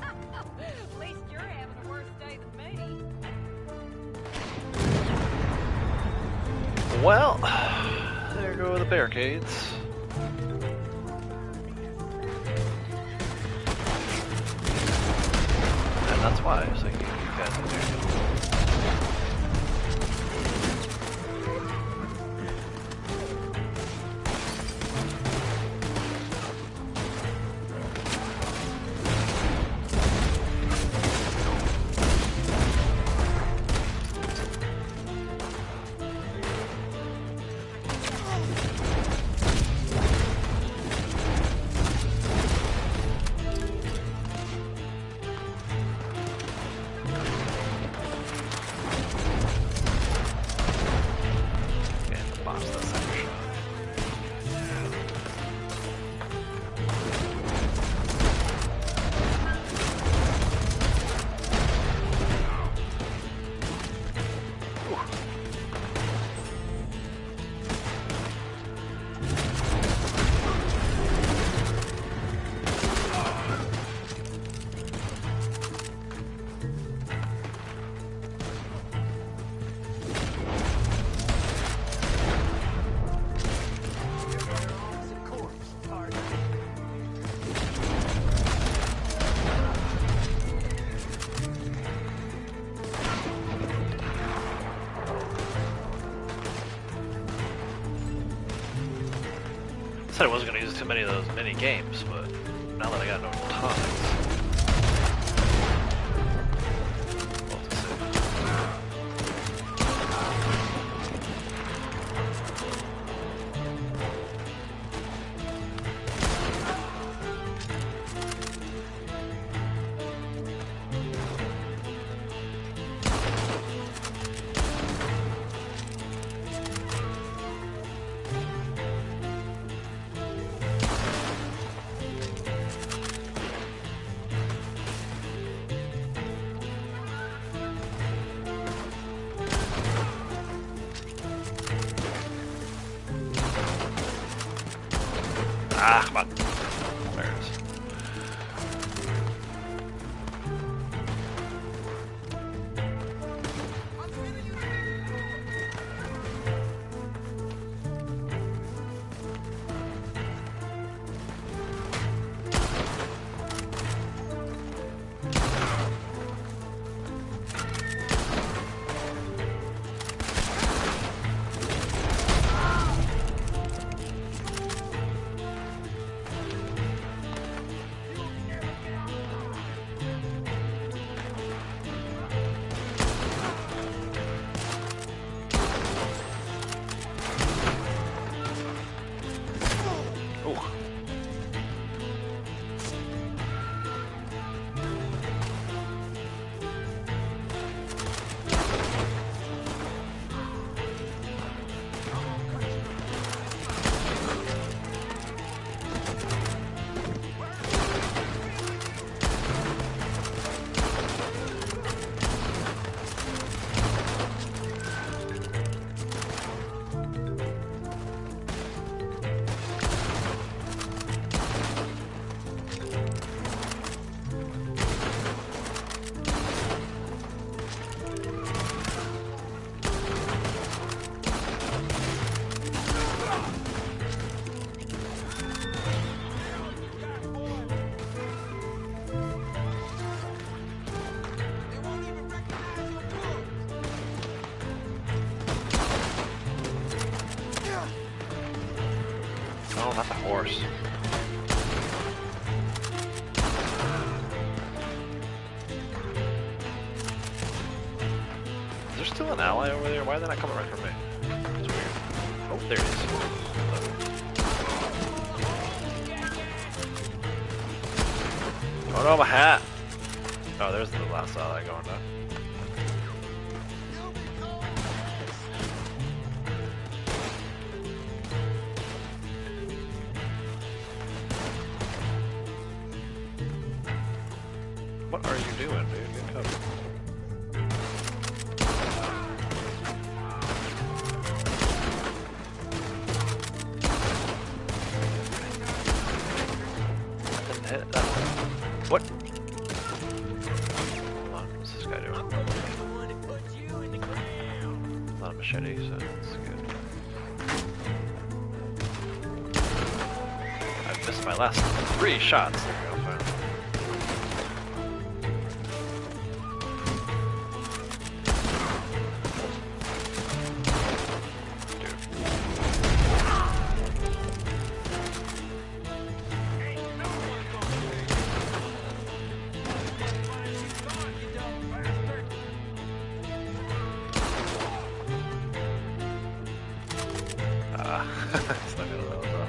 [SPEAKER 2] At least you're having a worse day than me.
[SPEAKER 1] Well, there go the barricades. And that's why I was thinking you guys in there. I said I wasn't going to use too many of those mini games, but now that I got no tonics. We'll have to see. Ah, come on. There it is. Oh, not the horse. Is there still an ally over there? Why are they not coming right for me? That's weird. Oh, there it is. Oh no, my hat! Oh, there's the last ally going down. What are you doing, dude? Get covered. missed my last 3 shots. There we go, finally. Stuck in a row, though.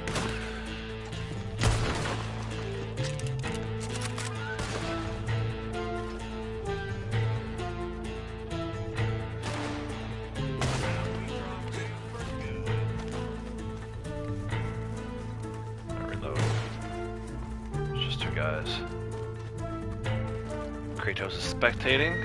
[SPEAKER 1] Reload. It's just 2 guys. Kratos is spectating.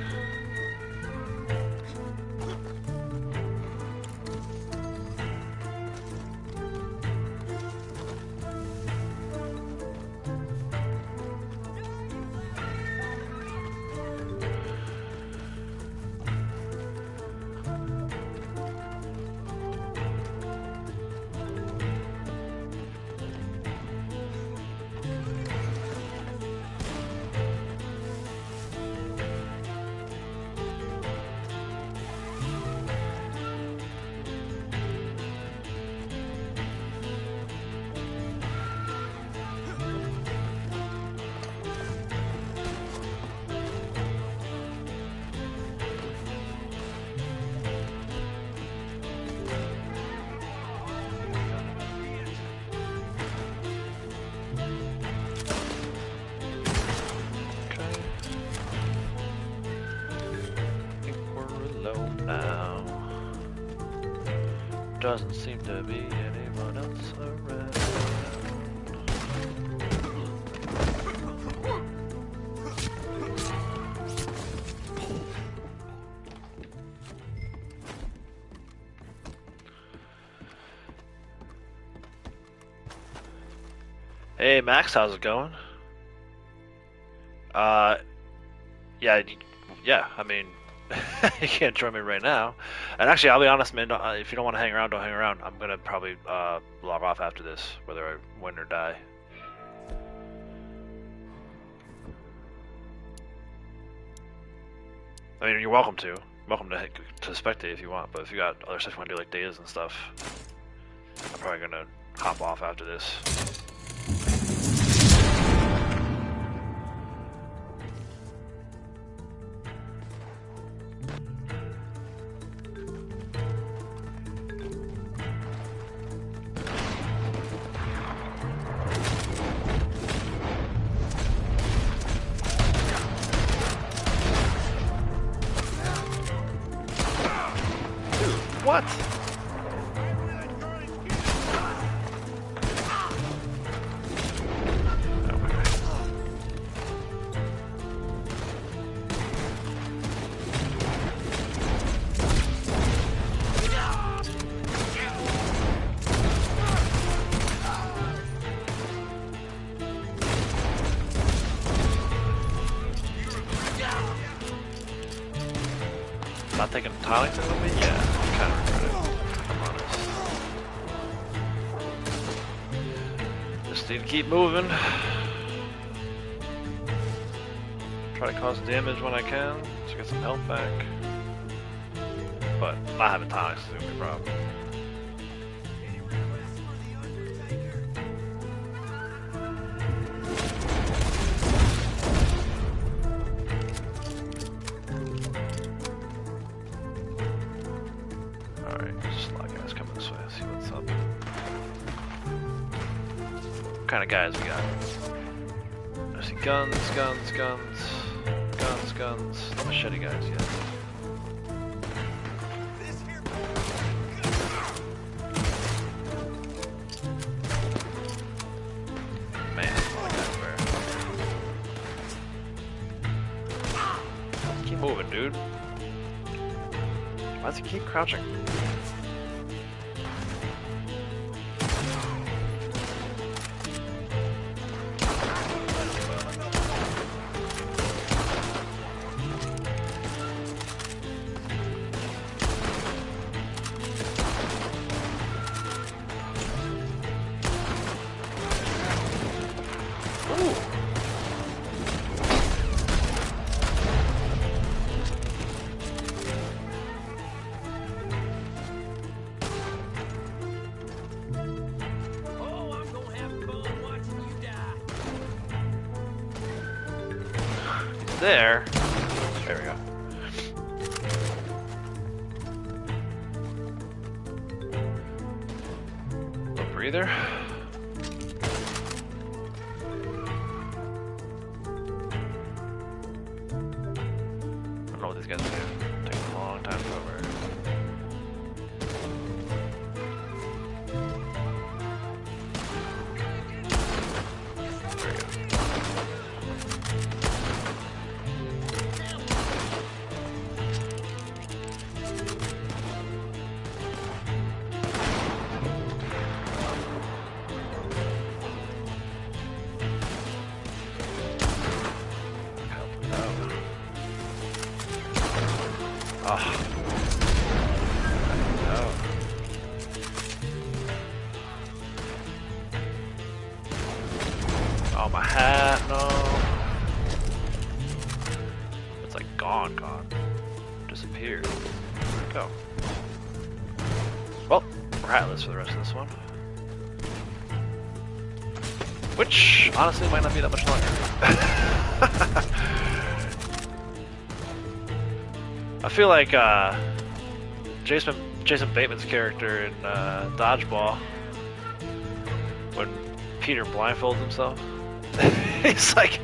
[SPEAKER 1] Doesn't seem to be anyone else around. Hey Max, how's it going? Yeah, I mean, you can't join me right now. And actually, I'll be honest, man, if you don't want to hang around, don't hang around. I'm gonna probably log off after this, whether I win or die. I mean, you're welcome to. Welcome to spectate if you want, but if you got other stuff you want to do, like Dailies and stuff, I'm probably gonna hop off after this. What? Not taking tonics with me? Yeah, I kind of regret it, if I'm honest. Just need to keep moving. Try to cause damage when I can to get some health back. But not having tonics is gonna be a problem. What kind of guys we got? I see guns, no machete guys yet. Man, a lot of guys there. Keep moving, dude. Why does he keep crouching? there. There we go. No breather. I don't know what these guys do. Takes a long time to go over. Oh, my hat, no. It's like gone. Disappeared. Where'd it go? Well, we're hatless for the rest of this one. Which, honestly, might not be that much longer. I feel like Jason Bateman's character in Dodgeball, when Peter blindfolds himself, he's like,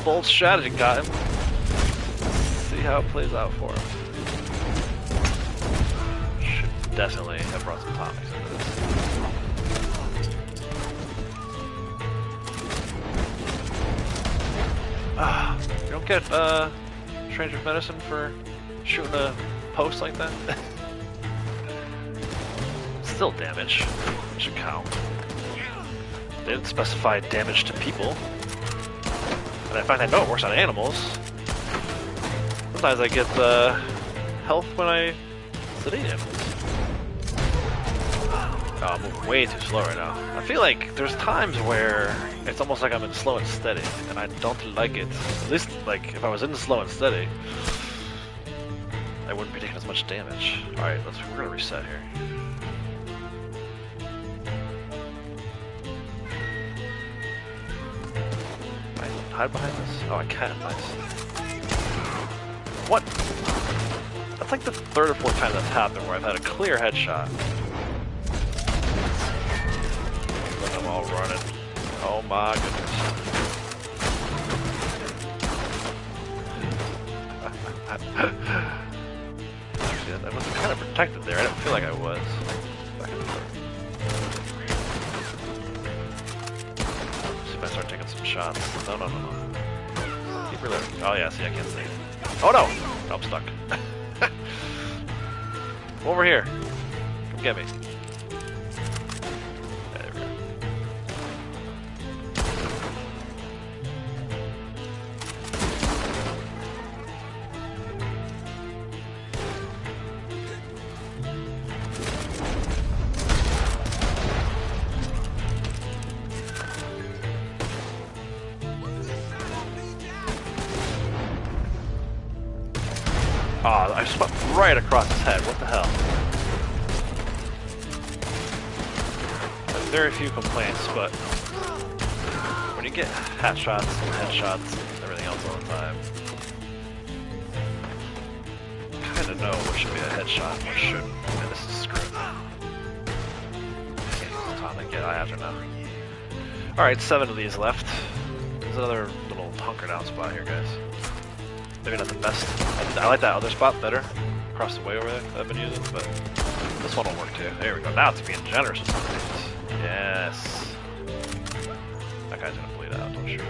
[SPEAKER 1] bold strategy got him. See how it plays out for him. Should definitely have brought some comics into this. You don't get Stranger's Medicine for shooting a post like that? Still damage. It should count. They didn't specify damage to people. And in fact, I know it works on animals. Sometimes I get health when I sedate animals. Oh, I'm moving way too slow right now. I feel like there's times where it's almost like I'm in slow and steady, and I don't like it. At least, like, if I was in slow and steady, I wouldn't be taking as much damage. Alright, we're gonna reset here. Can I hide behind this? Oh, I can. Nice. What? That's like the third or fourth time that's happened where I've had a clear headshot. Look, I'm all running. Oh my goodness. Actually, I was kind of protected there. I didn't feel like I was. Back in the third. See if I start taking some shots. No. Keep reloading. Oh yeah, see, I can't see. Oh no! No, I'm stuck. Over here. Come get me. There we go. Oh, I just went right across his head. What the hell? Very few complaints, but when you get hat shots and headshots and everything else all the time, you kind of know what should be a headshot and what shouldn't. And this is screwed. I have to know. Alright, 7 of these left. There's another little hunker down spot here, guys. Maybe not the best. I like that other spot better, across the way over there that I've been using, but this one will work too. There we go. Now it's being generous with some of these. Yes. That guy's gonna bleed out, don't shoot.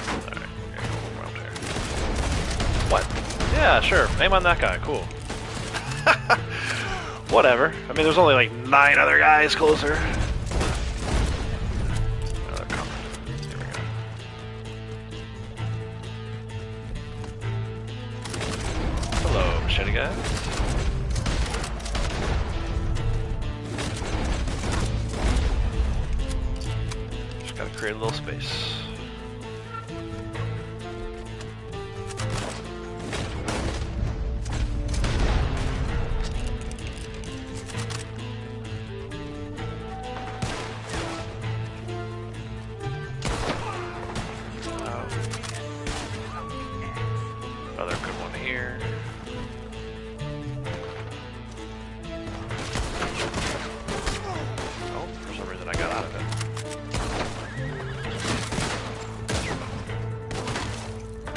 [SPEAKER 1] Alright, we're gonna go around here. What? Yeah, sure. Aim on that guy. Cool. Whatever. I mean, there's only like 9 other guys closer. Oh, they're coming. Here we go. Hello, machete guys. Just gotta create a little space. Another good one here. Oh, for some reason I got out of it.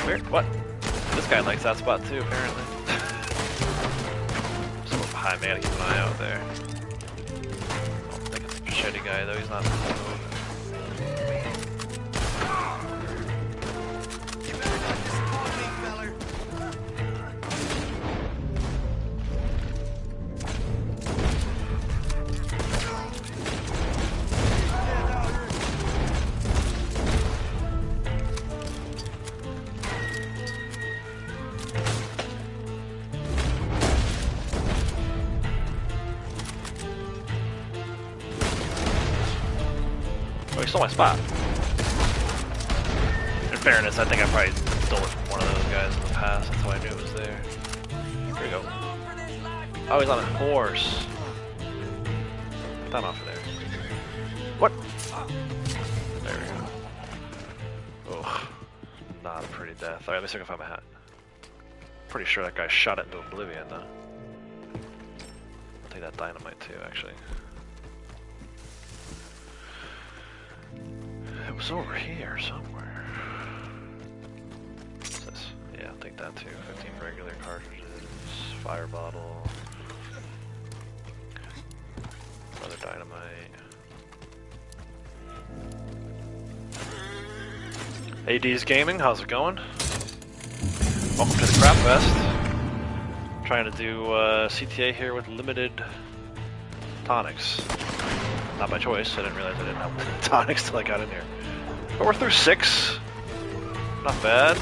[SPEAKER 1] Weird. What? This guy likes that spot too, apparently. So high man, keep an eye out there. I don't think it's a machete guy though. He's not. Oh, he stole my spot. In fairness, I think I probably stole it from one of those guys in the past. That's why I knew it was there. Here we go. Oh, he's on a horse. Get that off of there. What? There we go. Oh, not a pretty death. Alright, let me see if I can find my hat. Pretty sure that guy shot it into oblivion, though. I'll take that dynamite too, actually. It was over here somewhere. What's this? Yeah, I'll take that too. 15 regular cartridges, fire bottle, another dynamite. AD's Gaming, how's it going? Welcome to the Crap Fest. Trying to do CTA here with limited tonics. Not by choice, I didn't realize I didn't have limited tonics till I got in here. But we're through 6. Not bad.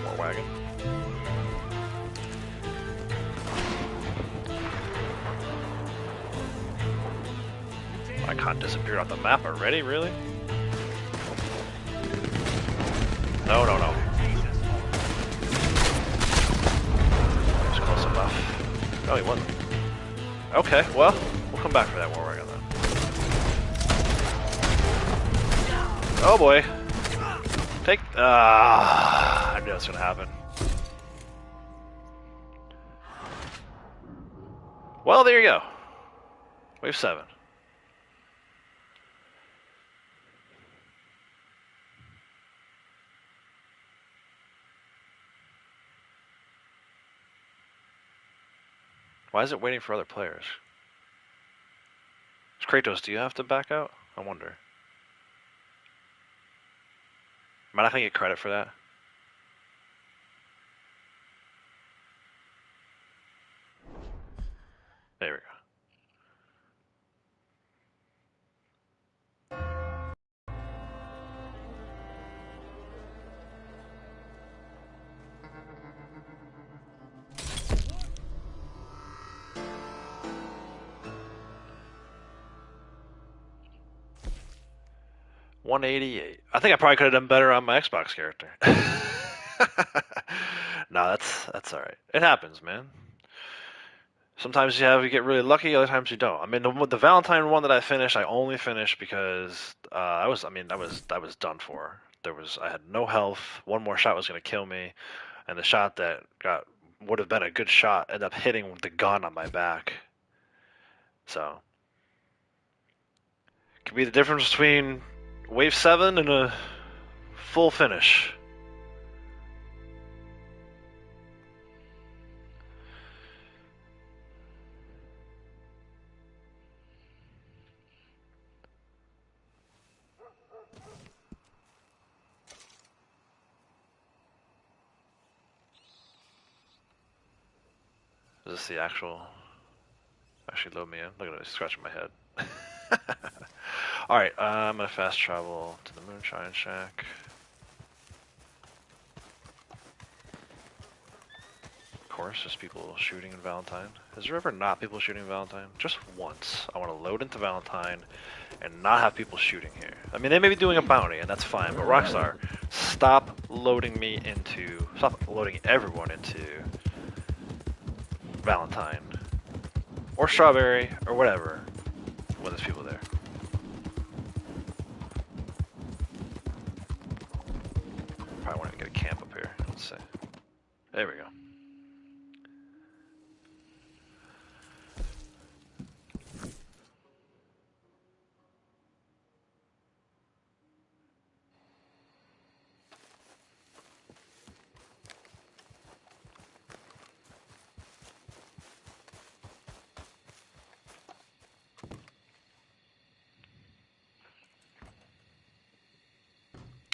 [SPEAKER 1] More wagon. Icon disappeared off the map already? Really? No, no, no. That was close enough. Oh, he wasn't. Okay, well, we'll come back for that war wagon then. Oh boy. Take. I knew that was gonna happen. Well, there you go. Wave 7. Why is it waiting for other players? Kratos, do you have to back out? I wonder. Am I not gonna get credit for that? There we go. 188. I think I probably could have done better on my Xbox character. No, that's all right. It happens, man. Sometimes you get really lucky, other times you don't. I mean, the Valentine one that I finished, I only finished because I was done for. I had no health. One more shot was gonna kill me, and the shot that would have been a good shot ended up hitting the gun on my back. So, could be the difference between Wave 7 and a full finish. Is this the actually load me in? Look at it, scratching my head. Alright, I'm gonna fast travel to the Moonshine Shack. Of course, there's people shooting in Valentine. Is there ever not people shooting in Valentine? Just once. I want to load into Valentine and not have people shooting here. I mean, they may be doing a bounty, and that's fine, but Rockstar, stop loading everyone into Valentine. Or Strawberry, or whatever. when there's people there. Probably want to get a camp up here. Let's see. There we go.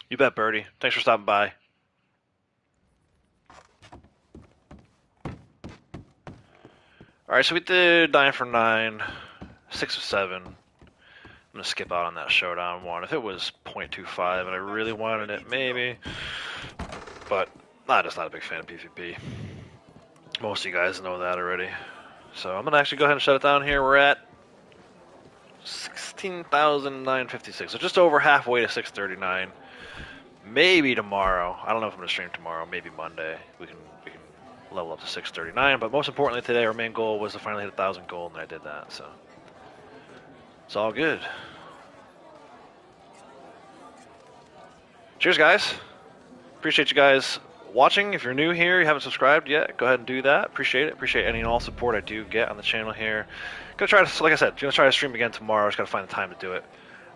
[SPEAKER 1] You bet, Birdie. Thanks for stopping by. Alright, so we did 9 for 9, 6 of 7. I'm going to skip out on that showdown one. If it was 0.25 and I really wanted it, maybe. But I'm just not a big fan of PvP. Most of you guys know that already. So I'm going to actually go ahead and shut it down here. We're at 16,956. So just over halfway to 639. Maybe tomorrow. I don't know if I'm going to stream tomorrow. Maybe Monday. We can level up to 639. But most importantly today, our main goal was to finally hit 1,000 gold, and I did that. So it's all good. Cheers, guys. Appreciate you guys watching. If you're new here, you haven't subscribed yet, go ahead and do that. Appreciate it. Appreciate any and all support I do get on the channel here. Gonna try to, like I said, gonna try to stream again tomorrow. Just gotta find the time to do it.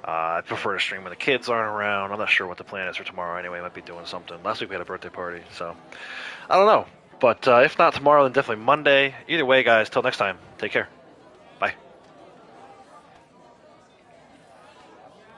[SPEAKER 1] I prefer to stream when the kids aren't around. I'm not sure what the plan is for tomorrow anyway. I might be doing something. Last week we had a birthday party, so I don't know. But if not tomorrow, then definitely Monday. Either way, guys, till next time, take care.